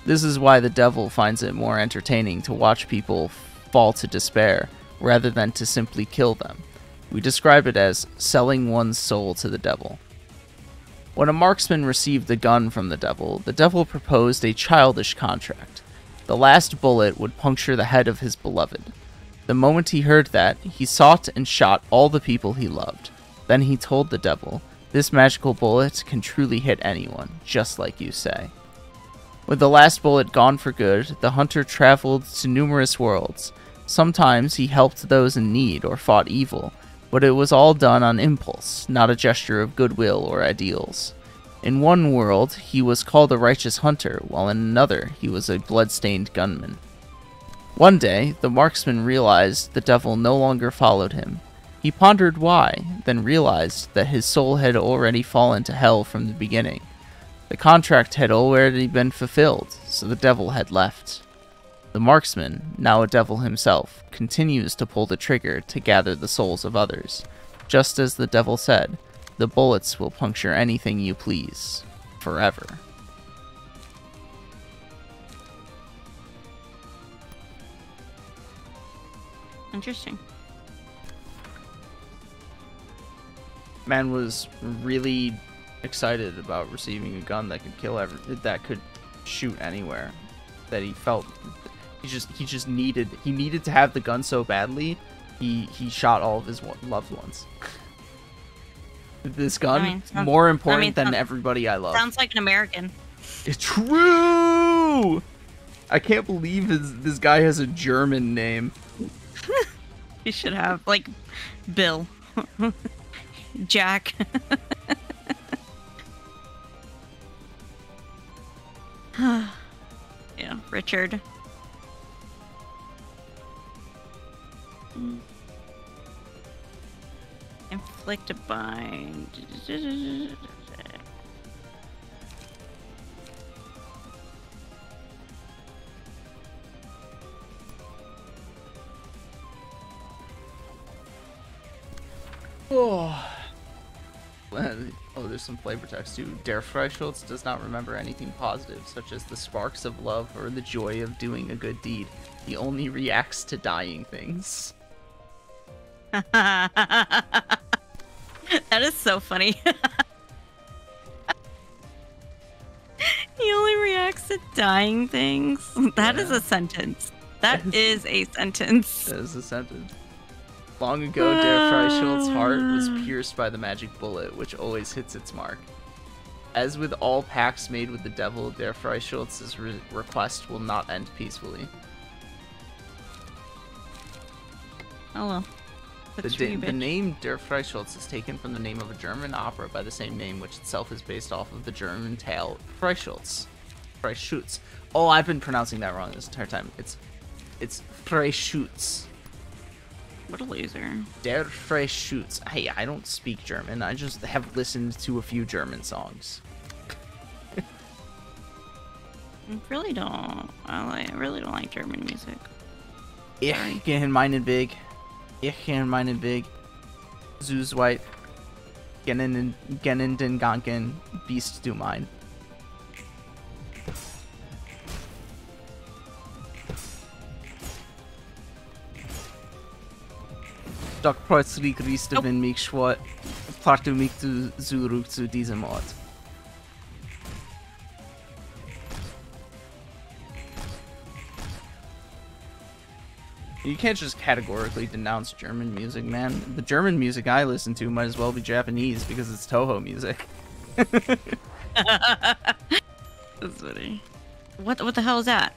This is why the devil finds it more entertaining to watch people fall to despair, rather than to simply kill them. We describe it as selling one's soul to the devil. When a marksman received the gun from the devil proposed a childish contract. The last bullet would puncture the head of his beloved. The moment he heard that, he sought and shot all the people he loved. Then he told the devil, "This magical bullet can truly hit anyone, just like you say." With the last bullet gone for good, the hunter traveled to numerous worlds. Sometimes he helped those in need or fought evil, but it was all done on impulse, not a gesture of goodwill or ideals. In one world, he was called a righteous hunter, while in another, he was a blood-stained gunman. One day, the marksman realized the devil no longer followed him. He pondered why, then realized that his soul had already fallen to hell from the beginning. The contract had already been fulfilled, so the devil had left. The marksman, now a devil himself, continues to pull the trigger to gather the souls of others. Just as the devil said, the bullets will puncture anything you please, forever. Interesting. Man was really excited about receiving a gun that could kill that could shoot anywhere. That he felt he just needed to have the gun so badly. He shot all of his loved ones. This gun more important than everybody I love. Sounds like an American. It's true. I can't believe this guy has a German name. He should have like Bill. Jack. Yeah, Richard. Inflict a bind. Oh. Oh, there's some flavor text too. Der Freischutz does not remember anything positive, such as the sparks of love or the joy of doing a good deed. He only reacts to dying things. That is so funny. He only reacts to dying things. That is a sentence. That is a sentence. That is a sentence. Long ago, Der Freischultz's heart was pierced by the magic bullet, which always hits its mark. As with all pacts made with the devil, Der Freischultz's request will not end peacefully. Oh well. The name Der Freischutz is taken from the name of a German opera by the same name, which itself is based off of the German tale Freischutz. Freischutz. Oh, I've been pronouncing that wrong this entire time. It's Freischutz. What a loser. Der Freischutz. Hey, I don't speak German. I just have listened to a few German songs. I really don't. I really don't like German music. Ich kann meinen Weg. Ich kann meinen Weg. Süß weit. Gennen den Gangen. Bist du mein. Doch plötzlich riechst du, wenn mich schwört, fragst du mich zurück zu diesem Ort. You can't just categorically denounce German music, man. The German music I listen to might as well be Japanese because it's Toho music. That's funny. What the hell is that?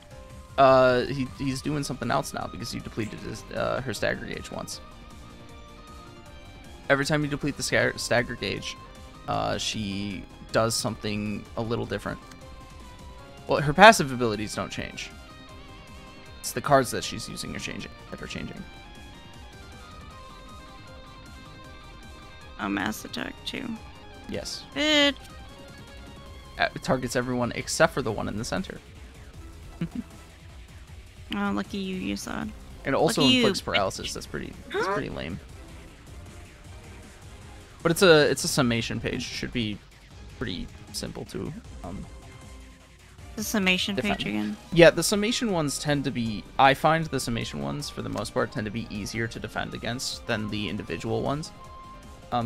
He's doing something else now because you depleted his her stagger gauge once. Every time you deplete the stagger gauge, she does something a little different. Well, her passive abilities don't change. It's the cards that she's using that are changing. a mass attack too. Yes. Bitch. It targets everyone except for the one in the center. Oh, lucky you saw it. And it also Lucky you, inflicts paralysis. That's pretty lame. But it's a summation page. Should be pretty simple to The summation defend. page again. Yeah, the summation ones tend to be, I find the summation ones for the most part tend to be easier to defend against than the individual ones.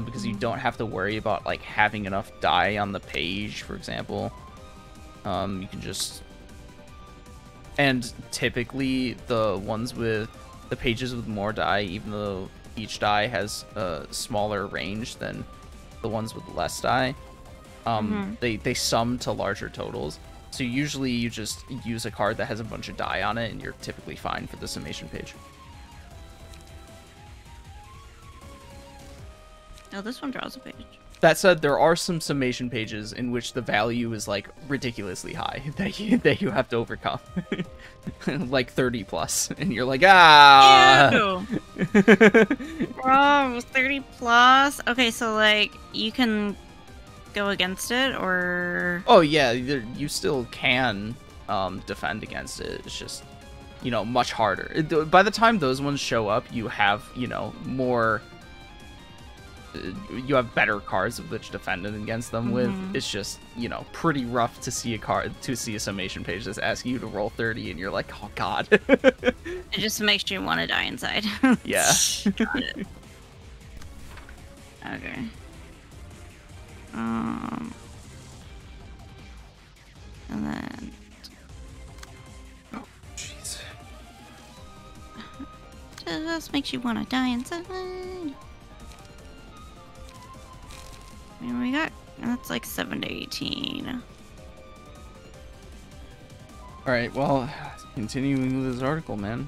Because you don't have to worry about like having enough die on the page, for example. You can just, and typically the ones with the pages with more die, even though each die has a smaller range than the ones with less die, they sum to larger totals. So usually you just use a card that has a bunch of die on it, and you're typically fine for the summation page. Oh, this one draws a page. That said, there are some summation pages in which the value is like ridiculously high that you have to overcome, like 30 plus, and you're like, ah. Ew. Bro, 30 plus. Okay, so like you can go against it, or Oh yeah, you still can defend against it. It's just, you know, much harder. By the time those ones show up, you have, you know, more. You have better cards with which defending against them with. It's just, you know, pretty rough to see a summation page that's asking you to roll 30, and you're like, oh god. it just makes you want to die inside. Yeah. Got it. Okay. And then Oh, jeez. just makes you want to die inside. I mean, we got, that's like 7 to 18. Alright, well, continuing with this article, man.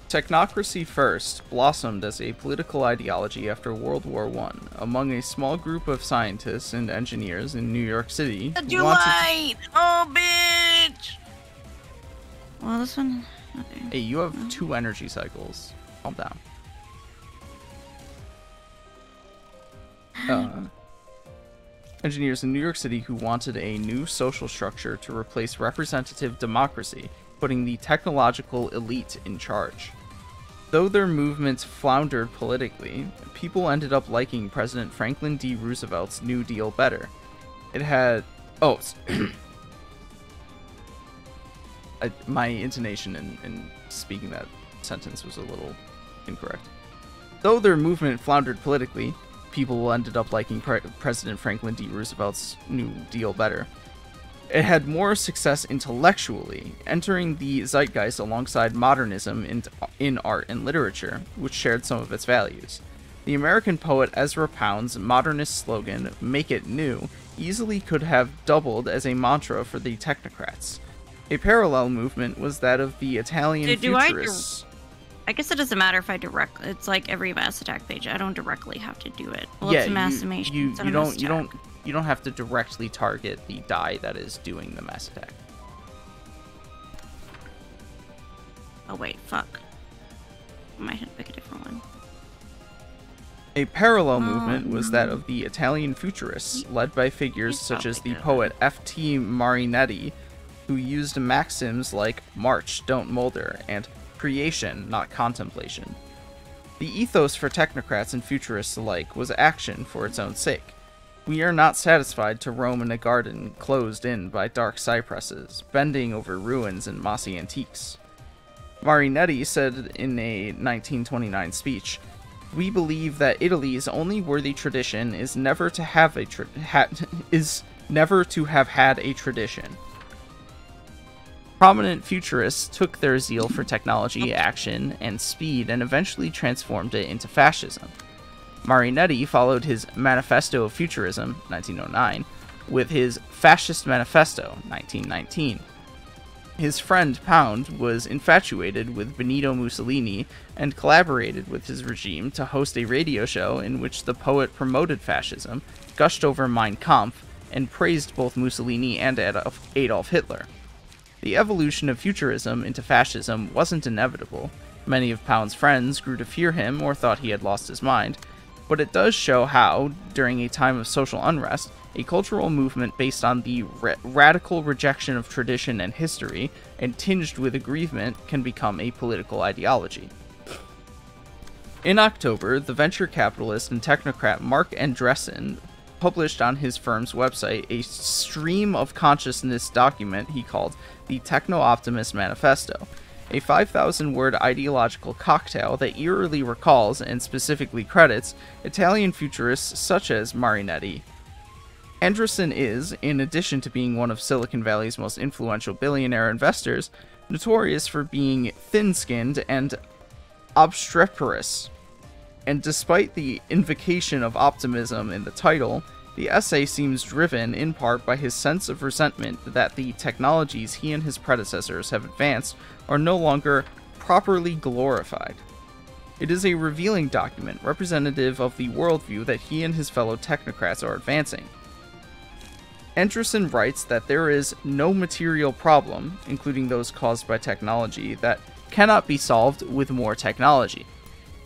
Technocracy first blossomed as a political ideology after World War I among a small group of scientists and engineers in New York City. You light! Oh, bitch! Well, this one... Okay. Hey, you have 2 energy cycles. Calm down. Engineers in New York City who wanted a new social structure to replace representative democracy, putting the technological elite in charge. Though their movement floundered politically, people ended up liking President Franklin D. Roosevelt's New Deal better. It had... Oh, my intonation in speaking that sentence was a little incorrect. Though their movement floundered politically, people ended up liking President Franklin D. Roosevelt's New Deal better. It had more success intellectually, entering the zeitgeist alongside modernism in art and literature, which shared some of its values. The American poet Ezra Pound's modernist slogan, "Make it new," easily could have doubled as a mantra for the technocrats. A parallel movement was that of the Italian futurists. I guess it doesn't matter if I it's like every mass attack page. I don't directly have to do it. Well, Yeah, it's a mass summation. you it's not a mass attack. don't have to directly target the die that is doing the mass attack. Oh wait, fuck. I might have to pick a different one. A parallel movement was that of the Italian futurists, led by figures such as the poet F.T. Marinetti, who used maxims like "March, don't molder" and "Creation, not contemplation." The ethos for technocrats and futurists alike was action for its own sake. We are not satisfied to roam in a garden closed in by dark cypresses, bending over ruins and mossy antiques. Marinetti said in a 1929 speech, "We believe that Italy's only worthy tradition is never to have had a tradition." Prominent futurists took their zeal for technology, action, and speed and eventually transformed it into fascism. Marinetti followed his Manifesto of Futurism, 1909, with his Fascist Manifesto, 1919. His friend Pound was infatuated with Benito Mussolini and collaborated with his regime to host a radio show in which the poet promoted fascism, gushed over Mein Kampf, and praised both Mussolini and Adolf Hitler. The evolution of futurism into fascism wasn't inevitable. Many of Pound's friends grew to fear him or thought he had lost his mind, but it does show how, during a time of social unrest, a cultural movement based on the radical rejection of tradition and history, and tinged with aggrievement, can become a political ideology. In October, the venture capitalist and technocrat Mark Andreessen published on his firm's website a stream of consciousness document he called the Techno-Optimist Manifesto, a 5,000-word ideological cocktail that eerily recalls and specifically credits Italian futurists such as Marinetti. Andreessen is, in addition to being one of Silicon Valley's most influential billionaire investors, notorious for being thin-skinned and obstreperous. And despite the invocation of optimism in the title, the essay seems driven in part by his sense of resentment that the technologies he and his predecessors have advanced are no longer properly glorified. It is a revealing document representative of the worldview that he and his fellow technocrats are advancing. Andreessen writes that there is no material problem, including those caused by technology, that cannot be solved with more technology.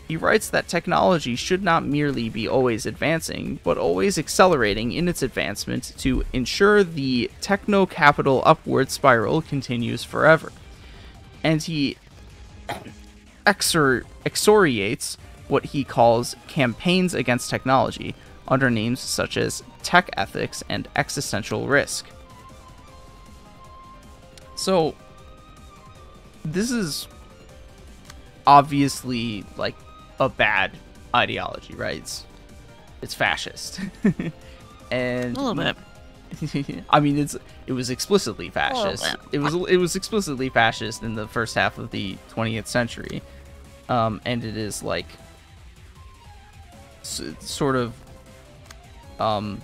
He writes that technology should not merely be always advancing, but always accelerating in its advancement to ensure the techno-capital upward spiral continues forever. And he excoriates what he calls campaigns against technology, under names such as tech ethics and existential risk. So, this is obviously, like, a bad ideology, right? It's fascist. And A little bit. I mean, it was explicitly fascist. It was explicitly fascist in the first half of the 20th century. And it is like sort of I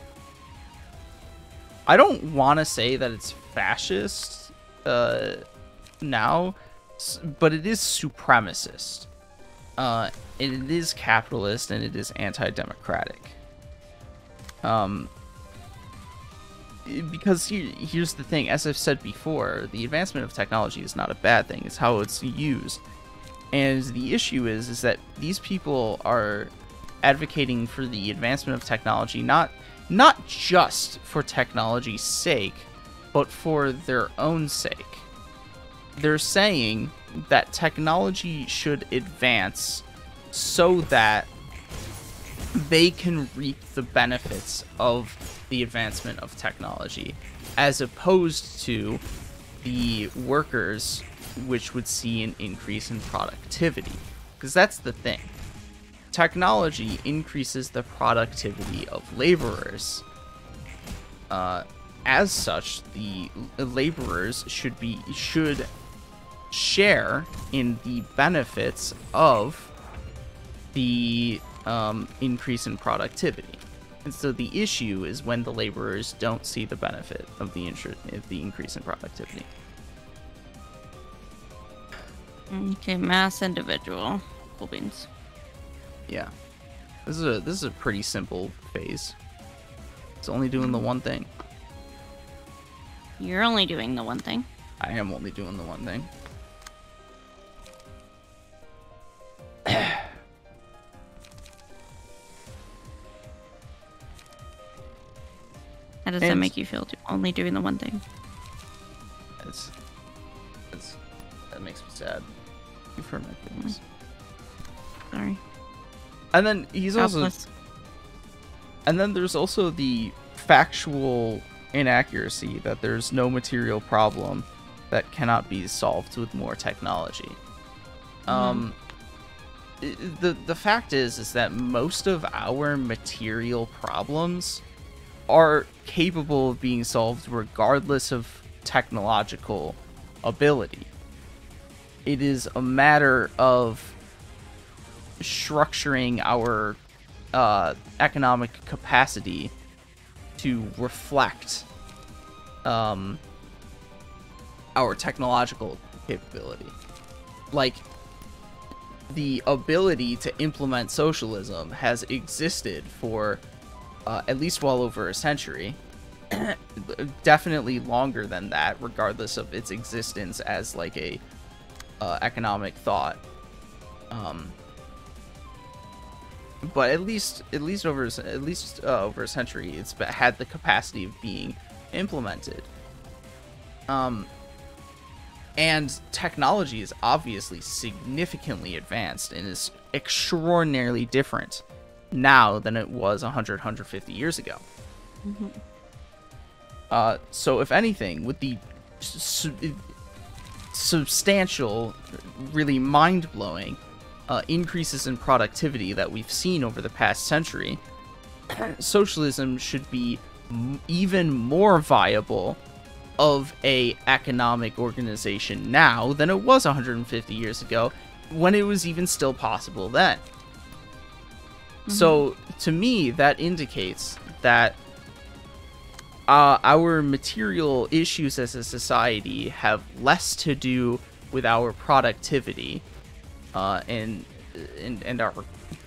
don't want to say that it's fascist now, but it is supremacist. It is capitalist and it is anti-democratic. Because here's the thing, as I've said before, the advancement of technology is not a bad thing, it's how it's used. And the issue is that these people are advocating for the advancement of technology, not just for technology's sake, but for their own sake. They're saying that technology should advance so that they can reap the benefits of the advancement of technology, as opposed to the workers, which would see an increase in productivity. Because that's the thing. Technology increases the productivity of laborers. As such, the laborers should share in the benefits of the increase in productivity. And so the issue is when the laborers don't see the benefit of the increase in productivity. Okay, mass individual. Cool beans. Yeah. This is a pretty simple phase. It's only doing the one thing. You're only doing the one thing. I am only doing the one thing. How does that make you feel? Only doing the one thing. That makes me sad. You've hurt my feelings. Sorry. And then he's also... Helpless. And then there's also the factual inaccuracy that there's no material problem that cannot be solved with more technology. The fact is that most of our material problems are capable of being solved regardless of technological ability. It is a matter of structuring our economic capacity to reflect our technological capability. Like, the ability to implement socialism has existed for at least well over a century. Definitely longer than that, regardless of its existence as like a economic thought. But at least over a century, it's had the capacity of being implemented. And technology is obviously significantly advanced and is extraordinarily different now than it was 150 years ago. So if anything, with the substantial, really mind-blowing increases in productivity that we've seen over the past century, socialism should be even more viable of a economic organization now than it was 150 years ago, when it was even still possible then. So to me, that indicates that our material issues as a society have less to do with our productivity and our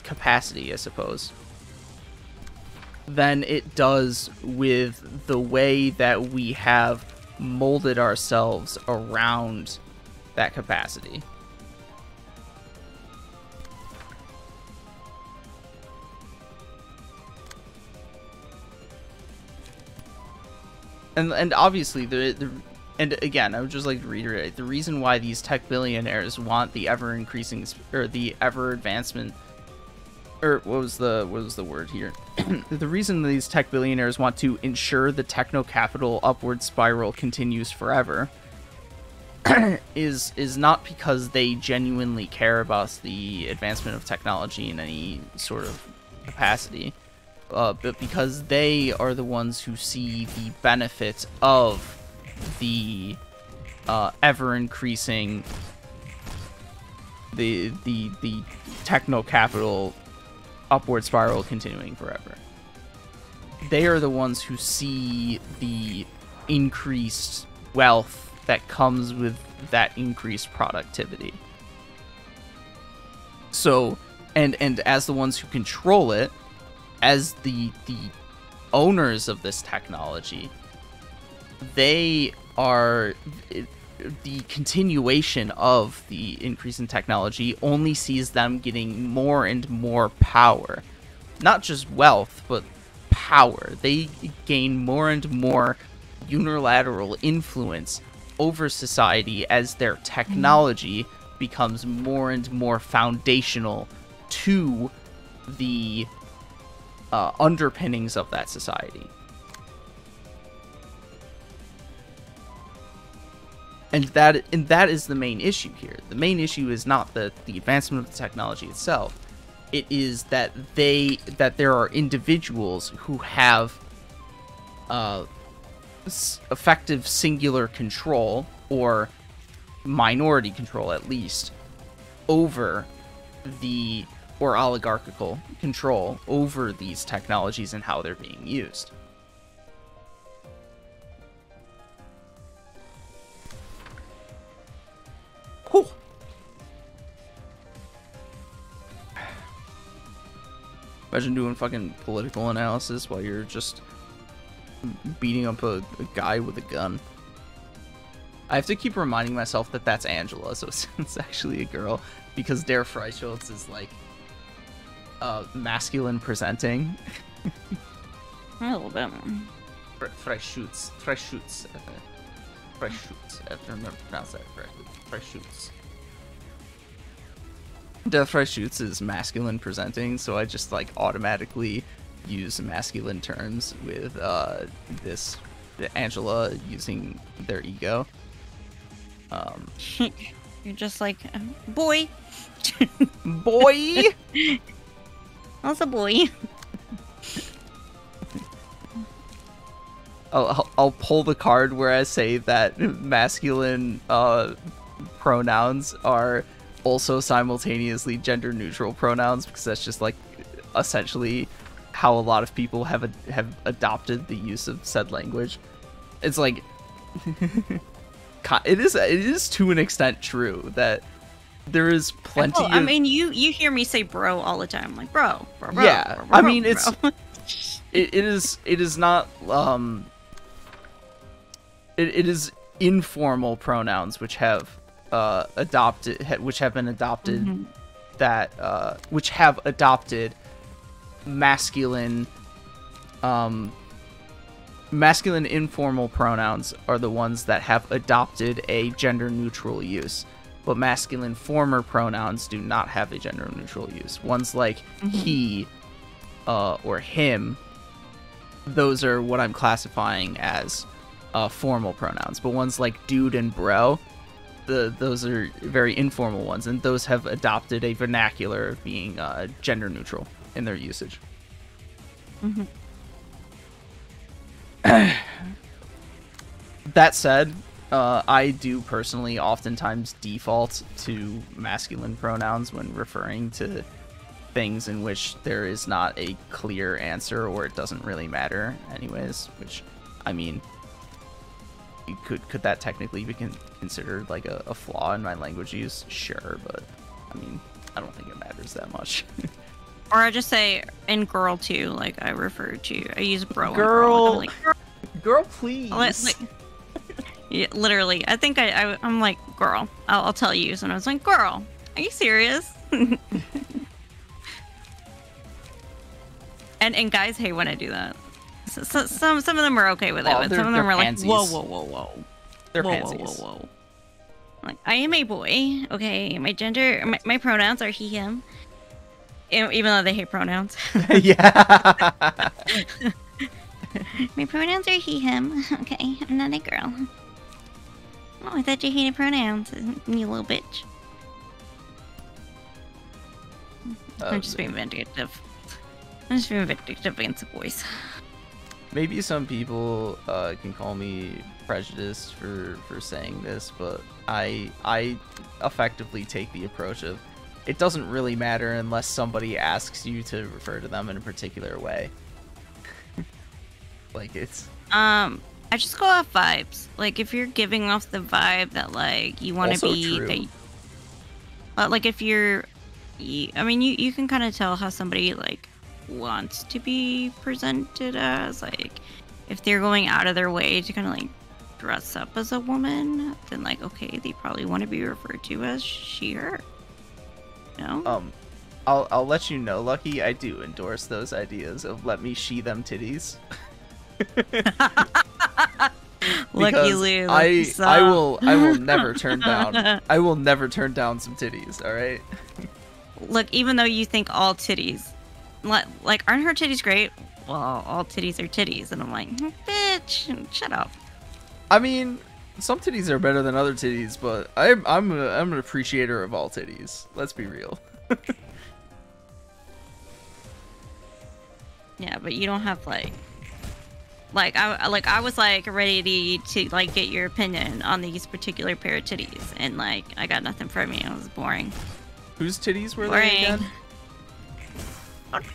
capacity, I suppose, than it does with the way that we have molded ourselves around that capacity. And obviously, and again, I would just like to reiterate, the reason why these tech billionaires want the ever-increasing, or the ever-advancement, or what was the word here? The reason these tech billionaires want to ensure the techno-capital upward spiral continues forever is not because they genuinely care about the advancement of technology in any sort of capacity, but because they are the ones who see the benefit of the ever-increasing the techno-capital upward spiral continuing forever. They are the ones who see the increased wealth that comes with that increased productivity. So, and as the ones who control it, as the owners of this technology, they are the continuation of the increase in technology only sees them getting more and more power. Not just wealth, but power. They gain more and more unilateral influence over society as their technology becomes more and more foundational to the underpinnings of that society. And that is the main issue here. The main issue is not the advancement of the technology itself. It is that there are individuals who have effective singular control, or minority control at least, over or oligarchical control over these technologies and how they're being used. Whew. Imagine doing fucking political analysis while you're just beating up a guy with a gun. I have to keep reminding myself that that's Angela, so it's actually a girl, because Der Freischutz is like masculine presenting. A little bit. Freischutz. I have to remember to pronounce that correctly. Freischutz. Der Freischutz is masculine presenting, so I just like automatically use masculine terms with Angela using their ego. You're just like, boy. Boy! Also boy. I'll pull the card where I say that masculine pronouns are also simultaneously gender neutral pronouns, because that's just like essentially how a lot of people have adopted the use of said language. It's like it is to an extent true that there is plenty I mean, you hear me say bro all the time, like bro. Yeah, bro, I mean, bro. it is not it is informal pronouns which have been adopted that which have adopted masculine masculine informal pronouns are the ones that have adopted a gender neutral use, but masculine former pronouns do not have a gender neutral use. Ones like he or him, those are what I'm classifying as formal pronouns, but ones like dude and bro, those are very informal ones, and those have adopted a vernacular of being gender neutral in their usage. That said, I do personally oftentimes default to masculine pronouns when referring to things in which there is not a clear answer or it doesn't really matter anyways, which, I mean, could that technically be considered like a flaw in my language use? Sure, but I mean, I don't think it matters that much. Or I just say in girl too, like I use bro. Girl, and girl. girl, please. Yeah, literally, I think I'm like, girl. I'll tell you. So I was like, girl, are you serious? and guys hate when I do that. So, some of them are okay with it, but some of them are like, whoa. They're whoa, pansies. whoa. Like, I am a boy. Okay, my gender, my pronouns are he, him. Even though they hate pronouns. Yeah. My pronouns are he, him. Okay, I'm not a girl. Oh, I thought you hated pronouns, you little bitch. I'm just being vindictive. I'm just being vindictive against the boys. Maybe some people can call me prejudiced for saying this, but I effectively take the approach of it doesn't really matter unless somebody asks you to refer to them in a particular way. Like it's I just go off vibes. Like if you're giving off the vibe that like you want to be like if you're I mean you can kind of tell how somebody like wants to be presented as, like if they're going out of their way to kind of like dress up as a woman, then like okay, they probably want to be referred to as she, her. You know? I'll let you know, Lucky, I do endorse those ideas of let me she them titties. Lucky Lou. I will never turn down some titties, all right? Look, even though you think all titties like aren't her titties great? Well, all titties are titties, and I'm like, bitch, shut up. I mean, some titties are better than other titties, but I'm an appreciator of all titties. Let's be real. Yeah, but you don't have like I was like ready to like get your opinion on these particular pair of titties, and like I got nothing from you. It was boring. Whose titties were boring. they again? Don't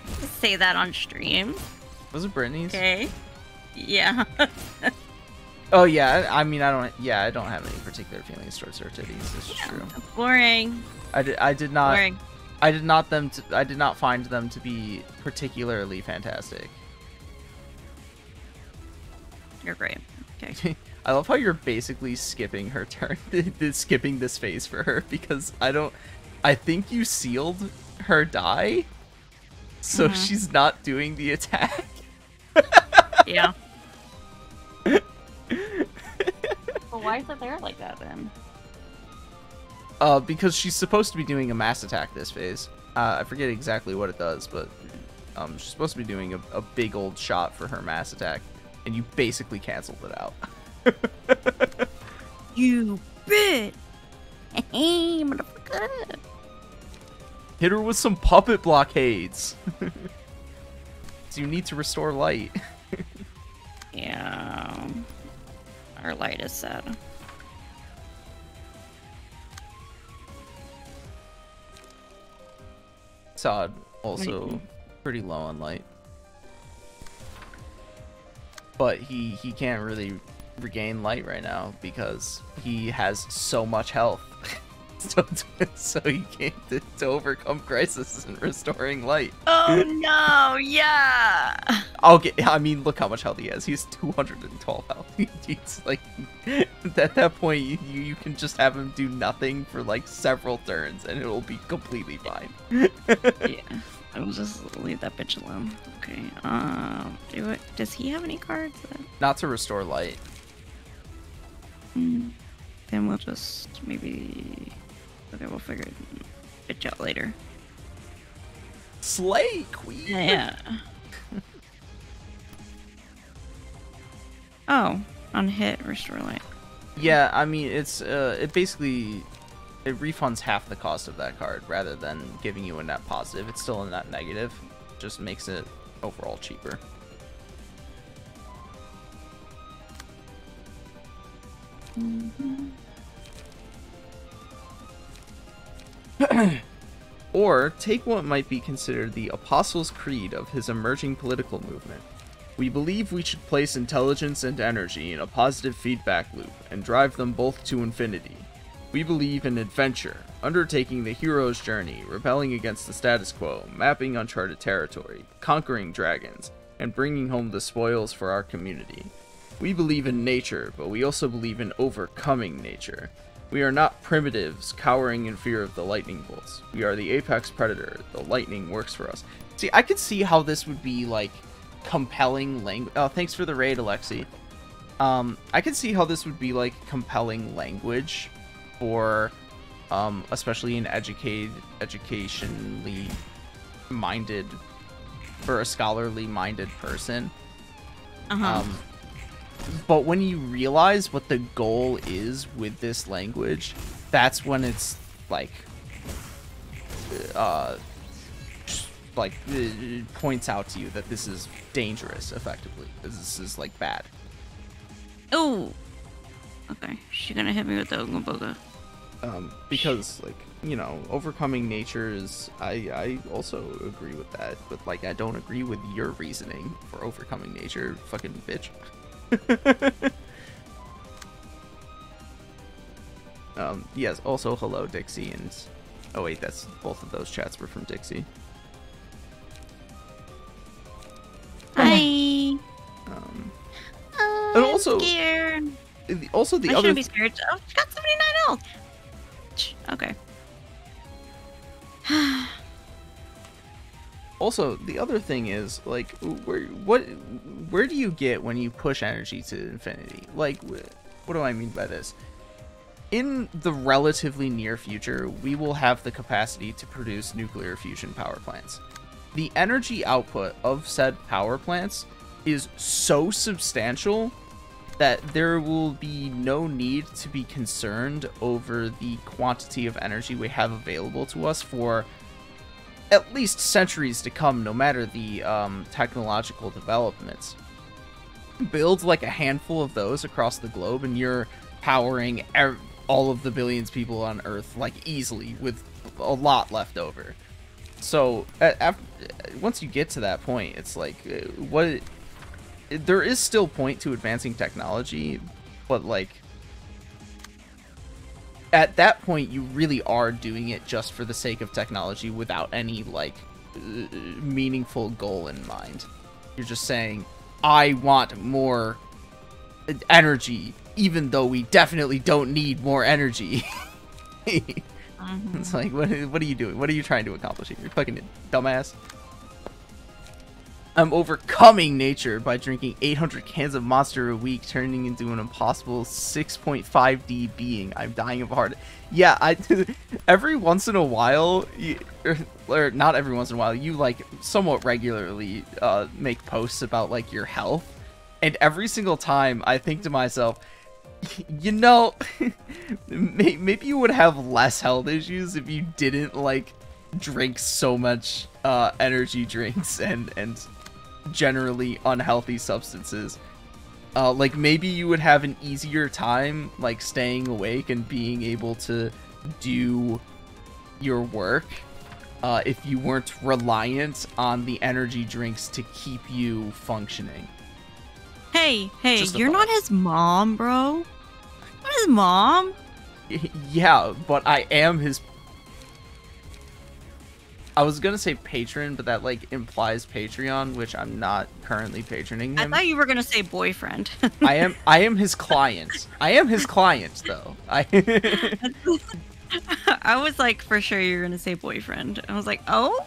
say that on stream. Was it Brittany's? Okay. Yeah. Oh yeah, I mean I don't have any particular feelings towards her titties. This is true. Boring. I did not. Boring. I did not find them to be particularly fantastic. You're great. Okay. I love how you're basically skipping her turn, skipping this phase for her because I think you sealed her die, so she's not doing the attack. Yeah. Well, why is it there like that then? Because she's supposed to be doing a mass attack this phase. I forget exactly what it does, but she's supposed to be doing a big old shot for her mass attack, and you basically canceled it out. You bitch! Hey, motherfucker! Hit her with some puppet blockades. So you need to restore light. Yeah. Our light is set. Sod also pretty low on light. But he can't really regain light right now because he has so much health. so you can't to overcome crisis and restoring light. Oh no, yeah. Okay, I mean, look how much health he has. He has 212 health. He's like, at that point, you can just have him do nothing for like several turns, and it'll be completely fine. Yeah, I will just leave that bitch alone. Okay. Does he have any cards? Not to restore light. Then we'll just maybe. Okay, we'll figure it out later. Slay Queen. Yeah. Oh, on hit, restore light. Yeah, I mean, it basically refunds half the cost of that card rather than giving you a net positive. It's still a net negative, just makes it overall cheaper. Or take what might be considered the Apostles' Creed of his emerging political movement. We believe we should place intelligence and energy in a positive feedback loop and drive them both to infinity. We believe in adventure, undertaking the hero's journey, rebelling against the status quo, mapping uncharted territory, conquering dragons, and bringing home the spoils for our community. We believe in nature, but we also believe in overcoming nature. We are not primitives cowering in fear of the lightning bolts. We are the apex predator. The lightning works for us. See, I could see how this would be like compelling language. Oh, thanks for the raid, Alexi. I could see how this would be like compelling language for, especially an educationally minded, for a scholarly minded person. But when you realize what the goal is with this language, that's when it's like, it points out to you that this is dangerous, effectively. This is like bad. Oh. Okay, she's gonna hit me with the Ooga Booga. Because, like, you know, overcoming nature is, I also agree with that, but like I don't agree with your reasoning for overcoming nature, fucking bitch. Yes, also hello Dixie, and oh wait, that's both of those chats were from Dixie. Hi. And also scared. Also the I other shouldn't be scared. Oh, she got 79 health. Okay. Also, the other thing is, like, where do you get when you push energy to infinity? Like, what do I mean by this? In the relatively near future, we will have the capacity to produce nuclear fusion power plants. The energy output of said power plants is so substantial that there will be no need to be concerned over the quantity of energy we have available to us for at least centuries to come, no matter the technological developments. Build like a handful of those across the globe and you're powering all of the billions of people on Earth like easily with a lot left over. So once you get to that point, it's like there is still point to advancing technology, but like at that point you really are doing it just for the sake of technology without any like meaningful goal in mind. You're just saying, I want more energy, even though we definitely don't need more energy. It's like, what are you doing? What are you trying to accomplish here? You're fucking dumbass. I'm overcoming nature by drinking 800 cans of Monster a week, turning into an impossible 6.5D being. I'm dying of a heart. Yeah, every once in a while, or not every once in a while, you like somewhat regularly make posts about like your health, and every single time I think to myself, you know, maybe you would have less health issues if you didn't like drink so much energy drinks and generally unhealthy substances. Like maybe you would have an easier time like staying awake and being able to do your work if you weren't reliant on the energy drinks to keep you functioning. Hey, you're not his mom, bro. Not his mom. Yeah, but I am his... I was gonna say patron, but that, like, implies Patreon, which I'm not currently patroning him. I thought you were gonna say boyfriend. I am his client. I am his client, though. I was like, for sure you're gonna say boyfriend. I was like, oh?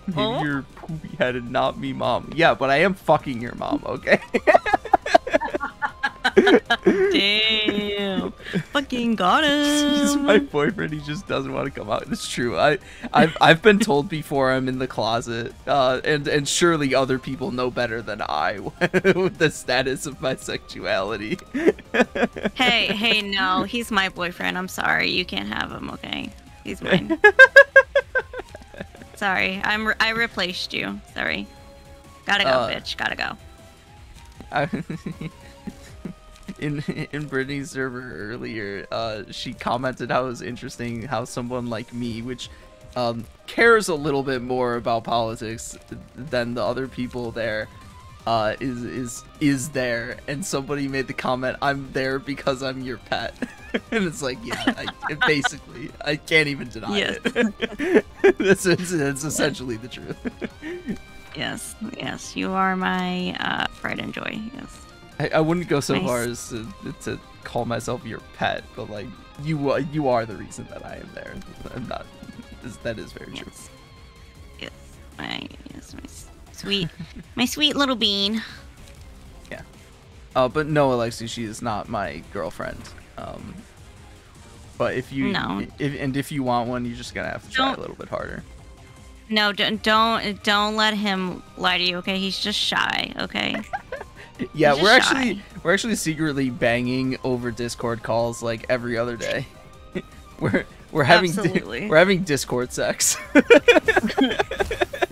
Maybe Oh? you're poopy-headed, not me, mom. Yeah, but I am fucking your mom, okay? Damn. Fucking got He's him. my boyfriend. He just doesn't want to come out. It's true. I've been told before I'm in the closet, and surely other people know better than I the status of my sexuality. Hey, no, he's my boyfriend. I'm sorry, you can't have him. Okay, he's mine. Sorry, I replaced you. Sorry. Gotta go, bitch. Gotta go. In Brittany's server earlier, she commented how it was interesting how someone like me, which cares a little bit more about politics than the other people there, is there, and somebody made the comment, "I'm there because I'm your pet," and it's like, yeah, basically, I can't even deny it. That's essentially the truth. Yes, you are my pride and joy. Yes. I wouldn't go so Nice. far as to call myself your pet, but like you are the reason that I am there. I'm not. That is very true. Yes, my sweet, my sweet little bean. Yeah. But no, Alexi, she is not my girlfriend. But if you if you want one, you're just gonna have to try a little bit harder. No, don't let him lie to you. Okay, he's just shy. Okay. Yeah, He's we're just shy. actually secretly banging over Discord calls like every other day. we're having Absolutely. we're having Discord sex.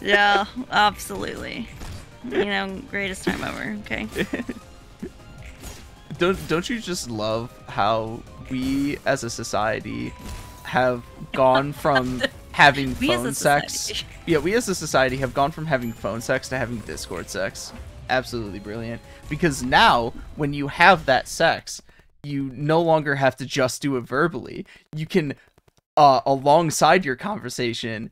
Yeah, absolutely. You know, greatest time ever. Okay. Don't you just love how we as a society have gone from having We as phone a sex? society. Yeah, we as a society have gone from having phone sex to having Discord sex. Absolutely brilliant. Because now, when you have that sex, you no longer have to just do it verbally. You can, alongside your conversation,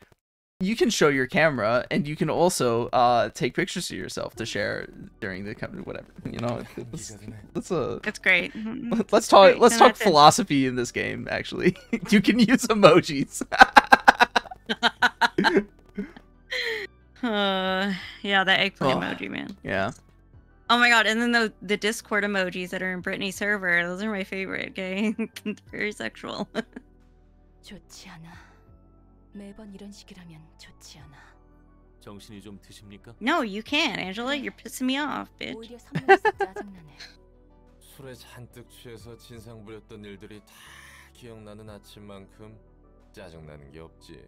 you can show your camera, and you can also take pictures of yourself to share during the whatever. You know, That's great. let's talk. Great. Let's No, talk that's it. philosophy in this game. Actually, you can use emojis. Yeah, that eggplant emoji, man. Yeah. Oh my god, and then the Discord emojis that are in Brittany's server, those are my favorite, okay? Very sexual. 좋지 않아. 매번 이런 식이라면 좋지 않아. 정신이 좀 드십니까? No, you can't, Angela. You're pissing me off, bitch. 오히려 선물에서 짜증나네. 술에 잔뜩 취해서 진상 부렸던 일들이 다 기억나는 아침만큼 짜증나는 게 없지.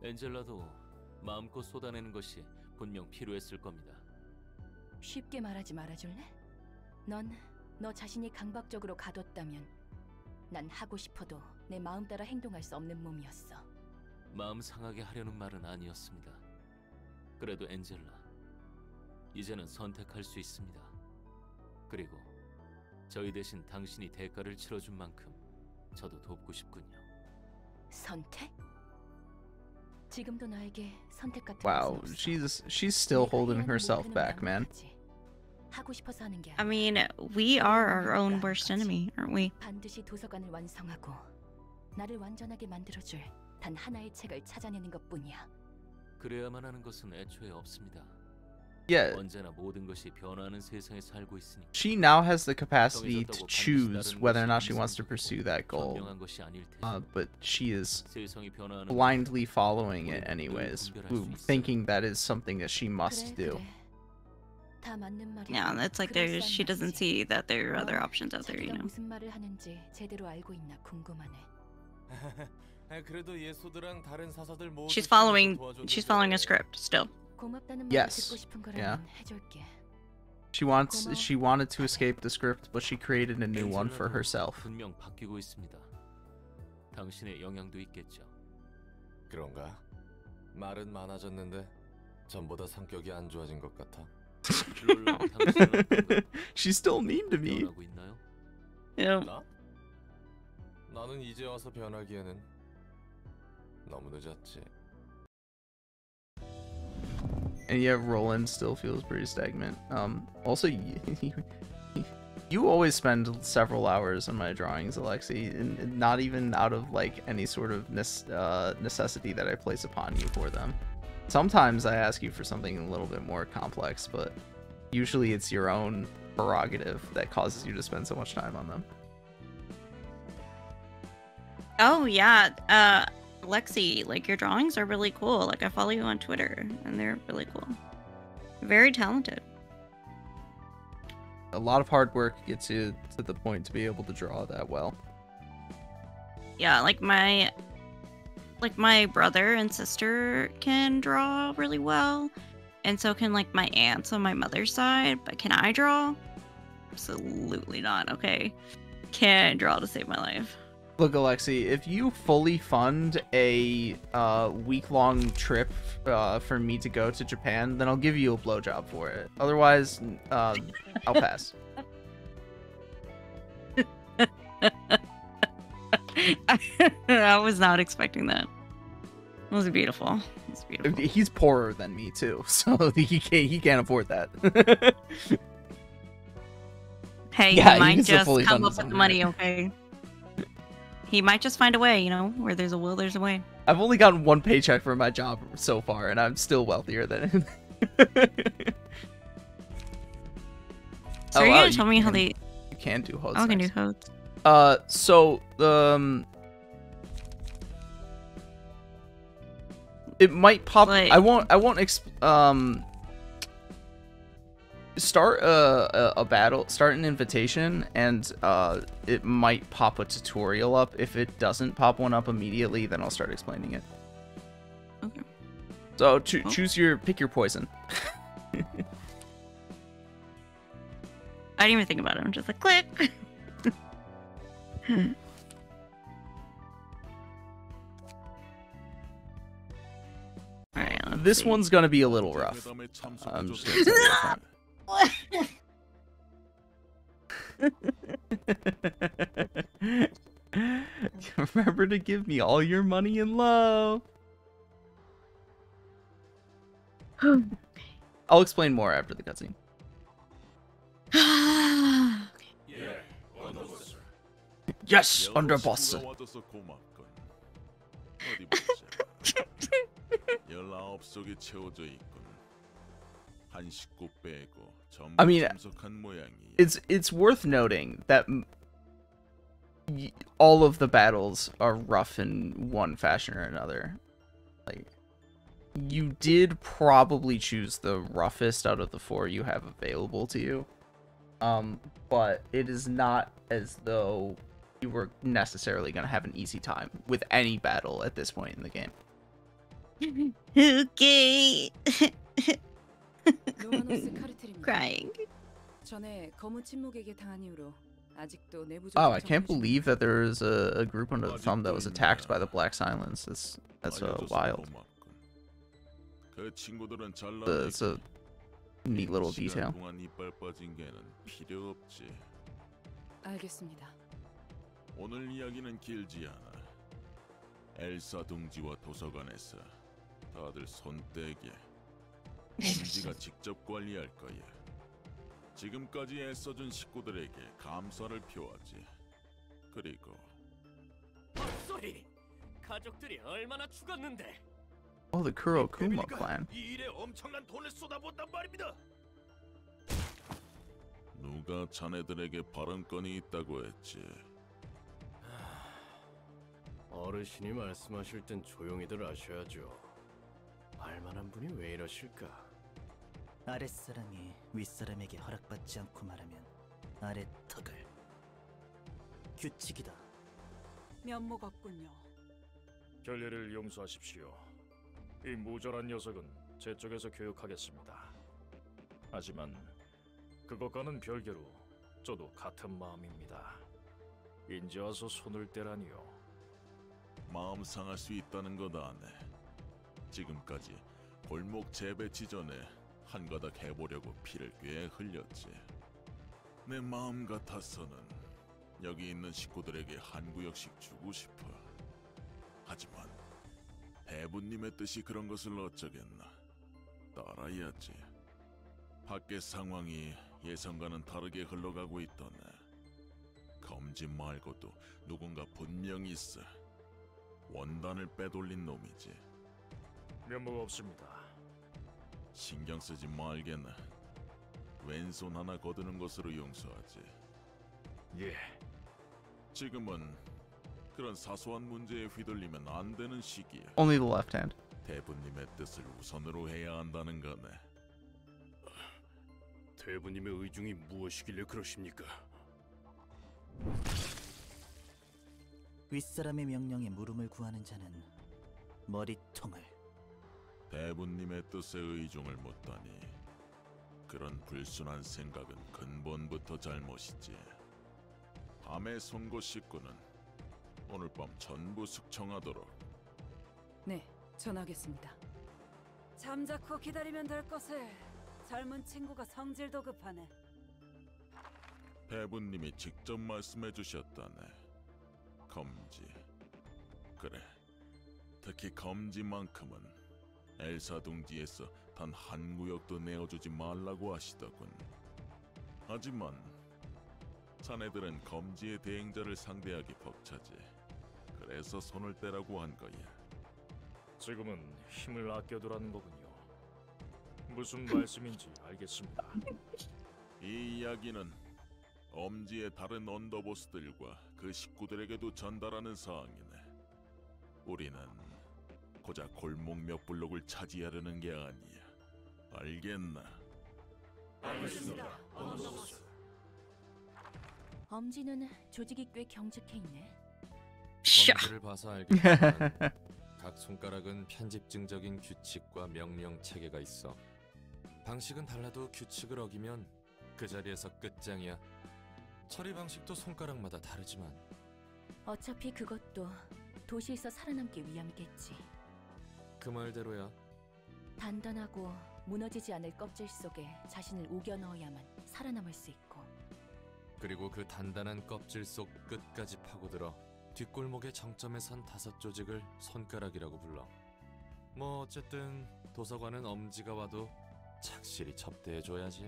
엔젤라도 마음껏 쏟아내는 것이 분명 필요했을 겁니다. 쉽게 말하지 말아줄래? 넌 너 자신이 강박적으로 가뒀다면 난 하고 싶어도 내 마음 따라 행동할 수 없는 몸이었어. 마음 상하게 하려는 말은 아니었습니다. 그래도 엔젤라, 이제는 선택할 수 있습니다. 그리고 저희 대신 당신이 대가를 치러준 만큼 저도 돕고 싶군요. 선택? 지금도 나에게 선택 같은 Wow, 것은 없어. she's still holding herself back, man. 하고 싶어서 하는 게 I 아니야. mean, we are our own worst enemy, aren't we? 반드시 도서관을 완성하고 나를 완전하게 만들어줄 단 하나의 책을 찾아내는 것뿐이야. 그래야만 하는 것은 애초에 없습니다. Yeah, 언제나 모든 것이 변화하는 세상에 살고 있으니 she now has the capacity to choose whether or not she wants to pursue that goal. 현명한 것이 아닐 테죠. But she is 세상이 변화하는 blindly following it anyways, thinking that is something that she must do. 다 맞는 말이야. Yeah, it's like she doesn't see that there are other options out there, you 자기가 know. 무슨 말을 하는지 제대로 알고 있나 궁금하네. 그래도 예소드랑 다른 사사들 모두 She's following a script still. 고맙다는 말을 Yes. 듣고 싶은 Yeah. 거라면 해줄게. She wanted to escape the script, but she created a new one for herself. 분명 바뀌고 있습니다. 당신의 영향도 있겠죠. 그런가? 말은 많아졌는데 전보다 성격이 안 좋아진 것 같아. 롤랑 당신은 어떤가요? She's still mean to me. 변하고 있나요? Yeah. 나? 나는 이제 와서 변하기에는 너무 늦었지. And yet Roland still feels pretty stagnant. Also, you always spend several hours on my drawings, Alexi, and not even out of like any sort of necessity that I place upon you for them. Sometimes I ask you for something a little bit more complex, but usually it's your own prerogative that causes you to spend so much time on them. Oh yeah, Lexi, like your drawings are really cool. Like I follow you on Twitter, and they're really cool. Very talented. A lot of hard work gets you to the point to be able to draw that well. Yeah, like my brother and sister can draw really well, and so can like my aunts on my mother's side. But can I draw? Absolutely not. Okay, can't draw to save my life. Look, Alexi, if you fully fund a week-long trip for me to go to Japan, then I'll give you a blowjob for it. Otherwise, I'll pass. I was not expecting that. It was beautiful. It's beautiful. He's poorer than me too, so he can't afford that. Hey, Yeah, he might needs to just fully come fund up this with the one, money, right? okay? He might just find a way, you know? Where there's a will, there's a way. I've only gotten one paycheck for my job so far, and I'm still wealthier than him. So you're gonna tell me how they... You can do HOTS. I can do HOTS. So, it might pop... Like... I won't start a battle, start an invitation, and it might pop a tutorial up. If it doesn't pop one up immediately, then I'll start explaining it. Okay. So pick your poison. I didn't even think about it. I'm just like, click. Alright, This one's gonna be a little rough. I'm just gonna tell you that. Remember to give me all your money in love. I'll explain more after the cutscene. Yes, underboss. 19속이 채워져 있군. 한 식구 빼고 전부 I mean, 참석한 모양이야. it's worth noting that all of the battles are rough in one fashion or another. Like, you did probably choose the roughest out of the 4 you have available to you. But it is not as though you were necessarily going to have an easy time with any battle at this point in the game. Okay. Crying. Oh, I can't believe that there is a group under the thumb that was attacked by the Black Silence. That's wild. It's a neat little detail. 오늘 이야기는 길지 않아. 엘사 둥지와 도서관에서 다들 손 떼게. 둥지가 직접 관리할 거야. 지금까지 애써준 식구들에게 감사를 표하지. 그리고 헛소리! 가족들이 얼마나 죽었는데? Oh, the Kurokuma clan. 이 일에 엄청난 돈을 쏟아부었단 말입니다. 누가 자네들에게 발언권이 있다고 했지? 어르신이 말씀하실 땐 조용히들 하셔야죠. 말만한 분이 왜 이러실까? 아랫사람이 윗사람에게 허락받지 않고 말하면 아래 턱을. 규칙이다. 면목 없군요. 결례를 용서하십시오. 이 무절한 녀석은 제 쪽에서 교육하겠습니다. 하지만 그것과는 별개로 저도 같은 마음입니다. 인제 와서 손을 떼라니요. 마음 상할 수 있다는 것 아네. 지금까지 골목 재배치 전에 한 가닥 해보려고 피를 꽤 흘렸지. 내 마음 같아서는 여기 있는 식구들에게 한 구역씩 주고 싶어. 하지만 대부님의 뜻이 그런 것을 어쩌겠나. 따라야지. 밖의 상황이 예상과는 다르게 흘러가고 있더네. 검지 말고도 누군가 분명히 있어. 원단을 빼돌린 놈이지. 면목 없습니다. 신경 쓰지 말겠네. 왼손 하나 거두는 것으로 용서하지. 예. 지금은 그런 사소한 문제에 휘둘리면 안 되는 시기야. Only the left hand. 대부님의 뜻을 우선으로 해야 한다는 거네. 대부님의 의중이 무엇이길래 그러십니까? 윗사람의 명령에 물음을 구하는 자는 머리통을. 대부님의 뜻에 의중을 묻다니. 그런 불순한 생각은 근본부터 잘못이지. 밤의 송곳 식구는 오늘 밤 전부 숙청하도록. 네, 전하겠습니다. 잠자코 기다리면 될 것을 젊은 친구가 성질도 급하네. 대부님이 직접 말씀해 주셨다네. 검지. 그래. 특히 검지만큼은 엘사 둥지에서 단 한 구역도 내어주지 말라고 하시더군. 하지만 자네들은 검지의 대행자를 상대하기 벅차지. 그래서 손을 떼라고 한 거야. 지금은 힘을 아껴두라는 거군요. 무슨 말씀인지 알겠습니다. 이 이야기는 엄지의 다른 언더보스들과 그 식구들에게도 전달하는 사항이네. 우리는 고작 골목 몇 블록을 차지하려는 게 아니야. 알겠나? 알겠습니다, 언더보스. 엄지는 조직이 꽤 경직해 있네. 검지를 봐서 알겠지만 각 손가락은 편집증적인 규칙과 명령 체계가 있어. 방식은 달라도 규칙을 어기면 그 자리에서 끝장이야. 처리 방식도 손가락마다 다르지만 어차피 그것도 도시에서 살아남기 위함이겠지. 그 말대로야. 단단하고 무너지지 않을 껍질 속에 자신을 우겨 넣어야만 살아남을 수 있고. 그리고 그 단단한 껍질 속 끝까지 파고들어 뒷골목의 정점에 선 5 조직을 손가락이라고 불러. 뭐 어쨌든 도서관은 엄지가 와도 착실히 접대해줘야지.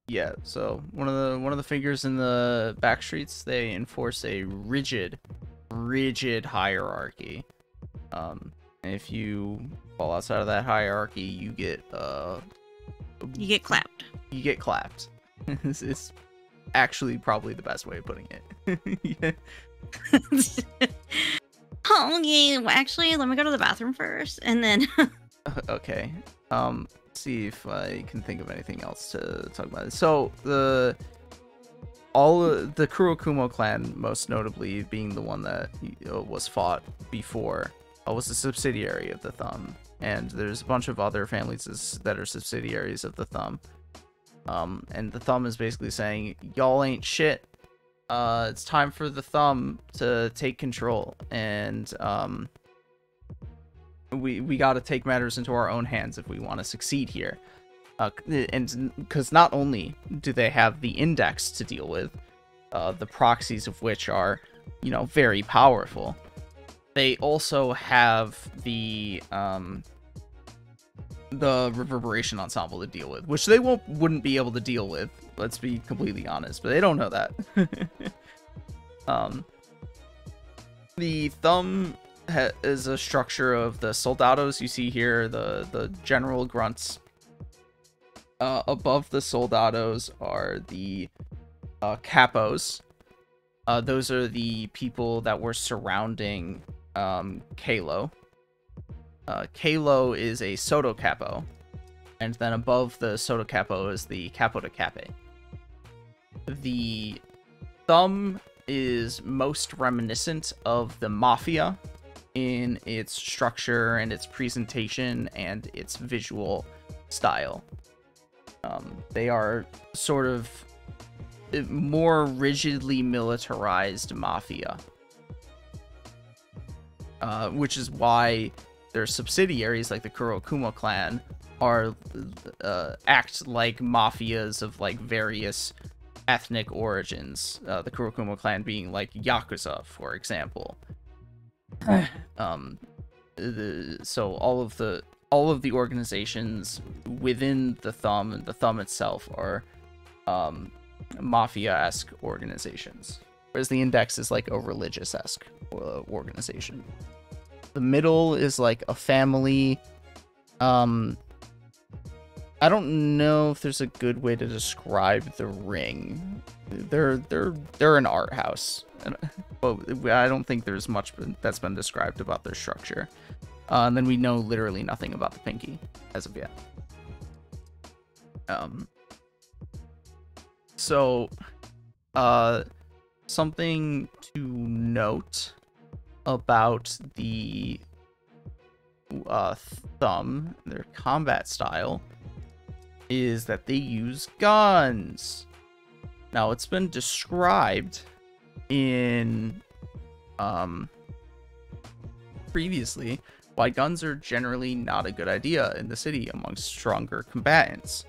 Yeah, so one of the figures in the back streets, they enforce a rigid hierarchy. If you fall outside of that hierarchy, you get clapped. You get clapped. This is actually probably the best way of putting it. Yeah. Oh, yeah. Well, actually, let me go to the bathroom first, and then. Okay. See if I can think of anything else to talk about. So the Kurokumo clan, most notably being the one that was fought before, was a subsidiary of the Thumb, and there's a bunch of other families that are subsidiaries of the Thumb. And the Thumb is basically saying, y'all ain't shit. It's time for the Thumb to take control, and we got to take matters into our own hands if we want to succeed here. And because not only do they have the index to deal with, the proxies of which are, very powerful, they also have the reverberation ensemble to deal with, which they wouldn't be able to deal with. Let's be completely honest, but they don't know that. The Thumb is a structure of the soldados. You see here the general grunts. Above the soldados are the capos. Those are the people that were surrounding Kalo. Kalo is a Soto Capo, and then above the Soto Capo is the Capo de Cape. The Thumb is most reminiscent of the Mafia in its structure and its presentation and its visual style. They are sort of more rigidly militarized Mafia, which is why their subsidiaries, like the Kurokumo clan, are act like mafias of like various ethnic origins, the Kurokuma clan being like Yakuza, for example. So all of the organizations within the Thumb and the Thumb itself are mafia-esque organizations, whereas the Index is like a religious-esque organization. The middle is like a family. I don't know if there's a good way to describe the Ring. They're an art house, but I don't think there's much that's been described about their structure. And then we know literally nothing about the Pinky as of yet. So, something to note about the Thumb, their combat style, is that they use guns. Now, it's been described in previously why guns are generally not a good idea in the city amongst stronger combatants.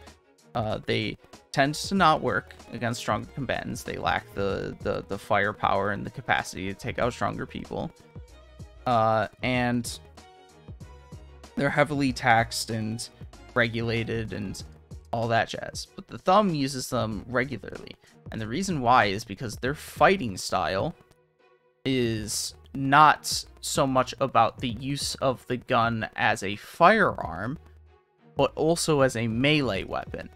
They tend to not work against stronger combatants. They lack the firepower and the capacity to take out stronger people. And they're heavily taxed and regulated and all that jazz. But the Thumb uses them regularly. And the reason why is because their fighting style is not so much about the use of the gun as a firearm, but also as a melee weapon.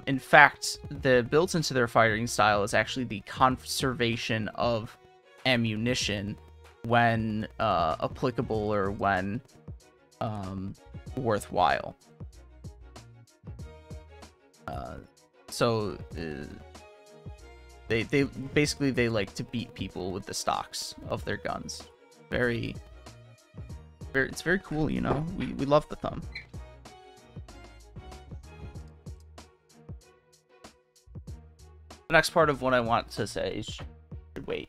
In fact, the built into their fighting style is actually the conservation of ammunition when applicable or when worthwhile. They basically they like to beat people with the stocks of their guns. It's very cool, you know. We love the Thumb. The next part of what I want to say is wait.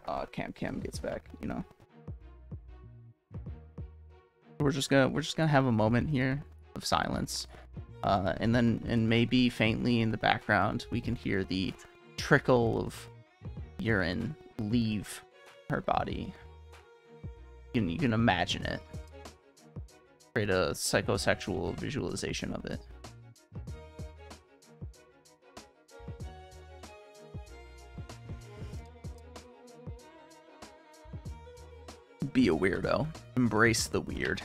CamCam gets back, you know. We're just gonna have a moment here of silence. And maybe faintly in the background we can hear the trickle of urine leave her body. You can imagine it. Create a psychosexual visualization of it. Be a weirdo. Embrace the weird.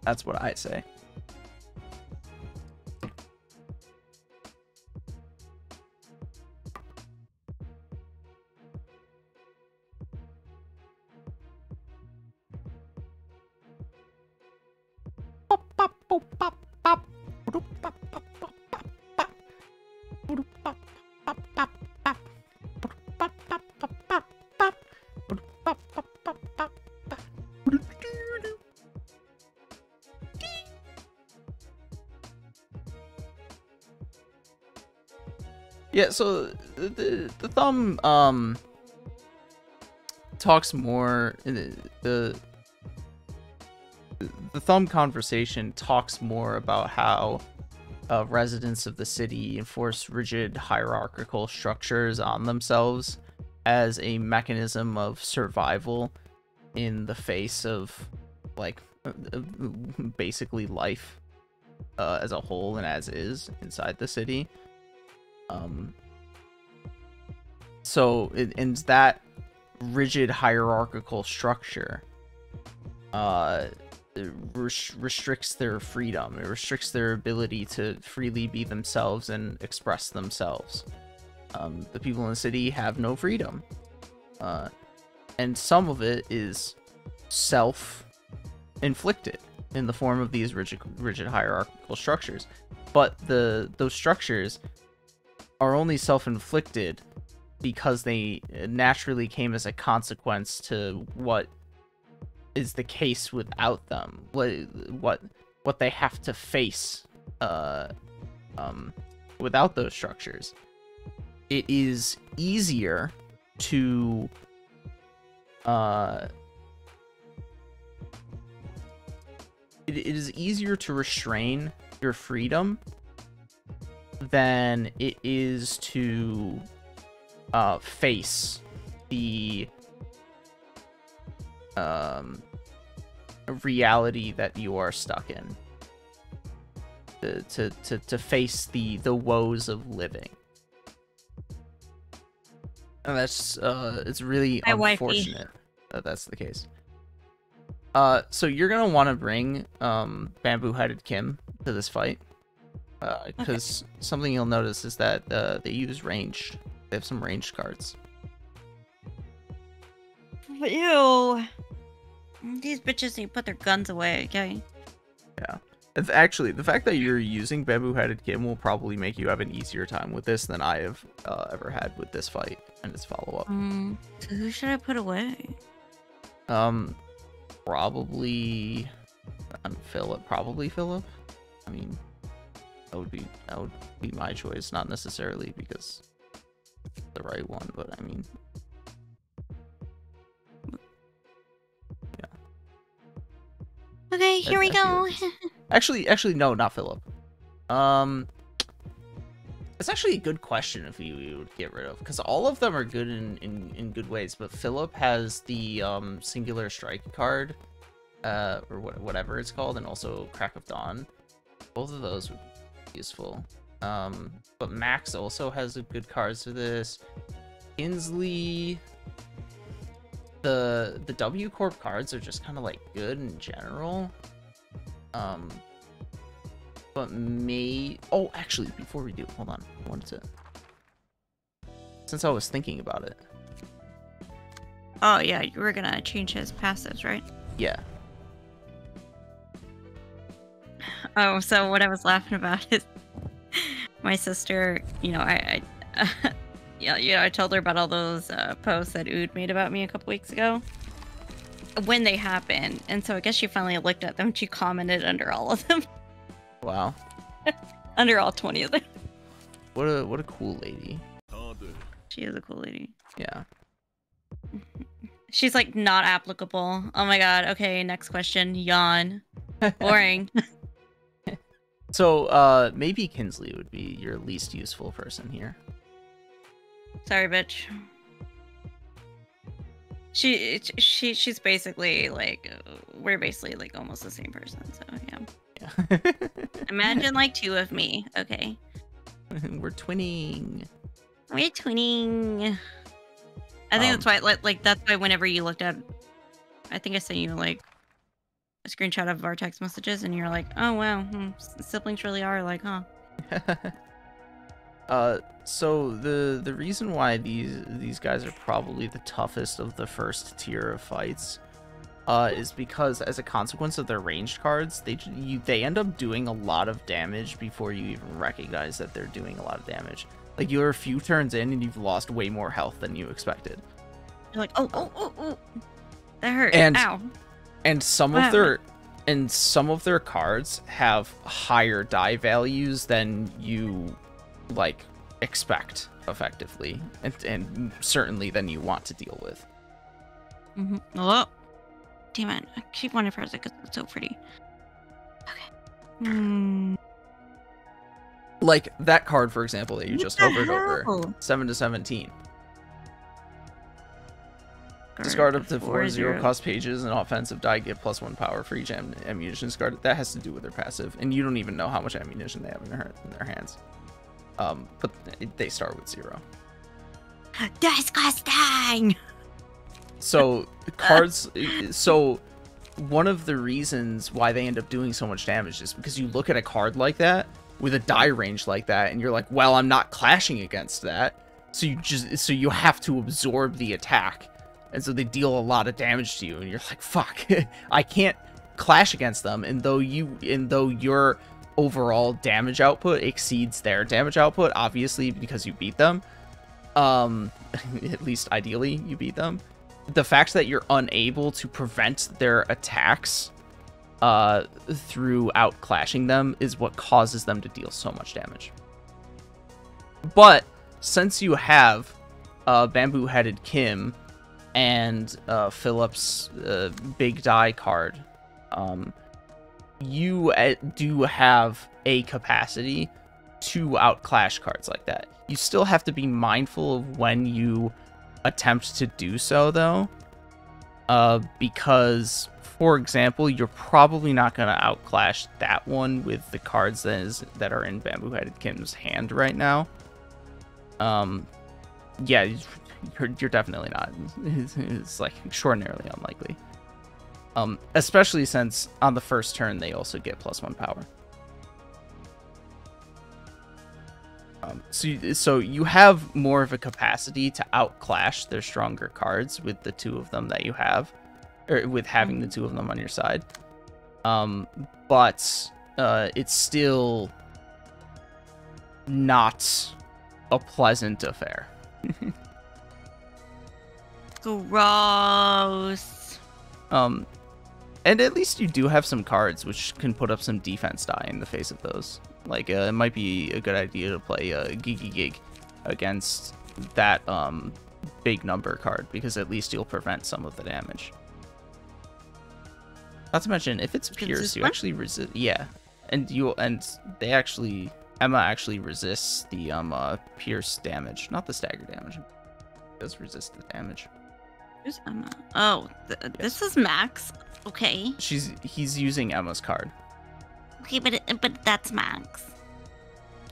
That's what I say. Yeah, so the Thumb talks more the Thumb conversation talks more about how residents of the city enforce rigid hierarchical structures on themselves as a mechanism of survival in the face of like basically life as a whole and as is inside the city. So in that rigid hierarchical structure restricts their freedom. It restricts their ability to freely be themselves and express themselves. The people in the city have no freedom, and some of it is self-inflicted in the form of these rigid hierarchical structures. But those structures are only self-inflicted because they naturally came as a consequence to what is the case without them. What they have to face without those structures. It is easier to it is easier to restrain your freedom then it is to face the reality that you are stuck in. To face the woes of living. And that's it's really unfortunate that that's the case. So you're gonna want to bring bamboo-headed Kim to this fight, because something you'll notice is that they use ranged. They have some ranged cards. Ew. These bitches need to put their guns away, okay? Yeah. Actually, the fact that you're using bamboo-headed Kim will probably make you have an easier time with this than I have ever had with this fight and its follow-up. So who should I put away? Probably Philip. Probably Philip. I mean, that would be my choice, not necessarily because it's the right one, but I mean, yeah. Okay, here we go. Actually, no, not Philip. It's actually a good question if you would get rid of, because all of them are good in good ways, but Philip has the singular strike card, or whatever it's called, and also Crack of Dawn. Both of those would be useful. But Max also has a good cards for this. Inslee, the W Corp cards are just kind of like good in general. But oh, actually, before we do, hold on. I wanted to, since I was thinking about it. Oh yeah, you were gonna change his passives, right? Yeah. Oh, so what I was laughing about is my sister. You know, I told her about all those posts that Ood made about me a couple weeks ago when they happened, and so I guess she finally looked at them and she commented under all of them. Wow. Under all 20 of them. What a cool lady. She is a cool lady. Yeah. She's like not applicable. Oh my god. Okay, next question. Yawn. Boring. So maybe Kinsley would be your least useful person here. Sorry, bitch. She's basically like, we're basically like almost the same person, so yeah. Imagine like two of me, okay? We're twinning. We're twinning. I think that's why, like that's why whenever you looked at, I think I sent you like a screenshot of our text messages, and you're like, oh wow, siblings really are like, huh? So the reason why these guys are probably the toughest of the first tier of fights is because as a consequence of their ranged cards, they end up doing a lot of damage before you even recognize that they're doing a lot of damage. Like, you're a few turns in and you've lost way more health than you expected. You're like, oh, that hurt. And, ow. And some of their cards have higher die values than you like expect effectively, and certainly than you want to deal with. Oh. Damn it. I keep wanting for it because it's so pretty. Okay. Like that card, for example, that you just hovered over. 7 to 17. Discard up to 4 0-cost pages and offensive die, get +1 power for each ammunition discarded. That has to do with their passive, and you don't even know how much ammunition they have in their hands. But they start with 0. Disgusting! So cards. So one of the reasons why they end up doing so much damage is because you look at a card like that with a die range like that, and you're like, well, I'm not clashing against that. So you have to absorb the attack, and so they deal a lot of damage to you, and you're like, fuck, I can't clash against them. And though your overall damage output exceeds their damage output, obviously because you beat them, at least ideally you beat them. The fact that you're unable to prevent their attacks through outclashing them is what causes them to deal so much damage. But since you have Bamboo-Headed Kim and Philip's Big Die card, you do have a capacity to outclash cards like that. You still have to be mindful of when you attempt to do so, though, because, for example, you're probably not going to outclash that one with the cards that are in Bamboo-Headed Kim's hand right now. Yeah, you're definitely not. It's like extraordinarily unlikely. Especially since on the first turn they also get +1 power. So you have more of a capacity to outclash their stronger cards with the two of them that you have, or with having the two of them on your side. But it's still not a pleasant affair. Gross. And at least you do have some cards which can put up some defense die in the face of those. Like, it might be a good idea to play Gigi Gig against that big number card, because at least you'll prevent some of the damage. Not to mention, if it's Pierce, you actually resist. Yeah, and Emma actually resists the Pierce damage, not the stagger damage. It does resist the damage. Who's Emma? Oh, this is Max. Okay. He's using Emma's card. Okay, but that's Max.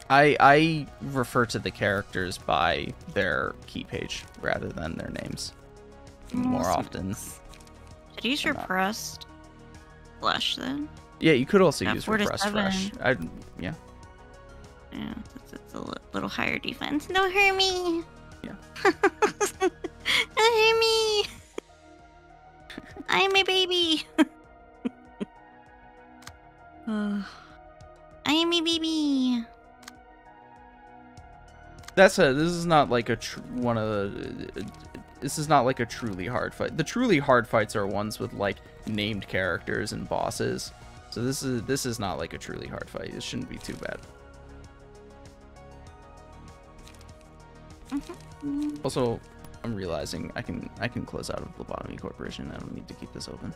I refer to the characters by their key page rather than their names more often. Should I use repressed flesh then? Yeah, you could also use repressed flesh. Yeah. Yeah, it's a little higher defense. Don't hurt me. Yeah. Don't hurt me. I am a baby. I am a baby. This is not like a this is not like a truly hard fight. The truly hard fights are ones with like named characters and bosses. So this is not like a truly hard fight. It shouldn't be too bad. Also, I'm realizing I can close out of Lobotomy Corporation. I don't need to keep this open.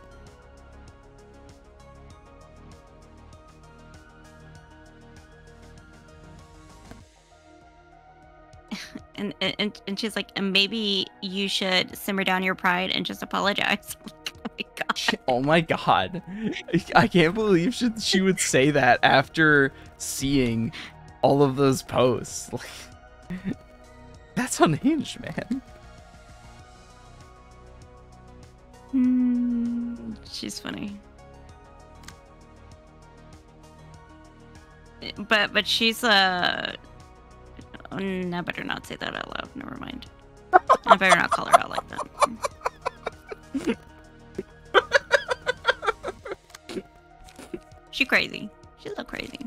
And she's like, and maybe you should simmer down your pride and just apologize. Oh my god. I can't believe she would say that after seeing all of those posts. That's unhinged, man. She's funny. But she's I better not say that out loud. Never mind. I better not call her out like that. She crazy. She's a little crazy.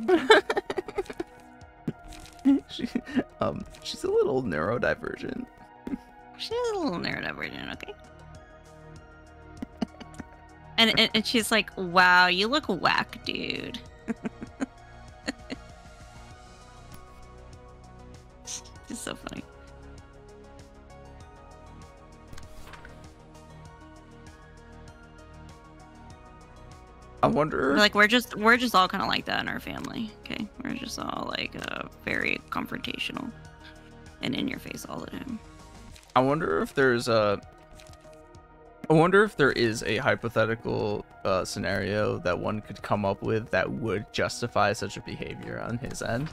She's a little neurodivergent. She's a little neurodivergent, okay? And she's like, wow, you look whack, dude. It's so funny. I wonder. Like we're just all kind of like that in our family. Okay, we're just all like very confrontational and in your face all the time. I wonder if there is a hypothetical scenario that one could come up with that would justify such a behavior on his end.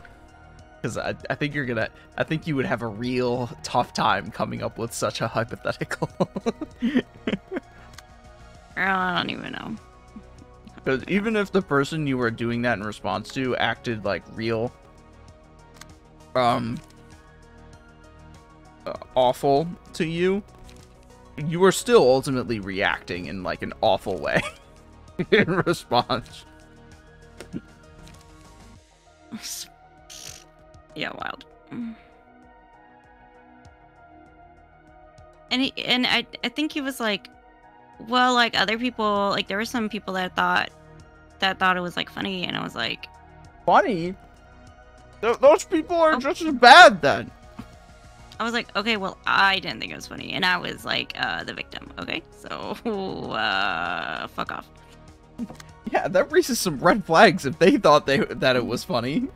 Because I think you would have a real tough time coming up with such a hypothetical. I don't even know. Because even if the person you were doing that in response to acted like real, awful to you, you were still ultimately reacting in like an awful way in response. Yeah, wild. And I think he was like, well, like other people, like there were some people that thought it was like funny, and I was like, funny? Those people are just as bad then. I was like, okay, well, I didn't think it was funny, and I was like the victim. Okay, so fuck off. Yeah, that raises some red flags if they thought that it was funny.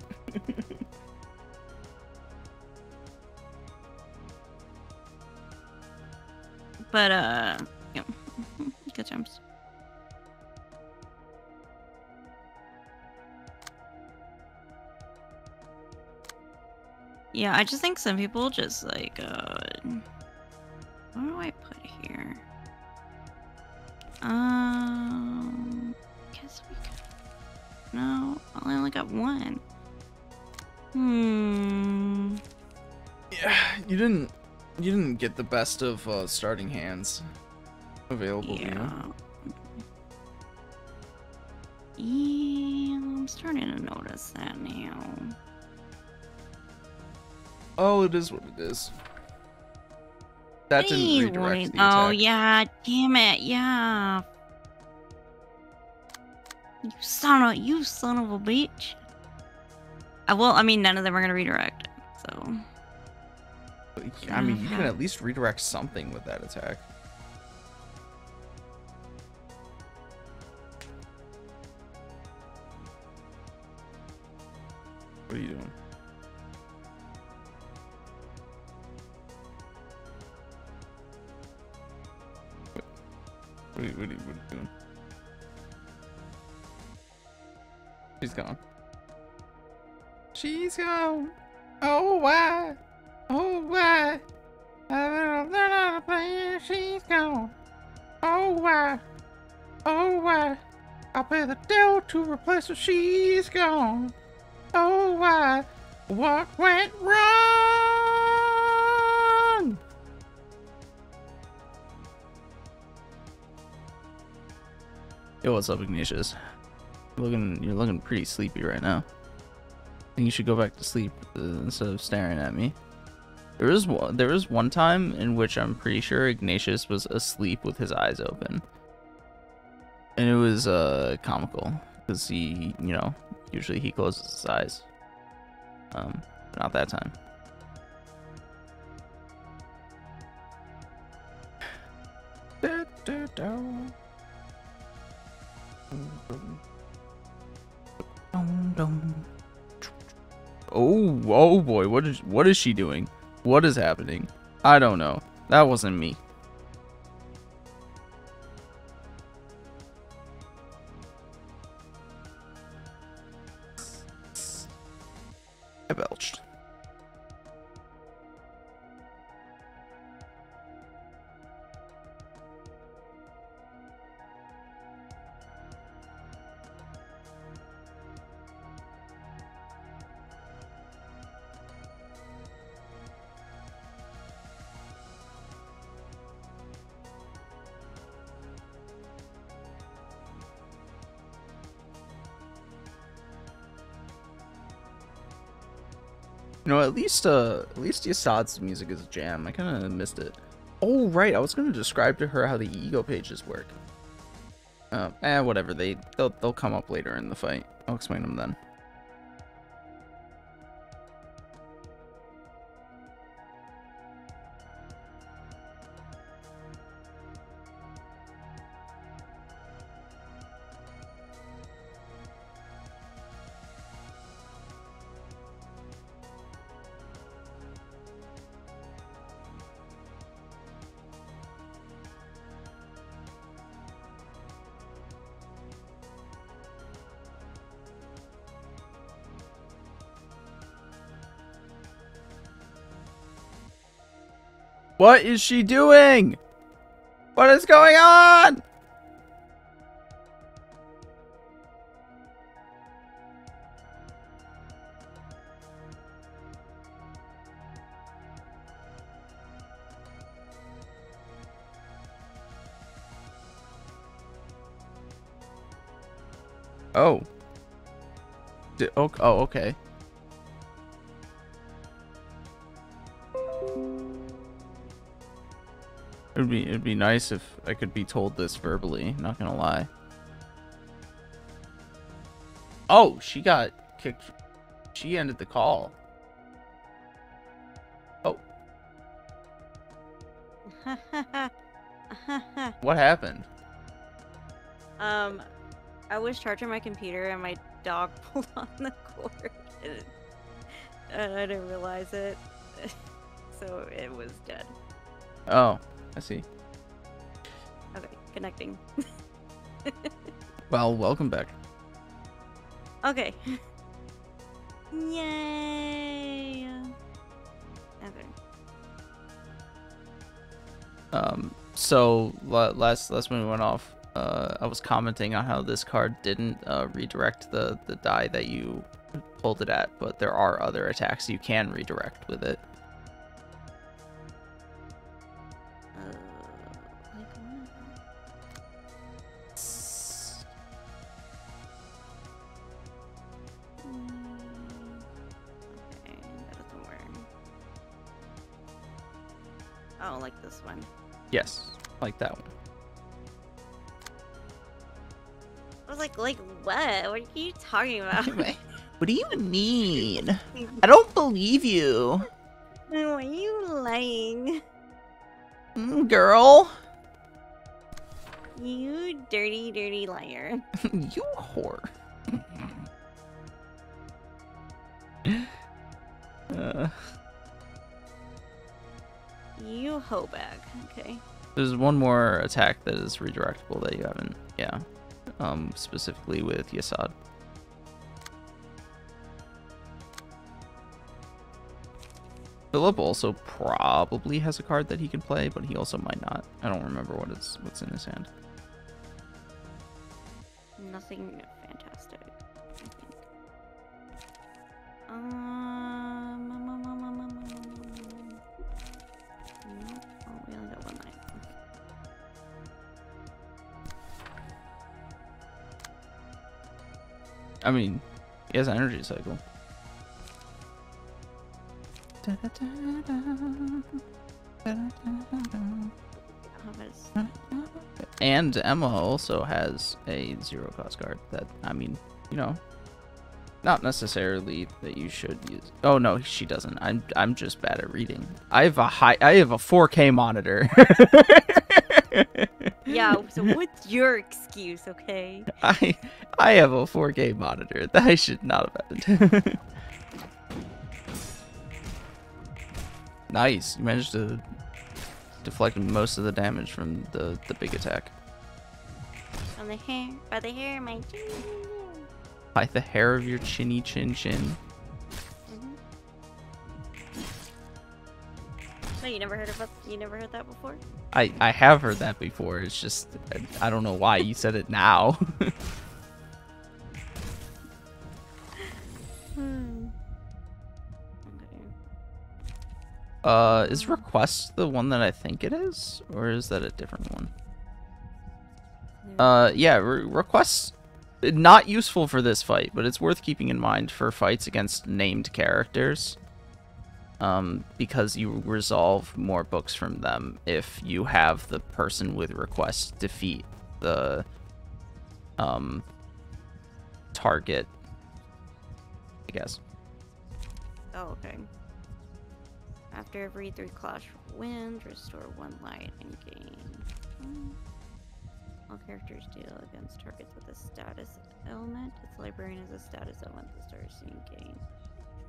But yeah, good jumps. Yeah, I just think some people just like what do I put here? Guess we could. No, I only got one. Yeah, you didn't get the best of starting hands available to you. Yeah, I'm starting to notice that now. Oh, it is what it is. That didn't redirect the Oh attack. yeah, damn it, yeah. You son of a bitch. Well, I mean, none of them are gonna redirect, so. I mean, you can at least redirect something with that attack. What are you doing? What are you doing? She's gone. She's gone. Oh, why? Oh, why? I don't learn how to play. She's gone. Oh, why? Oh, why? I'll pay the devil to replace her. She's gone. Oh, why? What went wrong? Yo, what's up, Ignatius? You're looking pretty sleepy right now. I think you should go back to sleep instead of staring at me. There was one time in which I'm pretty sure Ignatius was asleep with his eyes open, and it was comical because he, usually he closes his eyes. Not that time. Oh boy, what is she doing? What is happening? I don't know. That wasn't me. I belched. At least Yasad's music is a jam. I kind of missed it. Oh, right. I was going to describe to her how the ego pages work. Whatever. They'll come up later in the fight. I'll explain them then. What is she doing? What is going on? Oh. Oh, okay. It'd be nice if I could be told this verbally, not gonna lie. Oh, she got kicked. She ended the call. Oh. What happened? I was charging my computer and my dog pulled on the cord and I didn't realize it. So it was dead. Oh, I see. connecting. Well, welcome back. Okay. Yay! Okay. So last when we went off, I was commenting on how this card didn't redirect the die that you pulled it at, but there are other attacks you can redirect with it. Like what? Okay, that doesn't work. Oh, like this one. Yes, like that one. I was like what? What are you talking about? What do you mean? I don't believe you. Why are you lying? Girl. You dirty, dirty liar. You whore. You hoe bag. Okay. There's one more attack that is redirectable that you haven't, yeah. Specifically with Yasad. Philip also probably has a card that he can play, but he also might not. I don't remember what's in his hand. Nothing fantastic, I think. Oh, we only got one night. I mean, he has an energy cycle. And Emma also has a 0 cost card that, I mean, you know, not necessarily that you should use. Oh no, she doesn't. I'm just bad at reading. I have a 4K monitor. Yeah, so what's your excuse, okay? I have a 4K monitor that I should not have had. Nice. You managed to deflect most of the damage from the big attack. From the hair, by the hair, my chin. By the hair of your chinny chin chin. So you never heard that before? I have heard that before. It's just I don't know why you said it now. Is request the one that I think it is, or is that a different one? Yeah, request not useful for this fight, but it's worth keeping in mind for fights against named characters. Because you resolve more books from them if you have the person with request defeat the target, I guess. Oh, okay. After every 3 clash wins, restore 1 light and gain. All characters deal against targets with a status element. Its librarian is a status element that starts seeing gain.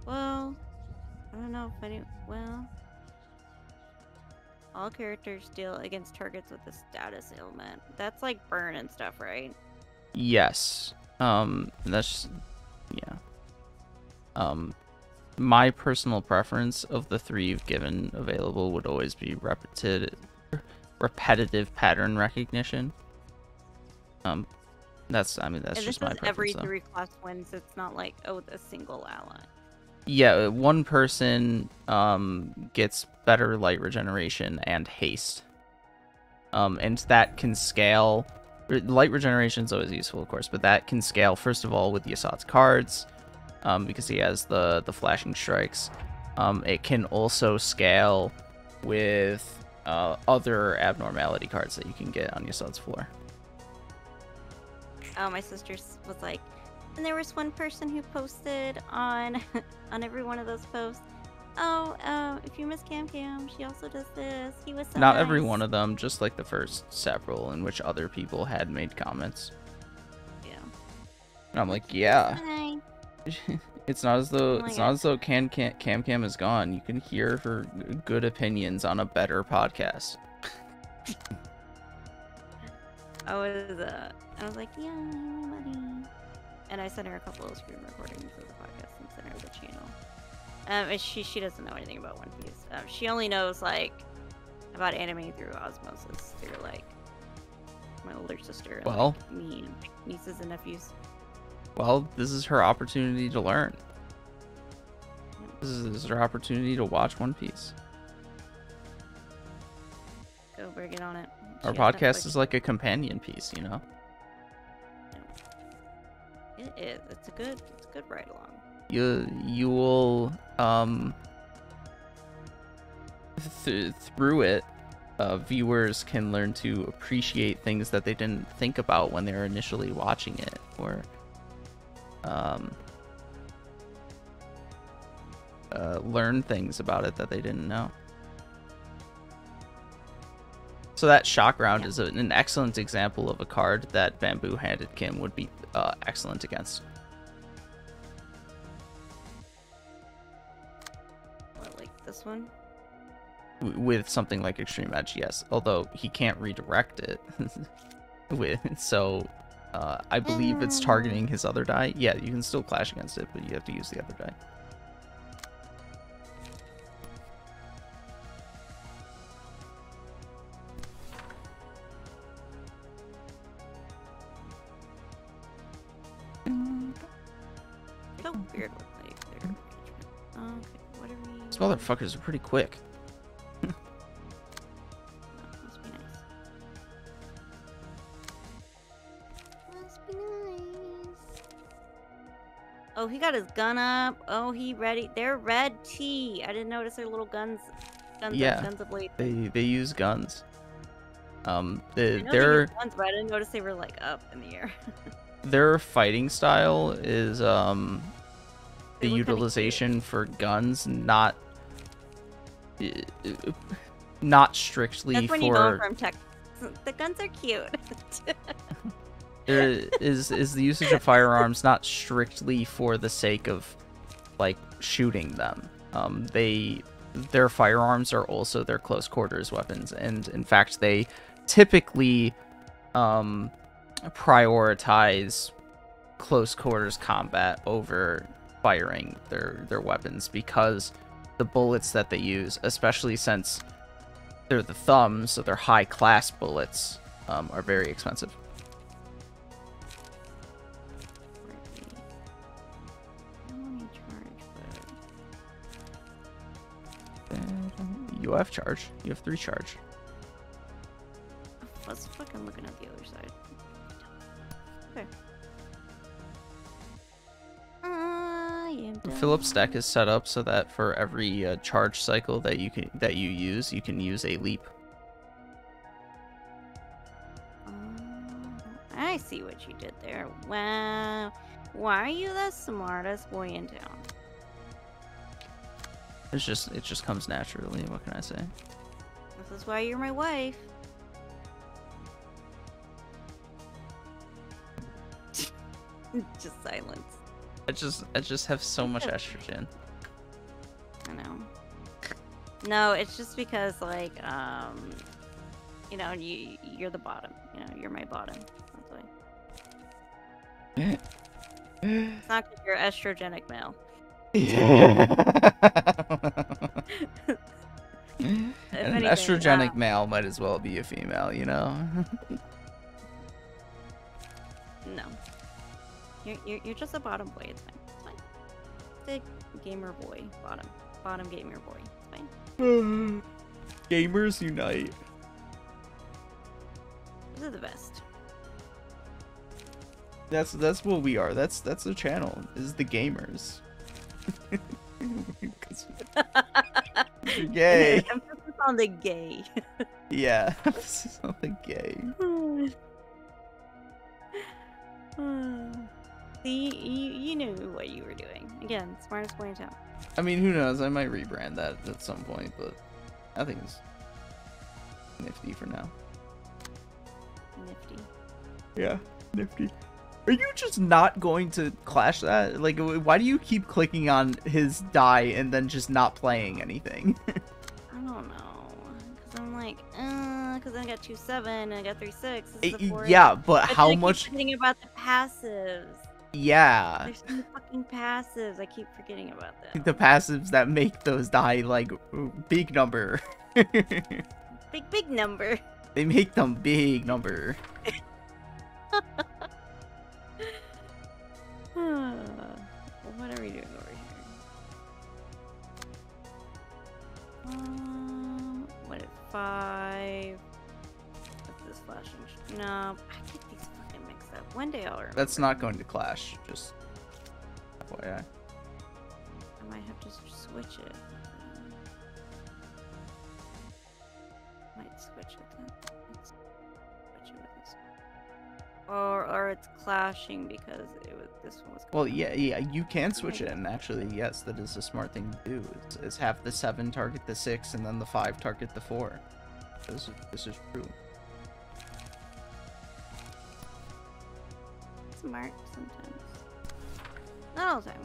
Well, I don't know if any. Well, all characters deal against targets with a status ailment. That's like burn and stuff, right? Yes. That's yeah. My personal preference of the 3 you've given available would always be repetitive pattern recognition. That's just my preference. Every though. 3 class wins. It's not like, oh, the single ally. Yeah, one person gets better light regeneration and haste. And that can scale. Light regeneration is always useful, of course, but that can scale first of all with Yasad's cards, because he has the flashing strikes. It can also scale with other abnormality cards that you can get on Yasad's floor. Oh, my sister was like, and there was one person who posted on on every one of those posts. Oh, if you miss CamCam, she also does this. He was so Not nice. every one of them, just like the first several in which other people had made comments. Yeah. And I'm like, yeah. Hi. It's not as though Oh my it's not as though CamCam is gone. You can hear her good opinions on a better podcast. I was like, yeah, buddy. And I sent her a couple of screen recordings of the podcast and sent her the channel. And she doesn't know anything about One Piece. She only knows like about anime through osmosis, through like my older sister, and, Well, like, me and nieces and nephews. Well, this is her opportunity to learn. This is her opportunity to watch One Piece. Go bring it on it. Our podcast is like a companion piece, you know. It is. It's a good ride along. You will through it, viewers can learn to appreciate things that they didn't think about when they were initially watching it, or learn things about it that they didn't know. So that shock round is an excellent example of a card that Bamboo Handed Kim would be excellent against. What, like this one? With something like Extreme Edge, yes. Although he can't redirect it. So I believe it's targeting his other die. Yeah, you can still clash against it, but you have to use the other die. So weird with like their arrangement. Okay, what are we? These motherfuckers are pretty quick. Must be nice. Must be nice. Oh, he got his gun up. Oh, he ready. They're red T. I didn't notice their little guns. Yeah, guns ablaze. they use guns. I know they They're use guns, but I didn't notice they were like up in the air. their fighting style is the They look kinda utilization for guns, not strictly That's when you go for from Texas. The guns are cute. there is the usage of firearms not strictly for the sake of like shooting them. Their firearms are also their close quarters weapons, and in fact they typically prioritize close quarters combat over firing their weapons, because the bullets that they use, especially since they're the thumbs, so they're high class bullets, are very expensive. You have charge. You have 3 charge. Let's fucking looking at the other side. Okay. Philip's deck is set up so that for every charge cycle that you use, you can use a leap. I see what you did there. Wow. Why are you the smartest boy in town? It just comes naturally. What can I say? This is why you're my wife. Just silence. I just have so much estrogen. I know. No, it's just because like you know, you're the bottom. You know, you're my bottom. That's why. It's not because you're estrogenic male. An estrogenic male might as well be a female, you know? No. You're just a bottom boy. It's fine. It's fine. The gamer boy. Bottom gamer boy. It's fine. Gamers unite. Those are the best. That's what we are. That's the channel. Is the gamers. You're gay. Emphasis on the gay. Yeah, emphasis on the gay. See, you knew what you were doing. Again, smartest boy in town. I mean, who knows? I might rebrand that at some point, but I think it's nifty for now. Nifty. Yeah, nifty. Are you just not going to clash that? Like, why do you keep clicking on his die and then just not playing anything? I don't know. Because I'm like, because then got 2-7 and I got 3-6. This is a 4. Yeah, but how I much? keep forgetting about the passives. Yeah. There's so many fucking passives. I keep forgetting about them. The passives that make those die like big number. Big number. They make them big number. What are we doing over here? What is 5? What's this flashing? No, I get these fucking mixed up. One day I'll remember. That's not going to clash. Just FYI. I might have to switch it. Might switch it then. Let's switch it with this. Or it's clashing because this one was. Well, yeah, you can switch it, and actually, yes, that is a smart thing to do. Is have the 7 target the 6, and then the 5 target the 4. This is true. Smart sometimes. Not all the time.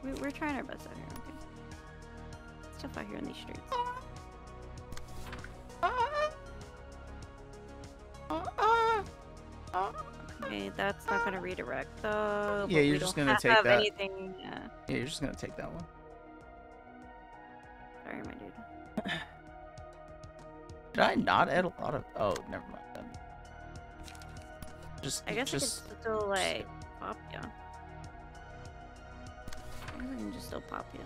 We're trying our best out here, okay? Stuff out here in these streets. Okay, that's not gonna redirect though. Yeah, you're just gonna take that. Anything, yeah, you're just gonna take that one. Sorry, my dude. Did I not add a lot of? Oh, never mind then. I guess I could still like pop ya. I guess I can just still pop ya,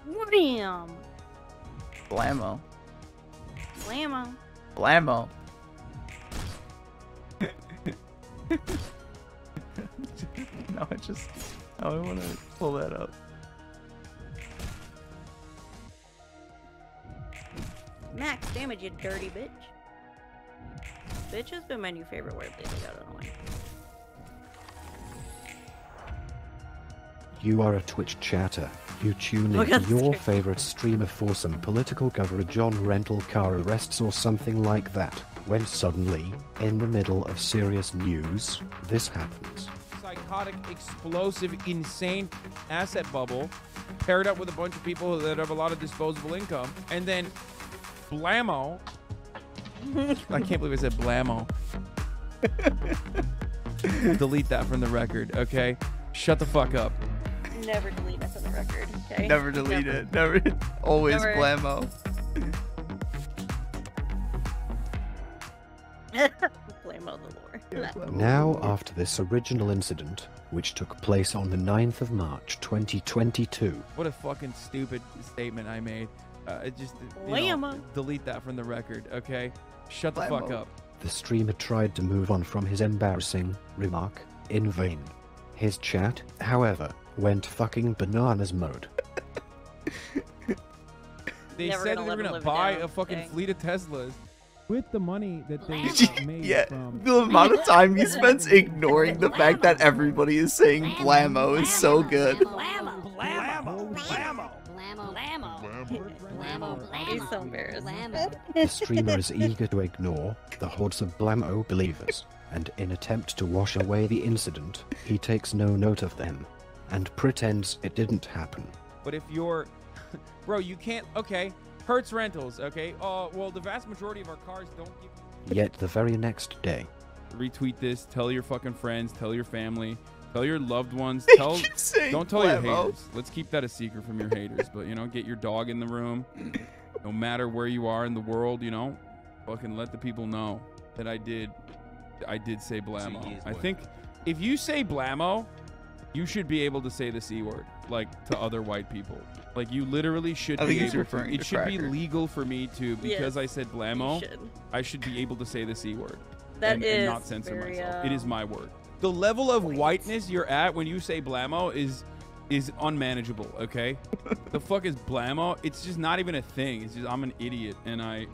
but. Wham! Blammo. Blammo. Blammo. No, I want to pull that up. Max damage, you dirty bitch. Bitch has been my new favorite word lately, I don't know why. You are a Twitch chatter. You tune into your favorite streamer for some political coverage on rental car arrests or something like that, when suddenly, in the middle of serious news, this happens. Psychotic, explosive, insane asset bubble paired up with a bunch of people that have a lot of disposable income, and then blammo. I can't believe I said blammo. Delete that from the record, okay? Shut the fuck up. Never delete it from the record, okay? Never delete it. Never. Always Never. blammo. Blammo the lore. Now, after this original incident, which took place on the 9th of March 2022. What a fucking stupid statement I made. Just delete that from the record, okay? Shut the fuck up. The streamer tried to move on from his embarrassing remark in vain. His chat, however, went fucking bananas mode. They said they were gonna buy a fucking fleet of Teslas with the money that they made from... The amount of time he spends ignoring the fact that everybody is saying blammo is so good. He's so embarrassed. The streamer is eager to ignore the hordes of blammo believers, and in attempt to wash away the incident, he takes no note of them, and pretends it didn't happen. But if you're... Bro, you can't... Okay, Hertz Rentals, okay? Well, the vast majority of our cars don't give... Yet the very next day... Retweet this, tell your fucking friends, tell your family, tell your loved ones, don't tell your haters. Let's keep that a secret from your haters, but, you know, get your dog in the room. No matter where you are in the world, you know, fucking let the people know that I did say blammo. I think if you say blammo, you should be able to say the C word, like, to other white people. Like, you literally should be able to. It should be legal for me to, because I said blammo, I should be able to say the C word. And not censor myself. It is my word. The level of whiteness you're at when you say blammo is unmanageable, okay? The fuck is blammo? It's just not even a thing. It's just I'm an idiot, and I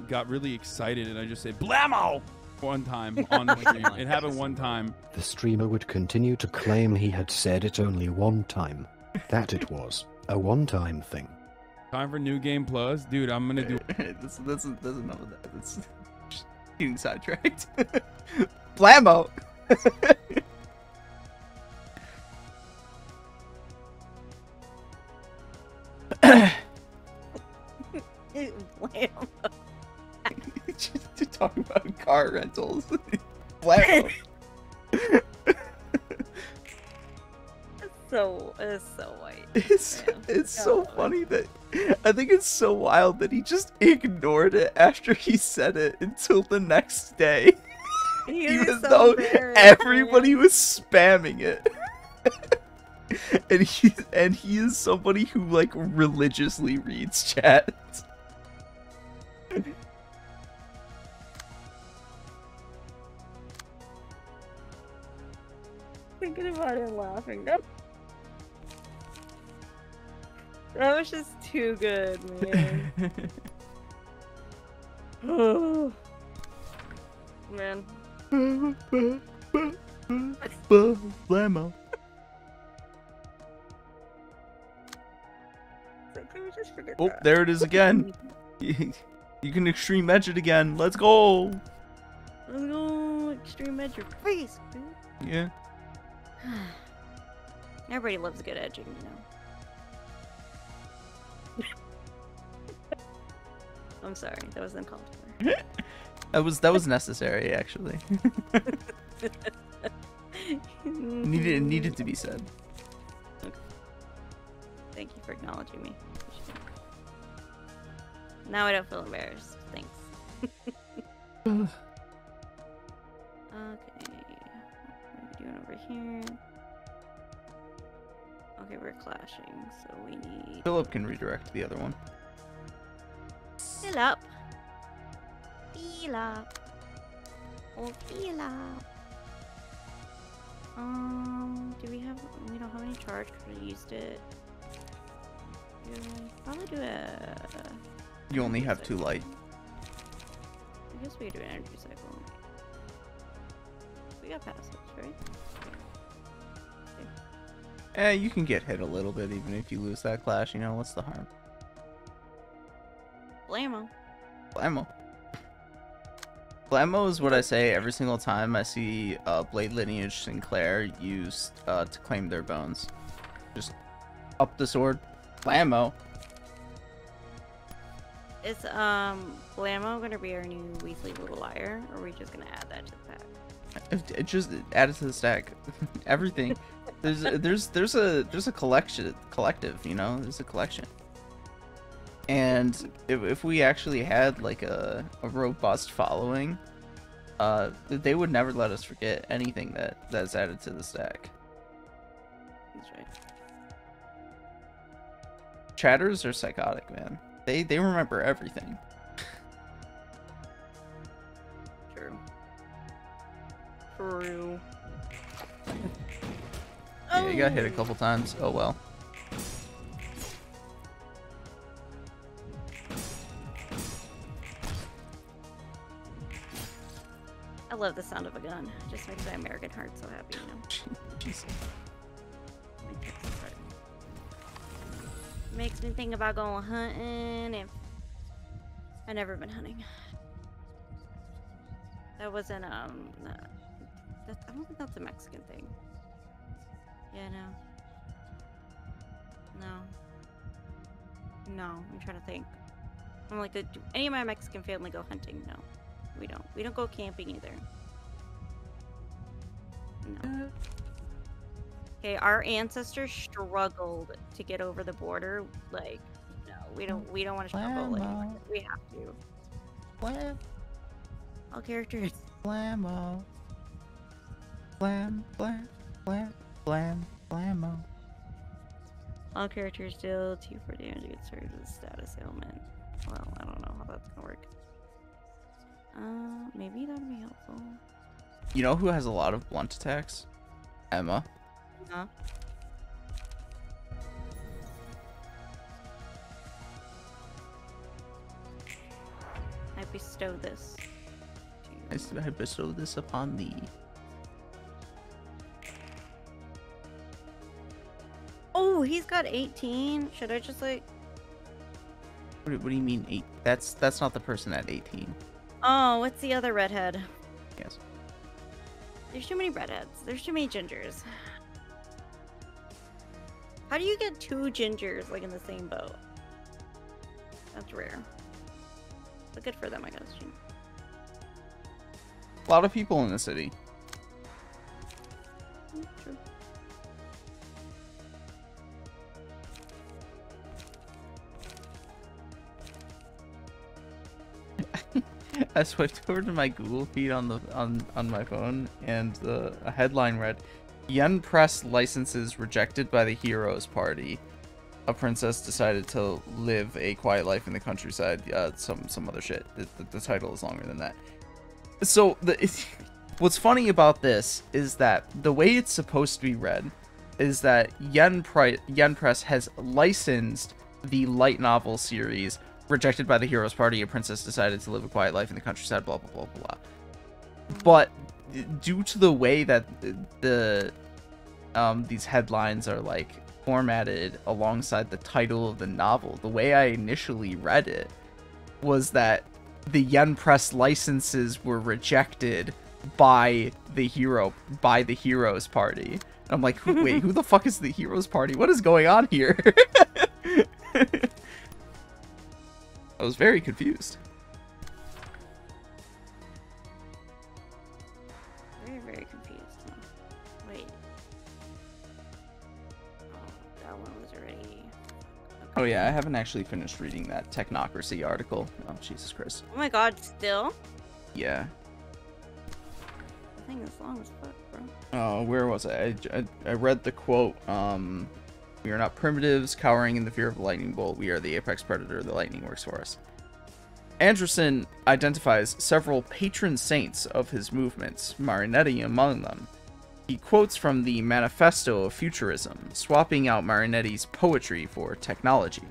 got really excited and I just said blammo one time on the stream. It happened one time. The streamer would continue to claim he had said it only one time. That it was a one-time thing. Time for New Game Plus, dude. I'm gonna do. That's enough of that. That's getting sidetracked. Blammo. Just talking about car rentals. Blammo. It's so white. It's so funny that I think it's so wild that he just ignored it after he said it until the next day. Even so though embarrassed, everybody was spamming it. and he is somebody who like religiously reads chat. Thinking about it and laughing. Nope. That was just too good, man. Oh, man. Blammo. Oh, there it is again. You can extreme edge it again. Let's go. Let's go. Extreme edge your face, dude. Yeah. Everybody loves good edging, you know. I'm sorry, that was uncalled for. that was necessary, actually. needed to be said. Okay. Thank you for acknowledging me. Now I don't feel embarrassed. Thanks. Okay. What are we doing over here? Okay, we're clashing, so we need... Philip can redirect the other one. Fill up. Fill up. Oh, fill up. Do we have... We don't have any charge because we used it. Probably do a... You only have 2 light. I guess we do an energy cycle. We got passives, right? You can get hit a little bit even if you lose that clash, you know, what's the harm? Blammo. Blammo. Blammo is what I say every single time I see Blade Lineage Sinclair used to claim their bones. Just up the sword. Blammo. Is Blammo gonna be our new Weasley Little Liar, or are we just gonna add that to the pack? Just add it to the stack. Everything. There's a collective, you know. There's a collection. And if we actually had like a robust following, they would never let us forget anything that's added to the stack. That's right. Chatters are psychotic, man. They remember everything. True. True. Yeah, you got hit a couple times. Oh well. I love the sound of a gun. It just makes my American heart so happy, you know? Jesus. Makes me think about going hunting, and I've never been hunting. That wasn't, I don't think that's a Mexican thing. Yeah, no, I'm trying to think. I'm like, do any of my Mexican family go hunting? No, we don't. We don't go camping either. No. Okay, our ancestors struggled to get over the border. Like, no, we don't want to struggle. Like, we have to. Blam. All characters. Blammo. Blam, blam, blam, blam, blammo. All characters deal 2 for damage against targets with status ailment. Well, I don't know how that's gonna work. Maybe that'd be helpful. You know who has a lot of blunt attacks? Emma. Huh? I bestow this. I bestow this upon thee. Oh, he's got 18. Should I just like... What do you mean 8? That's not the person at 18. Oh, what's the other redhead? Yes. There's too many redheads. There's too many gingers. How do you get 2 gingers like in the same boat? That's rare. But good for them, I guess. A lot of people in the city. True. I swiped over to my Google feed on my phone, and a headline read, "Yen Press licenses rejected by the Heroes Party. A princess decided to live a quiet life in the countryside." Some other shit. The title is longer than that. So what's funny about this is that the way it's supposed to be read is that Yen Press has licensed the light novel series Rejected by the Heroes Party, a princess decided to live a quiet life in the countryside, blah, blah, blah, blah. But due to the way that these headlines are, like, formatted alongside the title of the novel, the way I initially read it was that the Yen Press licenses were rejected by the Heroes Party. And I'm like, wait, who the fuck is the Heroes Party? What is going on here? I was very confused. Very, very confused. Huh? Wait. Oh, that one was already... Okay. Oh yeah, I haven't actually finished reading that Technocracy article. Oh, Jesus Christ. Oh my god, still? Yeah. The thing is long as fuck, bro. Oh, where was I? I read the quote, "We are not primitives, cowering in the fear of the lightning bolt. We are the apex predator. The lightning works for us." Anderson identifies several patron saints of his movements, Marinetti among them. He quotes from the Manifesto of Futurism, swapping out Marinetti's poetry for technology.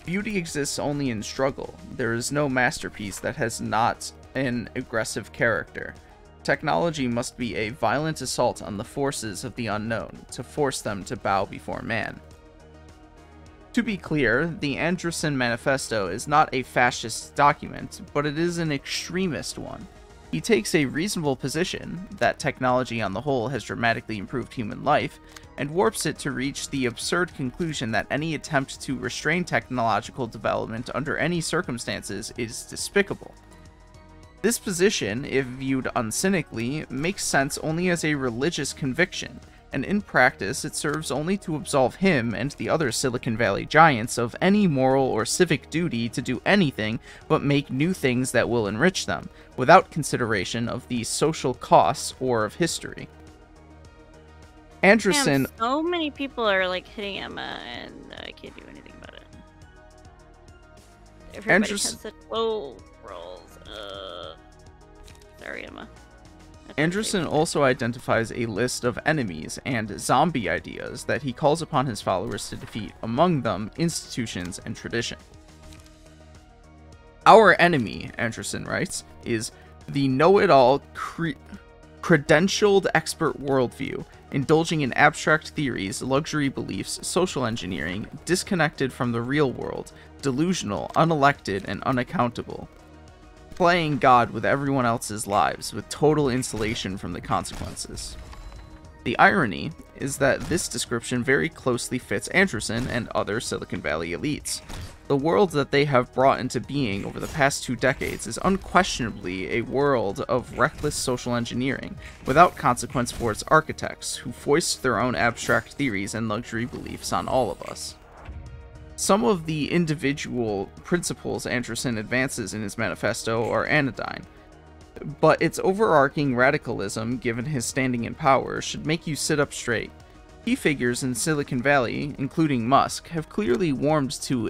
"Beauty exists only in struggle. There is no masterpiece that has not an aggressive character. Technology must be a violent assault on the forces of the unknown, to force them to bow before man." To be clear, the Anderson Manifesto is not a fascist document, but it is an extremist one. He takes a reasonable position that technology on the whole has dramatically improved human life, and warps it to reach the absurd conclusion that any attempt to restrain technological development under any circumstances is despicable. This position, if viewed uncynically, makes sense only as a religious conviction, and in practice it serves only to absolve him and the other Silicon Valley giants of any moral or civic duty to do anything but make new things that will enrich them, without consideration of the social costs or of history. Anderson... Damn, so many people are like hitting Emma, and I can't do anything about it. Everybody has such low rolls. Sorry, Emma. Anderson also identifies a list of enemies and zombie ideas that he calls upon his followers to defeat, among them institutions and tradition. "Our enemy," Anderson writes, "is the know-it-all, credentialed expert worldview, indulging in abstract theories, luxury beliefs, social engineering, disconnected from the real world, delusional, unelected, and unaccountable. Playing God with everyone else's lives, with total insulation from the consequences." The irony is that this description very closely fits Anderson and other Silicon Valley elites. The world that they have brought into being over the past 2 decades is unquestionably a world of reckless social engineering, without consequence for its architects, who foist their own abstract theories and luxury beliefs on all of us. Some of the individual principles Anderson advances in his manifesto are anodyne, but its overarching radicalism, given his standing in power, should make you sit up straight. Key figures in Silicon Valley, including Musk, have clearly warmed to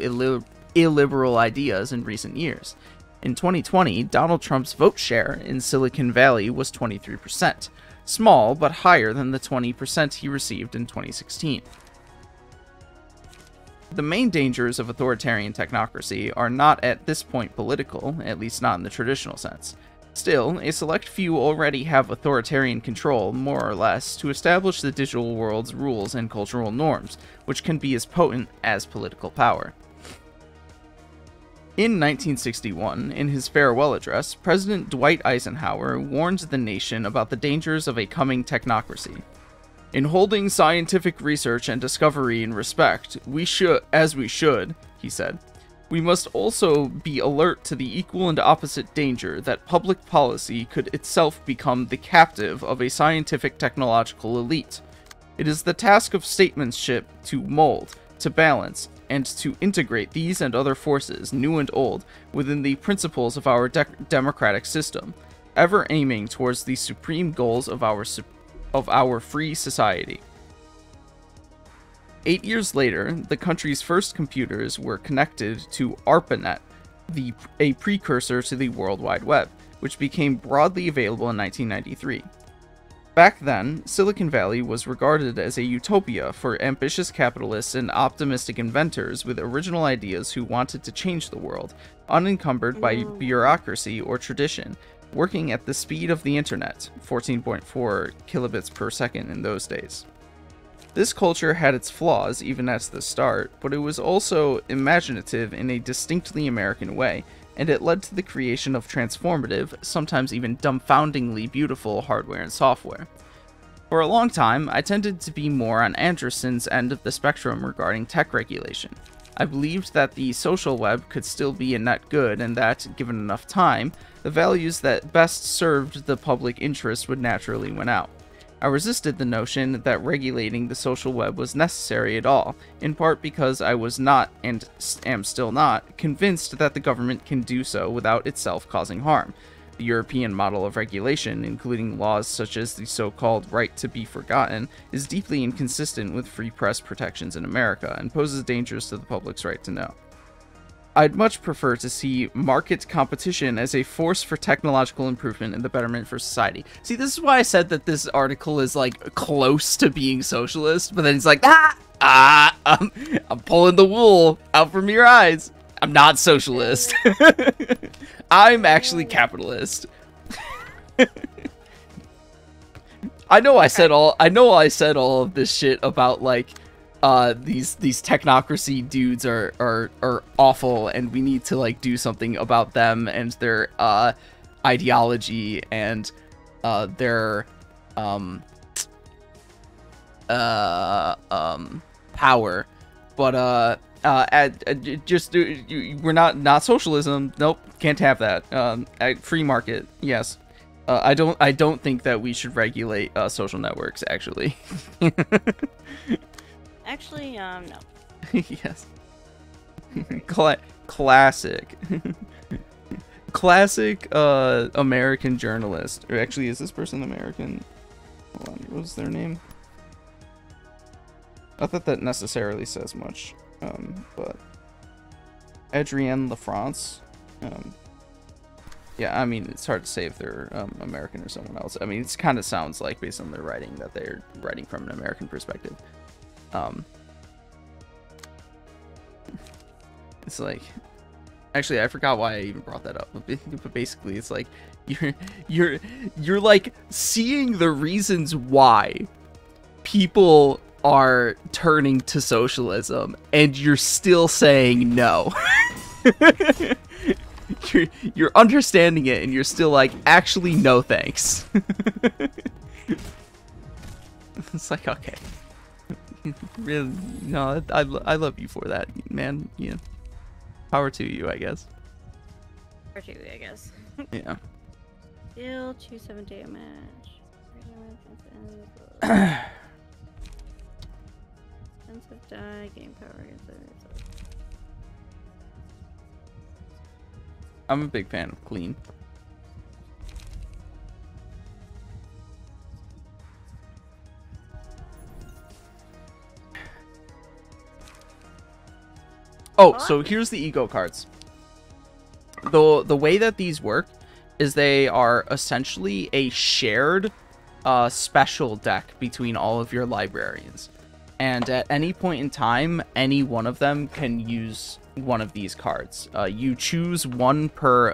illiberal ideas in recent years. In 2020, Donald Trump's vote share in Silicon Valley was 23%, small but higher than the 20% he received in 2016. The main dangers of authoritarian technocracy are not at this point political, at least not in the traditional sense. Still, a select few already have authoritarian control, more or less, to establish the digital world's rules and cultural norms, which can be as potent as political power. In 1961, in his farewell address, President Dwight Eisenhower warned the nation about the dangers of a coming technocracy. "In holding scientific research and discovery in respect, we should," he said, We must also be alert to the equal and opposite danger that public policy could itself become the captive of a scientific technological elite. It is the task of statesmanship to mold, to balance, and to integrate these and other forces, new and old, within the principles of our democratic system, ever aiming towards the supreme goals of our free society. 8 years later, the country's first computers were connected to ARPANET, a precursor to the World Wide Web, which became broadly available in 1993. Back then, Silicon Valley was regarded as a utopia for ambitious capitalists and optimistic inventors with original ideas who wanted to change the world, unencumbered by bureaucracy or tradition, working at the speed of the internet, 14.4 kilobits per second in those days. This culture had its flaws even at the start, but it was also imaginative in a distinctly American way, and it led to the creation of transformative, sometimes even dumbfoundingly beautiful hardware and software. For a long time, I tended to be more on Anderson's end of the spectrum regarding tech regulation. I believed that the social web could still be a net good, and that, given enough time, the values that best served the public interest would naturally win out. I resisted the notion that regulating the social web was necessary at all, in part because I was not, and am still not, convinced that the government can do so without itself causing harm. The European model of regulation, including laws such as the so-called right to be forgotten, is deeply inconsistent with free press protections in America and poses dangers to the public's right to know. I'd much prefer to see market competition as a force for technological improvement and the betterment for society. See, this is why I said that this article is, like, close to being socialist, but then he's like, I'm pulling the wool out from your eyes. I'm not socialist. I'm actually capitalist. I know I said all of this shit about, like, these technocracy dudes are awful, and we need to, like, do something about them and their ideology and their power, but we're not socialism. Nope, can't have that. Free market, yes. I don't think that we should regulate social networks, actually. Actually, no. Yes. Classic. Classic American journalist. Or actually, is this person American? Hold on, what was their name? Not that that necessarily says much, but Adrienne LaFrance. Yeah, I mean, it's hard to say if they're American or someone else. I mean, it kind of sounds like, based on their writing, that they're writing from an American perspective. It's like, actually, I forgot why I even brought that up, but basically it's like you're like seeing the reasons why people are turning to socialism, and you're still saying no. You're understanding it, and you're still like, actually, no thanks. It's like, okay. Really, no, I love you for that, man. Yeah, power to you, I guess. Power to you, I guess. Yeah. Still 270 damage. Expensive die, game power. I'm a big fan of clean. Oh, so here's the ego cards. The way that these work is they are essentially a shared special deck between all of your librarians. And at any point in time, any one of them can use one of these cards. You choose one per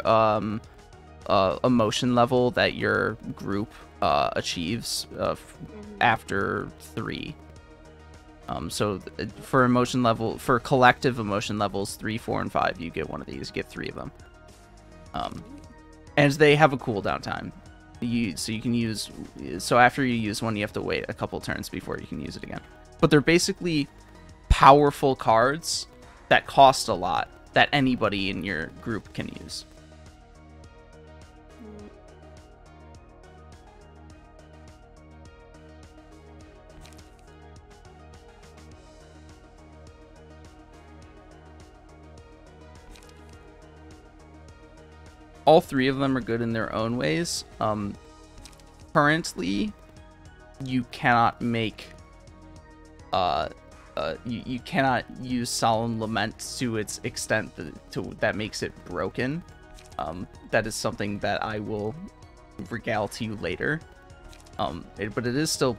emotion level that your group achieves after 3. So for emotion level, for collective emotion levels 3, 4, and 5, you get one of these. You get 3 of them. And they have a cooldown time. So you can use. So after you use one, you have to wait a couple turns before you can use it again. But they're basically powerful cards that cost a lot, that anybody in your group can use. All three of them are good in their own ways. Currently, you cannot make you cannot use Solemn Lament to its extent that makes it broken. That is something that I will regale to you later. But it is still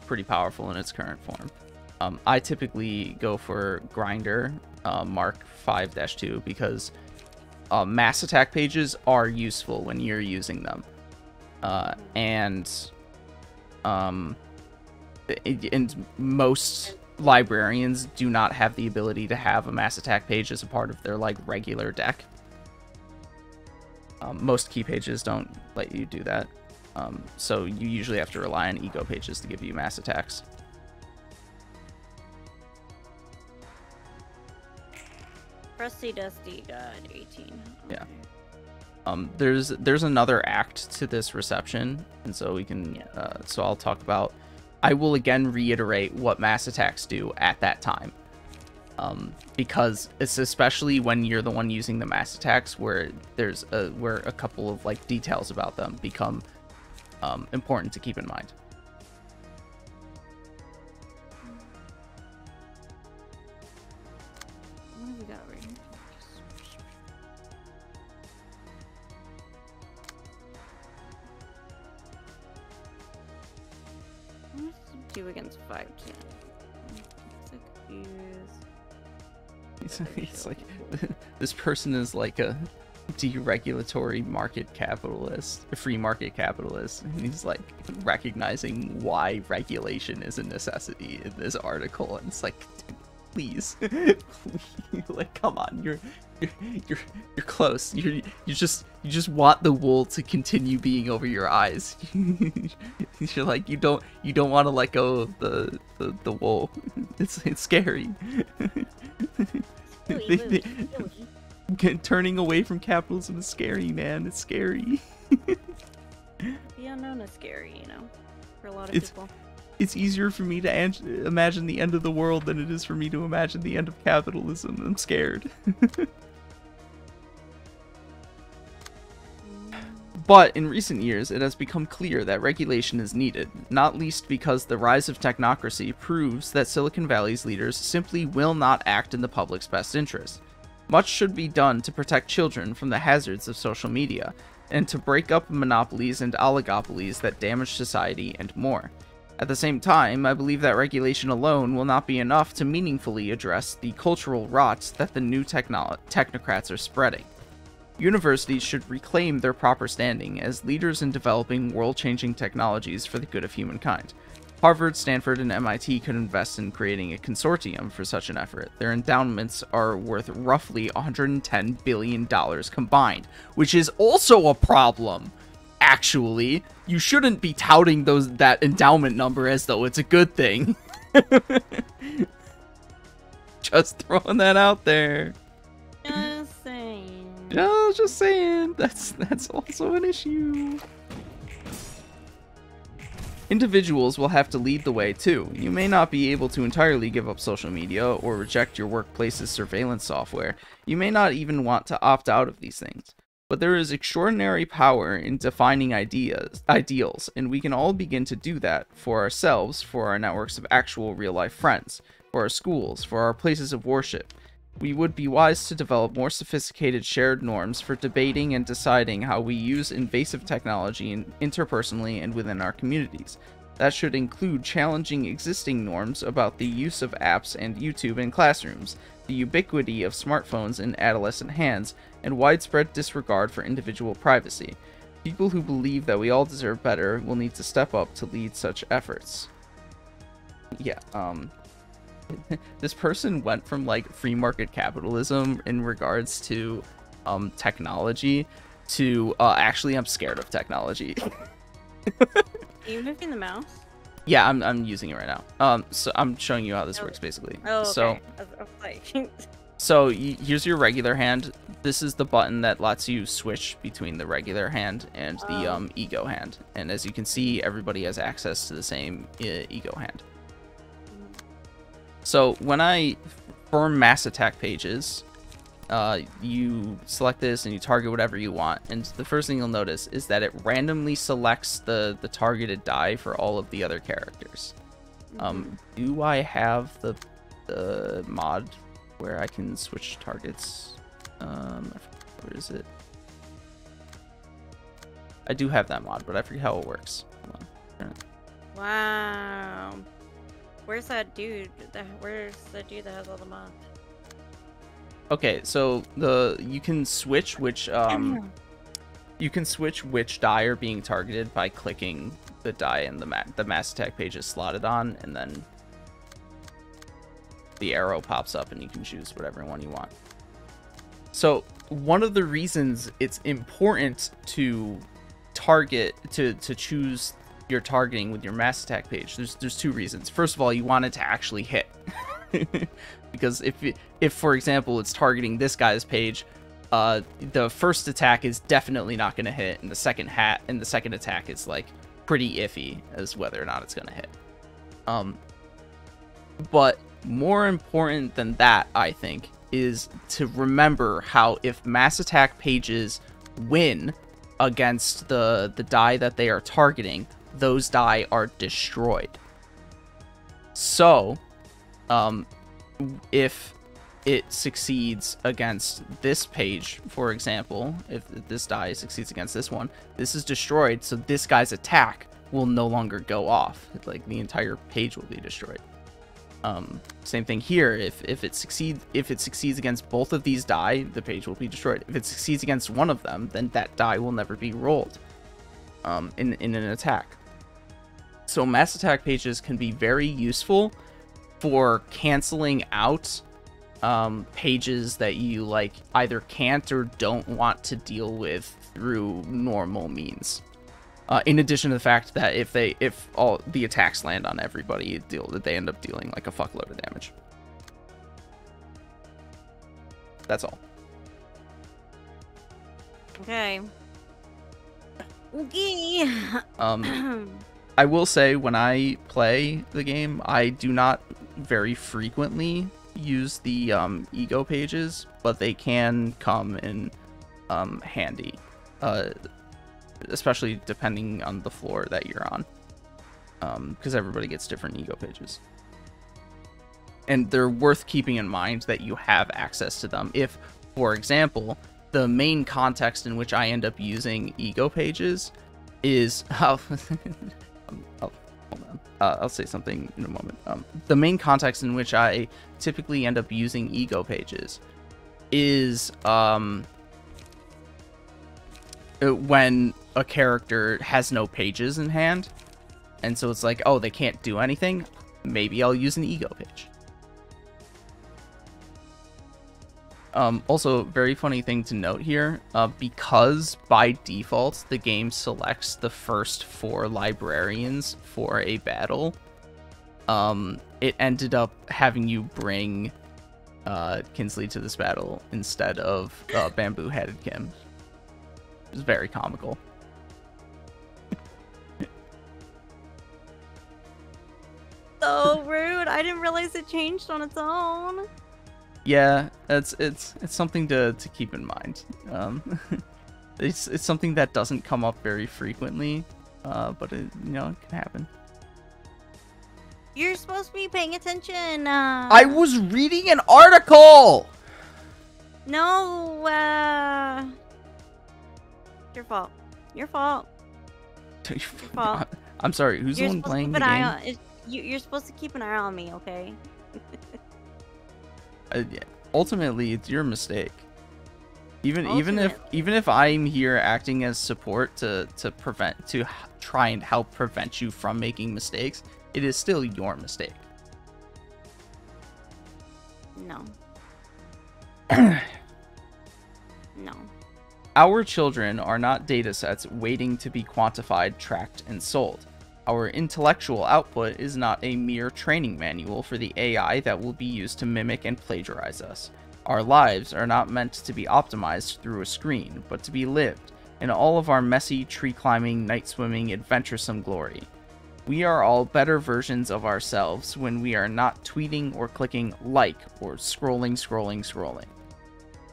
pretty powerful in its current form. I typically go for Grinder Mark 5-2 because mass attack pages are useful when you're using them. And most librarians do not have the ability to have a mass attack page as a part of their like regular deck. Most key pages don't let you do that. So you usually have to rely on ego pages to give you mass attacks. Rusty Dusty got 18. Yeah. There's another act to this reception, and so we can so I'll talk about. I will again reiterate what mass attacks do at that time, because it's especially when you're the one using the mass attacks where where a couple of like details about them become important to keep in mind. What have we got right here? Do against 5 It's like this person is like a deregulatory market capitalist, a free market capitalist, and he's like recognizing why regulation is a necessity in this article, and it's like, please, like, come on, you're close. You just want the wool to continue being over your eyes. You're like, you don't want to let go of the wool. It's scary. Turning away from capitalism is scary, man. It's scary. The unknown is scary, you know, for a lot of people. It's easier for me to imagine the end of the world than it is for me to imagine the end of capitalism. I'm scared. But in recent years, it has become clear that regulation is needed, not least because the rise of technocracy proves that Silicon Valley's leaders simply will not act in the public's best interest. Much should be done to protect children from the hazards of social media, and to break up monopolies and oligopolies that damage society and more. At the same time, I believe that regulation alone will not be enough to meaningfully address the cultural rot that the new technocrats are spreading. Universities should reclaim their proper standing as leaders in developing world-changing technologies for the good of humankind. Harvard, Stanford, and MIT could invest in creating a consortium for such an effort. Their endowments are worth roughly $110 billion combined, which is also a problem. Actually, you shouldn't be touting that endowment number as though it's a good thing. Just throwing that out there. Just saying. Just saying. That's also an issue. Individuals will have to lead the way too. You may not be able to entirely give up social media or reject your workplace's surveillance software. You may not even want to opt out of these things. But there is extraordinary power in defining ideals, and we can all begin to do that for ourselves, for our networks of actual real-life friends, for our schools, for our places of worship. We would be wise to develop more sophisticated shared norms for debating and deciding how we use invasive technology interpersonally and within our communities. That should include challenging existing norms about the use of apps and YouTube in classrooms, the ubiquity of smartphones in adolescent hands, and widespread disregard for individual privacy. People who believe that we all deserve better will need to step up to lead such efforts. Yeah, this person went from like free market capitalism in regards to technology to actually I'm scared of technology. Are you moving the mouse? Yeah, I'm using it right now. So I'm showing you how this works basically. Oh, okay. So I was like, So here's your regular hand. This is the button that lets you switch between the regular hand and the ego hand. And as you can see, everybody has access to the same ego hand. So when for mass attack pages, you select this and you target whatever you want. And the first thing you'll notice is that it randomly selects the targeted die for all of the other characters. Do I have the mod where I can switch targets? Where is it? I do have that mod, but I forget how it works. Hold on. Turn it. Wow. Where's that dude? Where's the dude that has all the mods? Okay, so you can switch which die are being targeted by clicking the die and the mass attack page is slotted on, and then the arrow pops up and you can choose whatever one you want. So one of the reasons it's important to target to choose your targeting with your mass attack page, there's two reasons. First of all, you want it to actually hit. Because if for example it's targeting this guy's page, the first attack is definitely not going to hit, and the second attack is like pretty iffy as whether or not it's going to hit. But more important than that, I think, is to remember how if mass attack pages win against the die that they are targeting, those die are destroyed. So if it succeeds against this page, for example, if this die succeeds against this one, this is destroyed, so this guy's attack will no longer go off. Like, the entire page will be destroyed. Same thing here. If it succeeds against both of these die, the page will be destroyed. If it succeeds against one of them, then that die will never be rolled in an attack. So mass attack pages can be very useful for canceling out pages that you like either can't or don't want to deal with through normal means. In addition to the fact that if all the attacks land on everybody, they end up dealing like a fuckload of damage. That's all. Okay. Okay. I will say, when I play the game, I do not very frequently use the ego pages, but they can come in handy, especially depending on the floor that you're on, because everybody gets different ego pages. And they're worth keeping in mind that you have access to them. If, for example, the main context in which I end up using ego pages is how... I'll say something in a moment. The main context in which I typically end up using ego pages is when a character has no pages in hand, and so it's like, oh, they can't do anything, maybe I'll use an ego page. Also, very funny thing to note here, because by default the game selects the first 4 librarians for a battle, it ended up having you bring Kinsley to this battle instead of Bamboo-Headed Kim. It was very comical. So rude. I didn't realize it changed on its own. Yeah, it's something to keep in mind. It's something that doesn't come up very frequently, but it can happen. You're supposed to be paying attention. I was reading an article. No, your fault. Your fault. Your fault. I'm sorry. Who's the one playing the game? You're supposed to keep an eye on me, okay? Ultimately, it's your mistake. Even if I'm here acting as support to try and help prevent you from making mistakes, it is still your mistake. No. No. Our children are not datasets waiting to be quantified, tracked, and sold. Our intellectual output is not a mere training manual for the AI that will be used to mimic and plagiarize us. Our lives are not meant to be optimized through a screen, but to be lived in all of our messy, tree-climbing, night-swimming, adventuresome glory. We are all better versions of ourselves when we are not tweeting or clicking like or scrolling.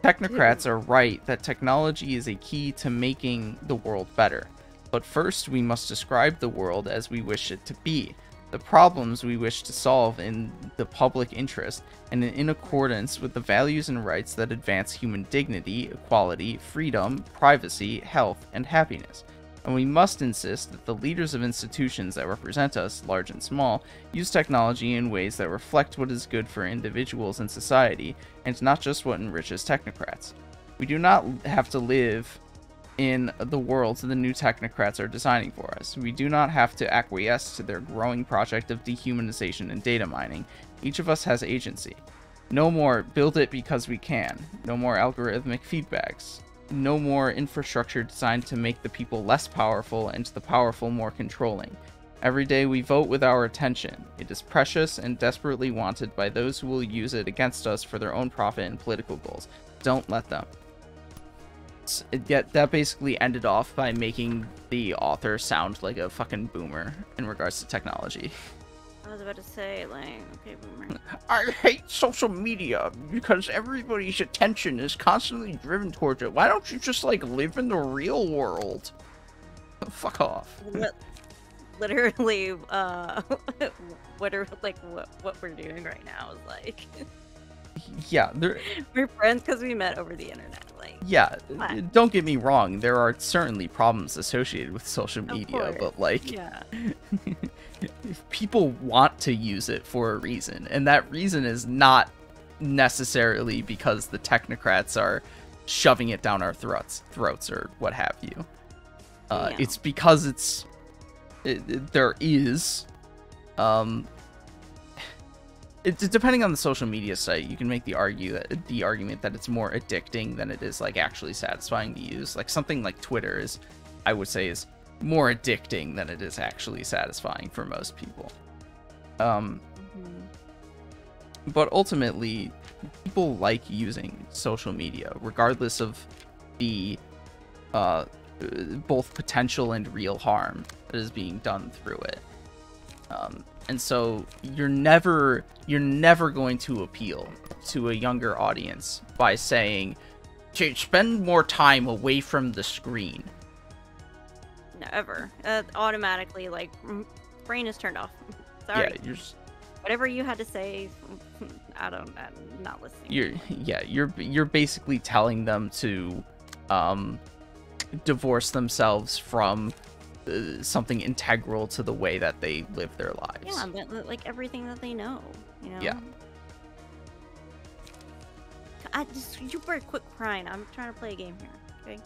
Technocrats are right that technology is a key to making the world better. But first, we must describe the world as we wish it to be, the problems we wish to solve in the public interest, and in accordance with the values and rights that advance human dignity, equality, freedom, privacy, health, and happiness. And we must insist that the leaders of institutions that represent us, large and small, use technology in ways that reflect what is good for individuals and society, and not just what enriches technocrats. We do not have to live in the worlds the new technocrats are designing for us. We do not have to acquiesce to their growing project of dehumanization and data mining. Each of us has agency. No more build it because we can. No more algorithmic feedbacks. No more infrastructure designed to make the people less powerful and the powerful more controlling. Every day we vote with our attention. It is precious and desperately wanted by those who will use it against us for their own profit and political goals. Don't let them. That basically ended off by making the author sound like a fucking boomer in regards to technology. I was about to say, like, okay, boomer. I hate social media because everybody's attention is constantly driven towards it. Why don't you just, like, live in the real world? Fuck off. Literally, what we're doing right now is like... Yeah, we're friends because we met over the internet. Like, yeah, don't get me wrong. There are certainly problems associated with social media, but like, yeah. People want to use it for a reason, and that reason is not necessarily because the technocrats are shoving it down our throats or what have you. It's because there is depending on the social media site, you can make the argument that it's more addicting than it is like actually satisfying to use. Like something like Twitter is, I would say, is more addicting than it is actually satisfying for most people. But ultimately, people like using social media, regardless of the both potential and real harm that is being done through it. And so you're never going to appeal to a younger audience by saying, spend more time away from the screen. Never. Automatically, like, brain is turned off. Sorry. Yeah, whatever you had to say, I'm not listening. You're basically telling them to divorce themselves from something integral to the way that they live their lives. Yeah, but like everything that they know, you know? Yeah. You better quit crying. I'm trying to play a game here, okay?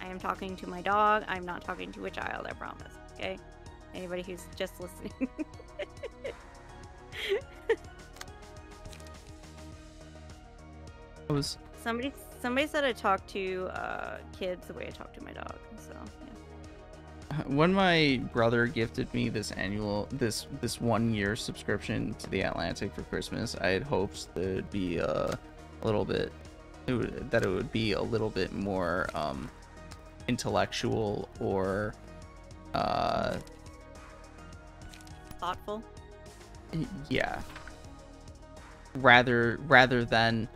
I am talking to my dog. I'm not talking to a child, I promise, okay? Anybody who's just listening. Somebody said I talk to kids the way I talk to my dog, so yeah. When my brother gifted me this 1 year subscription to the Atlantic for Christmas, I had hoped that it would be a little bit more intellectual or thoughtful. Yeah. Rather than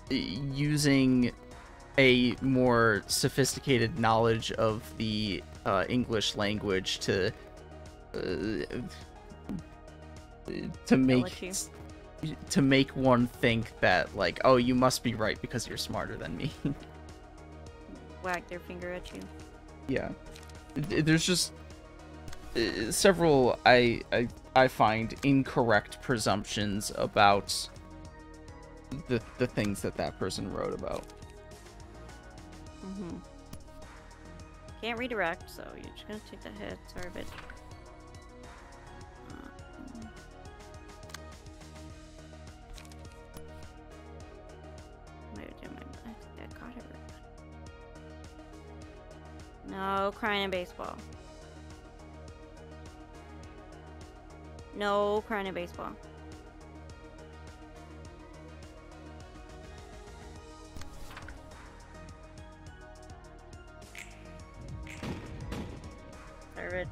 using a more sophisticated knowledge of the English language to make one think that, like, oh, you must be right because you're smarter than me. Wag their finger at you. Yeah, there's just several I find incorrect presumptions about the things that person wrote about. Can't redirect, so you're just gonna take the hit. Sorry, bitch. I caught it. No crying in baseball. No crying in baseball. Garbage.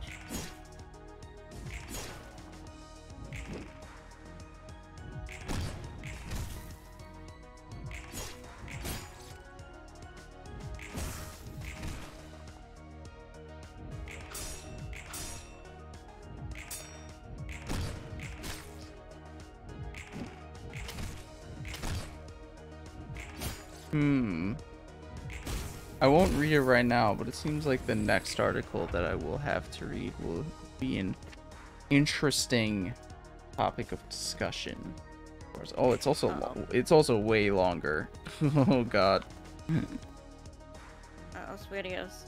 I won't read it right now, but it seems like the next article that I will have to read will be an interesting topic of discussion. Oh, it's also way longer. Oh god. Oh, sweetios.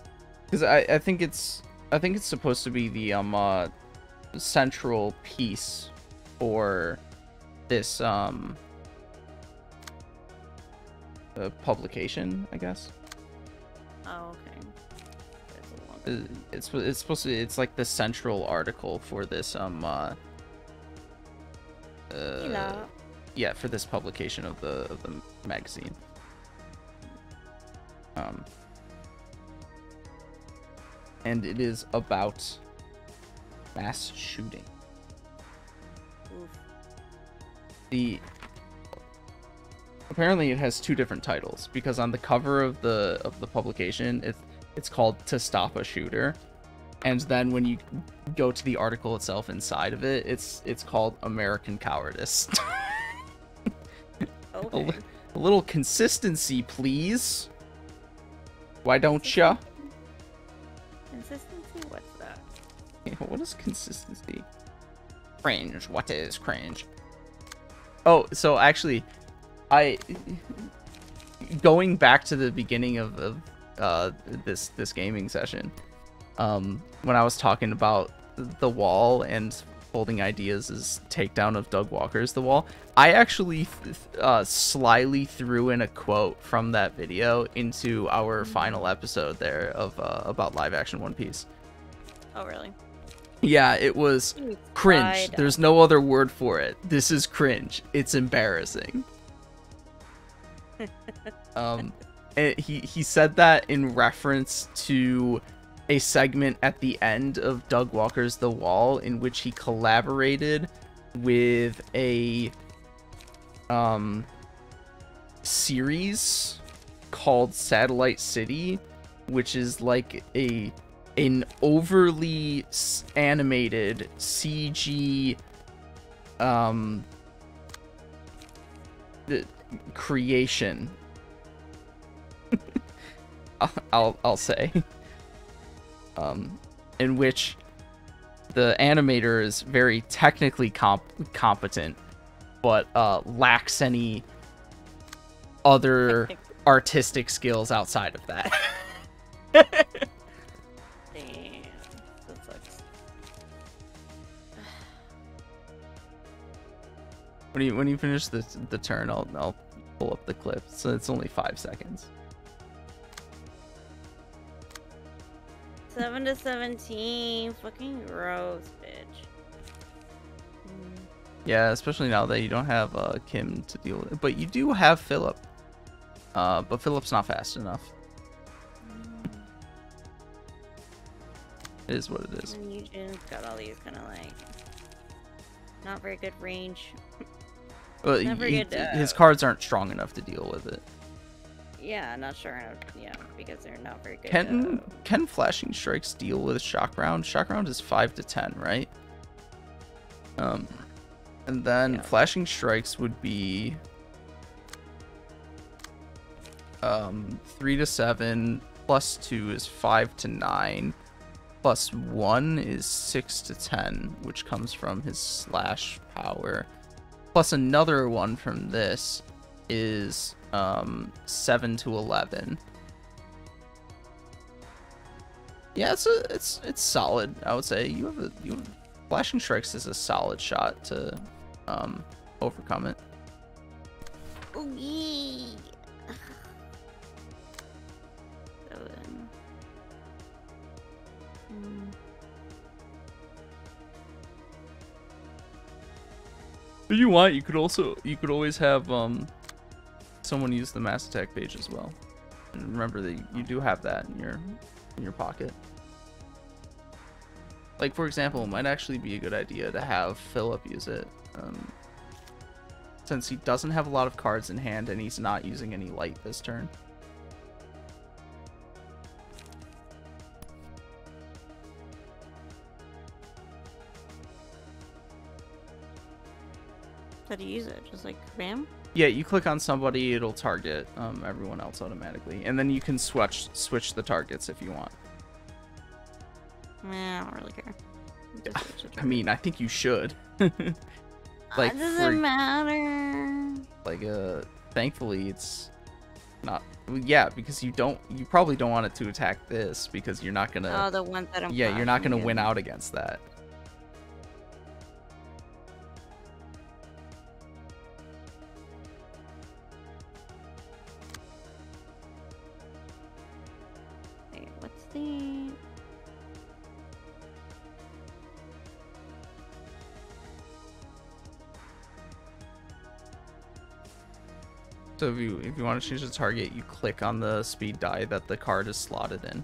Because I think it's supposed to be the central piece for this publication, I guess. Oh, okay. It's supposed to, it's like the central article for this yeah, for this publication of the magazine. And it is about mass shooting. Oof. Apparently it has two different titles, because on the cover of the publication it's called "To Stop a Shooter," and then when you go to the article itself inside of it, it's called "American Cowardice." Okay. A little consistency, please. Why don't ya? Consistency? What's that? What is consistency? Cringe. What is cringe? Oh, so actually, going back to the beginning of this gaming session, when I was talking about the wall and holding ideas as takedown of Doug Walker's The Wall, I actually slyly threw in a quote from that video into our final episode there of about live action One Piece. Oh, really? Yeah, it was cringe. There's no other word for it. This is cringe. It's embarrassing. And he said that in reference to a segment at the end of Doug Walker's The Wall in which he collaborated with a series called Satellite City, which is like an overly animated CG creation. I'll say, in which the animator is very technically competent, but lacks any other artistic skills outside of that. Damn, that sucks. When you finish the turn, I'll pull up the clip. So it's only 5 seconds. 7 to 17. Fucking gross, bitch. Yeah, especially now that you don't have Kim to deal with. But you do have Philip. But Philip's not fast enough. It is what it is. And Eugen's got all these kind of like not very good range. Well, his cards aren't strong enough to deal with it. Yeah, not sure enough. Yeah, because they're not very good. Can flashing strikes deal with shock round? Shock round is 5 to 10, right? And then flashing strikes would be 3 to 7, plus 2 is 5 to 9, plus 1 is 6 to 10, which comes from his slash power, plus another one from this is 7 to 11. Yeah, it's solid. I would say you have flashing strikes is a solid shot to overcome it. Ooh, If you want, you could always have someone use the mass attack page as well. And remember that you do have that in your pocket. Like, for example, it might actually be a good idea to have Philip use it. Since he doesn't have a lot of cards in hand and he's not using any light this turn. How do you use it? Just like cram? Yeah, you click on somebody, it'll target everyone else automatically. And then you can switch the targets if you want. Nah, I don't really care. I mean, I think you should. Like, doesn't matter. Like, thankfully it's not. Yeah, because you probably don't want it to attack this because you're not gonna. Oh, the ones that I'm. Yeah, you're not gonna win out against that. Wait, what's the? So if you want to change the target, you click on the speed die that the card is slotted in,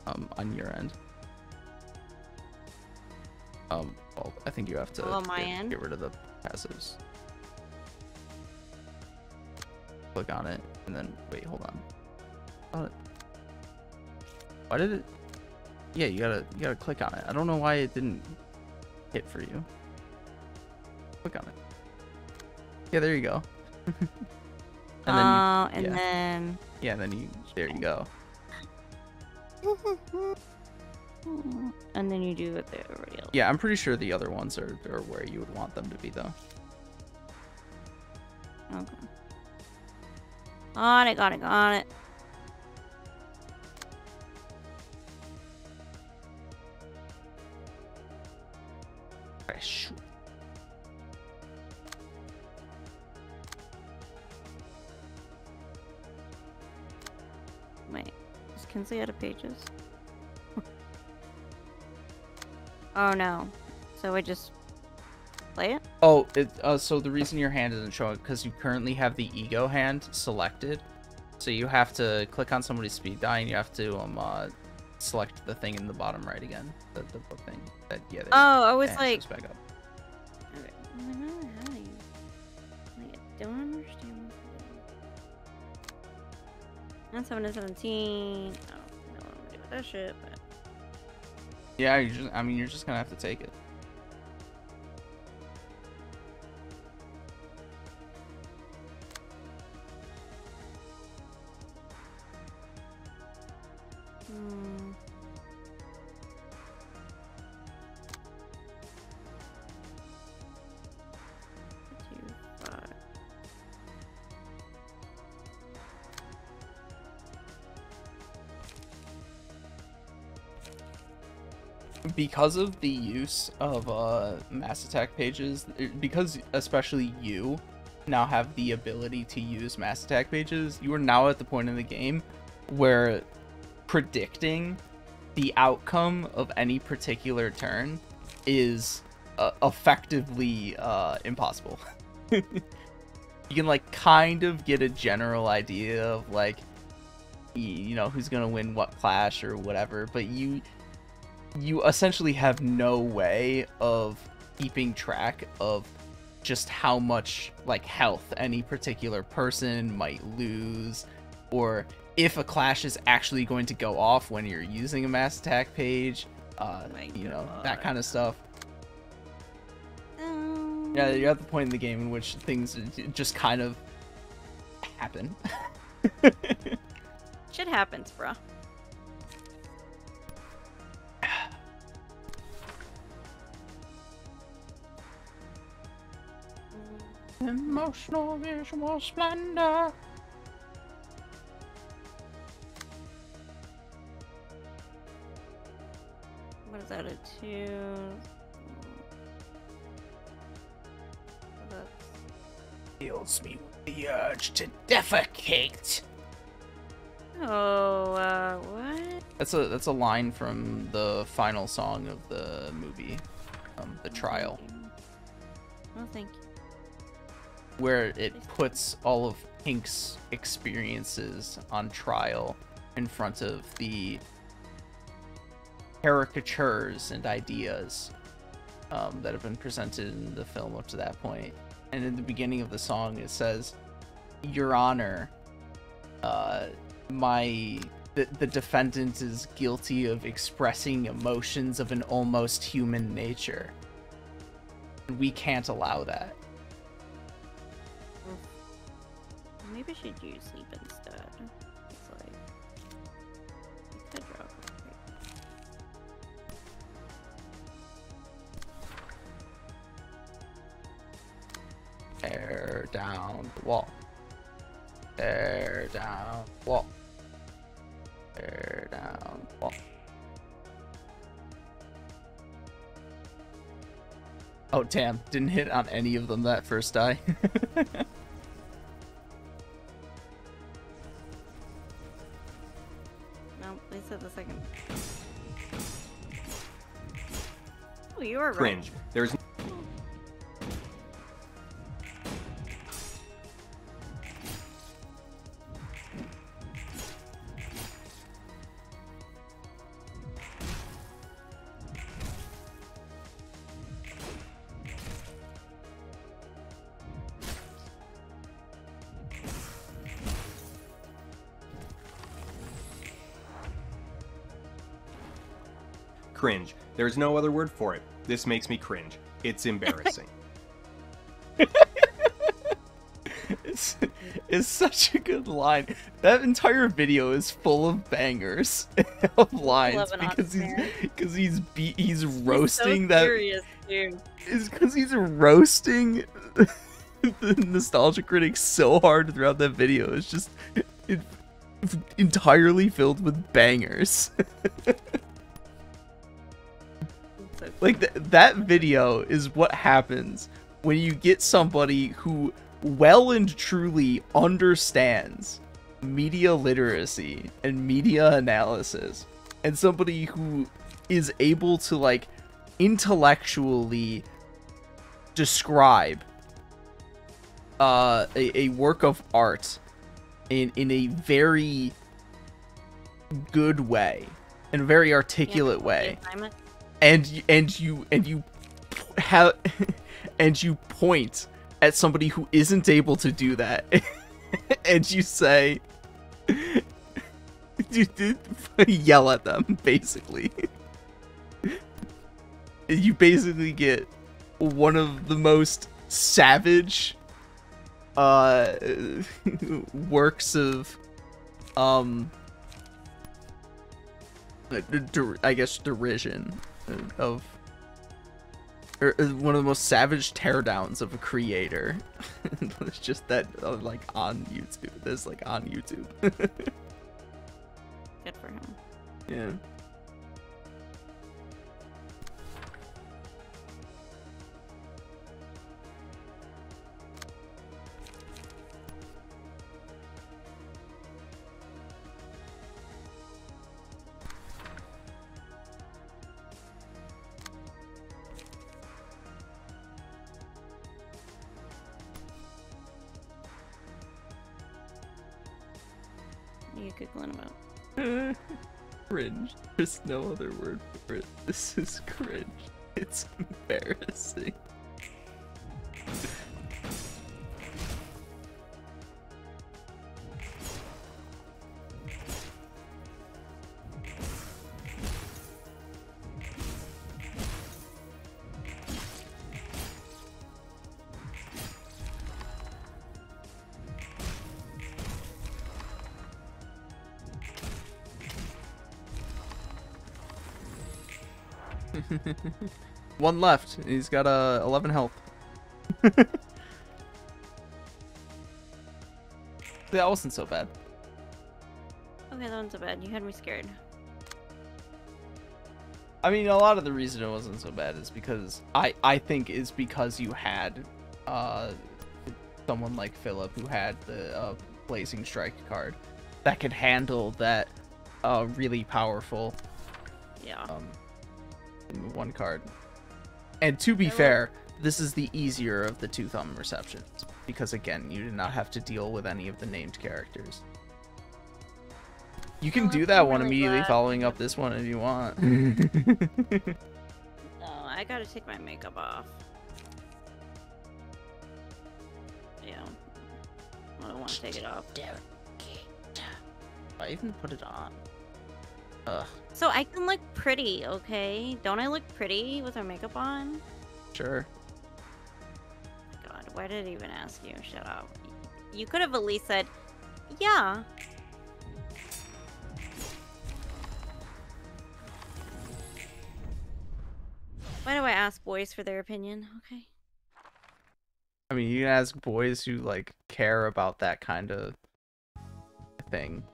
on your end. Well, I think you have to get rid of the passives. Click on it, and then wait, hold on. Why did it? Yeah, you gotta click on it. I don't know why it didn't hit for you. Click on it. Yeah, there you go. And There you go. And then you do what everybody else. Yeah, I'm pretty sure the other ones are where you would want them to be, though. Okay. Got it. Fresh. Wait, is Kinsley out of pages? Oh no. So I just play it? Oh, so the reason your hand isn't showing because you currently have the ego hand selected. So you have to click on somebody's speed die and you have to select the thing in the bottom right again. The book thing. I was like back up. Okay. I don't understand. Not 7 to 17. I don't know what I'm gonna do with that shit, but Yeah, you're just gonna have to take it. Because of the use of mass attack pages, because especially you now have the ability to use mass attack pages, you are now at the point in the game where predicting the outcome of any particular turn is effectively impossible. You can like kind of get a general idea of like who's gonna win what clash or whatever, but you essentially have no way of keeping track of just how much like health any particular person might lose, or if a clash is actually going to go off when you're using a mass attack page, that kind of stuff. Yeah, you're at the point in the game in which things just kind of happen. shit happens, bruh. Emotional visual splendor. What is that, a 2? Fills me with the urge to defecate. Oh, what? That's a line from the final song of the movie, The Trial. Oh, thank you. Where it puts all of Pink's experiences on trial in front of the caricatures and ideas that have been presented in the film up to that point. And in the beginning of the song, it says, "Your Honor, the defendant is guilty of expressing emotions of an almost human nature. We can't allow that." Maybe I should use sleep instead. It's like, I could draw Tear down the wall. Tear down the wall. Tear down the wall. Oh, damn. Didn't hit on any of them that first die. No, they said the second. Oh, you are right. Cringe. There's cringe. There's no other word for it. This makes me cringe. It's embarrassing. It's such a good line. That entire video is full of bangers of lines because he's roasting that. Serious, dude. It's because he's roasting the nostalgia critics so hard throughout that video. It's just entirely filled with bangers. Like that video is what happens when you get somebody who well and truly understands media literacy and media analysis, and somebody who is able to like intellectually describe a work of art in a very good way, in a very articulate way. And you point at somebody who isn't able to do that, and you say, you yell at them, basically. You basically get one of the most savage works of I guess derision of, or one of the most savage teardowns of a creator. It's just that like on YouTube. That's like on YouTube. Good for him. Yeah. What are you giggling about? Cringe. There's no other word for it. This is cringe. It's embarrassing. One left. He's got 11 health. That wasn't so bad. Okay, that wasn't so bad. You had me scared. I mean, a lot of the reason it wasn't so bad is because I think is because you had someone like Philip who had the Blazing Strike card that could handle that really powerful yeah one card. And to be fair, this is the easier of the two thumb receptions, because again, you did not have to deal with any of the named characters. You can do that one immediately following up this one if you want. No, I gotta take my makeup off. Yeah. I don't want to take it off. I even put it on. Ugh. So I can look pretty, okay? Don't I look pretty with my makeup on? Sure. God, why did I even ask you? Shut up. You could have at least said, yeah. Why do I ask boys for their opinion? Okay. I mean, you can ask boys who, like, care about that kind of thing.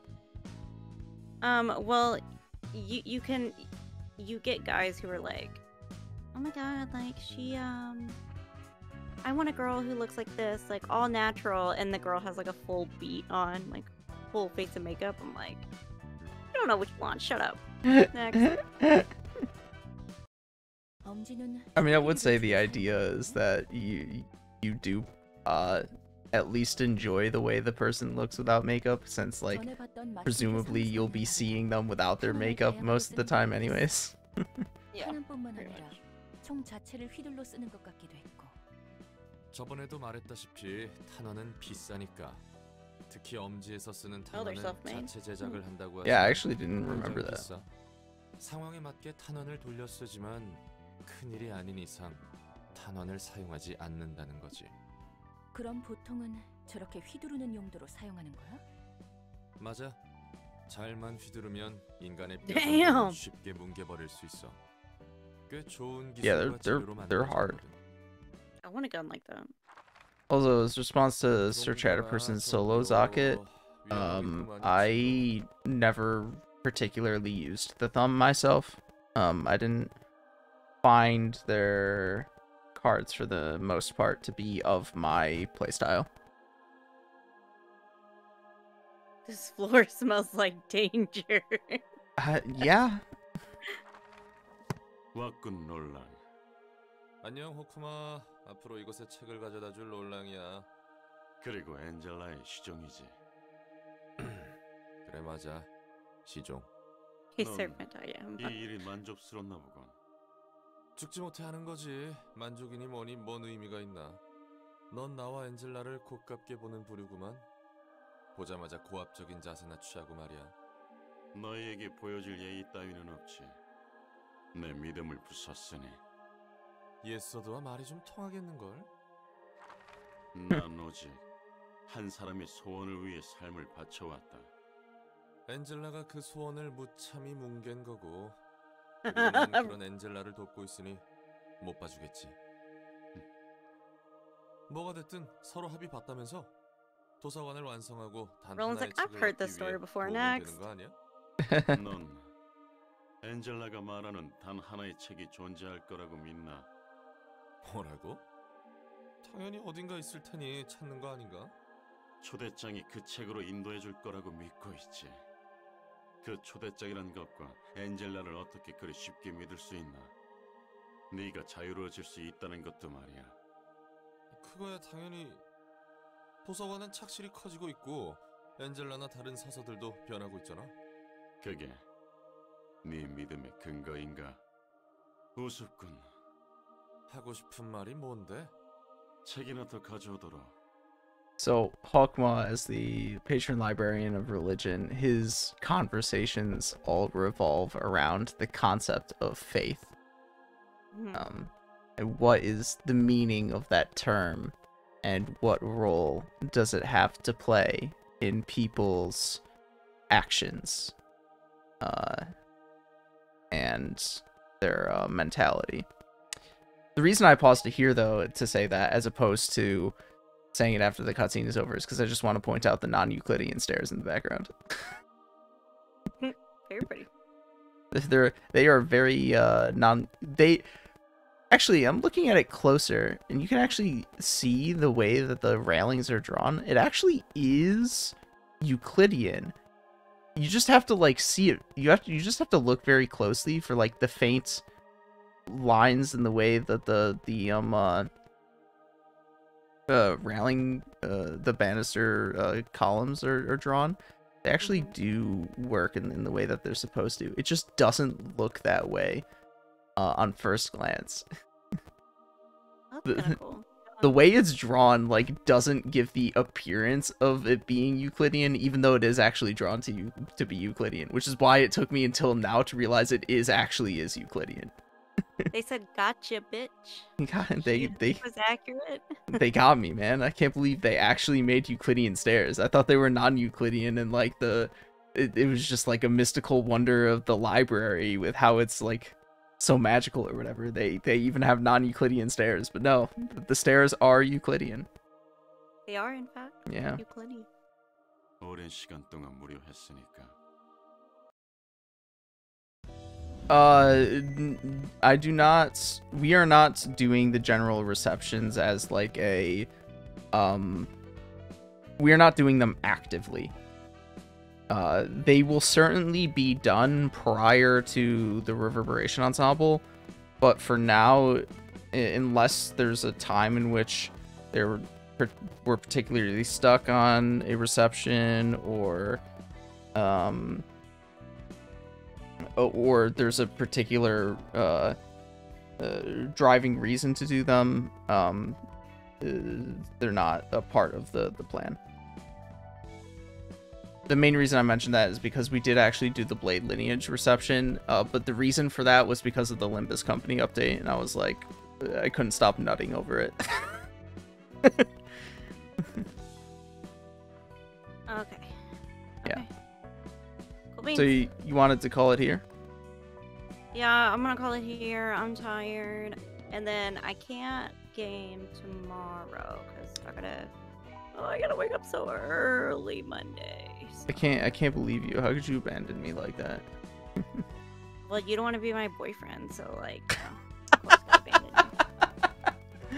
Well, you get guys who are like, oh my god, like, I want a girl who looks like this, like, all natural, and the girl has, like, a full beat on, like, full face of makeup. I'm like, I don't know what you want, shut up. Next. I mean, I would say the idea is that you do, at least enjoy the way the person looks without makeup, since, like, presumably you'll be seeing them without their makeup most of the time anyways. Yeah. 저번에도 말했다시피 탄원은 비싸니까 특히 엄지에서 쓰는 탄원은 자체 제작을 한다고 하지만 Yeah, I actually didn't remember that. 비싸. 상황에 맞게 탄원을 돌려 쓰지만 큰일이 아닌 이상 탄원을 사용하지 않는다는 거지. 그럼 보통은 저렇게 휘두르는 용도로 사용하는 거야? 맞아. 잘만 휘두르면 인간의 Damn. 뼈를 쉽게 뭉개버릴 수 있어. 꽤 좋은 기술과 재료로 they're hard. I want a gun like that. Also, as response to Search At a Person's Solo Socket, I never particularly used the thumb myself. I didn't find their cards for the most part to be of my playstyle. This floor smells like danger. Yeah. 왔군 롤랑. 안녕 호쿠마. 앞으로 이곳에 책을 가져다 줄 롤랑이야. 그리고 엔젤라의 시종이지. 그래 맞아. 시종. He's servant, yeah. 이 일이 만족스럽나 보군. 죽지 못해 하는 거지. 만족이니 뭐니 뭔 의미가 있나. 넌 나와 엔젤라를 곱깝게 보는 부류구만. 보자마자 고압적인 자세나 취하고 말이야. 너희에게 보여줄 예의 따위는 없지. 내 믿음을 부쉈으니. 예서도와 말이 좀 통하겠는걸? 난 오직 한 사람의 소원을 위해 삶을 바쳐왔다. 엔젤라가 그 소원을 무참히 뭉갠 거고 그리고 난 그런 엔젤라를 돕고 있으니 못 봐주겠지. 뭐가 됐든 서로 합의 봤다면서? 도서관을 완성하고 단 Roland's 하나의 like, I've 책을 heard 얻기 this story 위해 before. 도움이 Next. 되는 거 아니야? 넌 엔젤라가 말하는 단 하나의 책이 존재할 거라고 믿나? 뭐라고? 당연히 어딘가 있을 테니 찾는 거 아닌가? 초대장이 그 책으로 인도해 줄 거라고 믿고 있지. 그 초대장이란 것과 엔젤라를 어떻게 그리 쉽게 믿을 수 있나? 네가 자유로워질 수 있다는 것도 말이야. 그거야 당연히. 도서관은 착실히 커지고 있고 엔젤라나 다른 사서들도 변하고 있잖아. 그게 네 믿음의 근거인가? 우습군. 하고 싶은 말이 뭔데? 책이나 더 가져오도록. So, Hawkma, as the patron librarian of religion, his conversations all revolve around the concept of faith. And what is the meaning of that term, and what role does it have to play in people's actions and their mentality. The reason I paused to here, though, to say that, as opposed to saying it after the cutscene is over, is because I just want to point out the non-Euclidean stairs in the background. Very pretty. They are very actually, I'm looking at it closer, and you can actually see the way that the railings are drawn. It actually is Euclidean. You just have to like see it. You just have to look very closely for like the faint lines and the way that the railing, the banister columns are drawn, they actually do work in the way that they're supposed to. It just doesn't look that way on first glance. That's kind of cool. The way it's drawn, like, doesn't give the appearance of it being Euclidean, even though it is actually drawn to be Euclidean, which is why it took me until now to realize it actually is Euclidean. They said, "Gotcha, bitch." They was accurate. they got me, man. I can't believe they actually made Euclidean stairs. I thought they were non-Euclidean, and like it was just like a mystical wonder of the library with how it's like so magical or whatever. They even have non-Euclidean stairs, but no, the stairs are Euclidean. They are, in fact. Yeah. Euclidean. 오랜 시간 동안 무료했으니까. We are not doing the general receptions as like a, we are not doing them actively. They will certainly be done prior to the Reverberation Ensemble, but for now, unless there's a time in which we're particularly stuck on a reception, or there's a particular driving reason to do them, they're not a part of the plan. The main reason I mentioned that is because we did actually do the Blade Lineage reception, but the reason for that was because of the Limbus Company update, and I was like, I couldn't stop nutting over it. Okay. Yeah. Cool beans. So you wanted to call it here? Yeah, I'm gonna call it here. I'm tired, and then I can't game tomorrow because I gotta wake up so early Monday. So. I can't believe you. How could you abandon me like that? Well, you don't want to be my boyfriend, so like, of course I abandon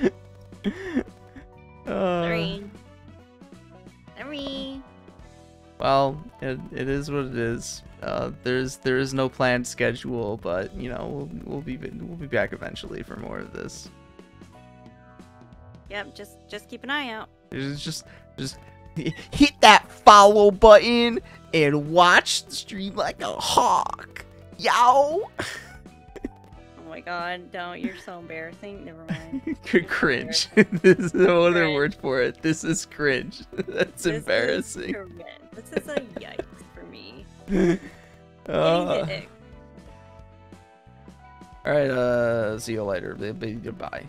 you. Sorry. Well, it is what it is. There is no planned schedule, but you know we'll be back eventually for more of this. Yep, just keep an eye out. Just hit that follow button and watch the stream like a hawk, yo. Oh my god, don't! You're so embarrassing. Never mind. Cringe. This is no other word for it. This is cringe. That's embarrassing. This is a yikes for me. All right. See you later. Goodbye.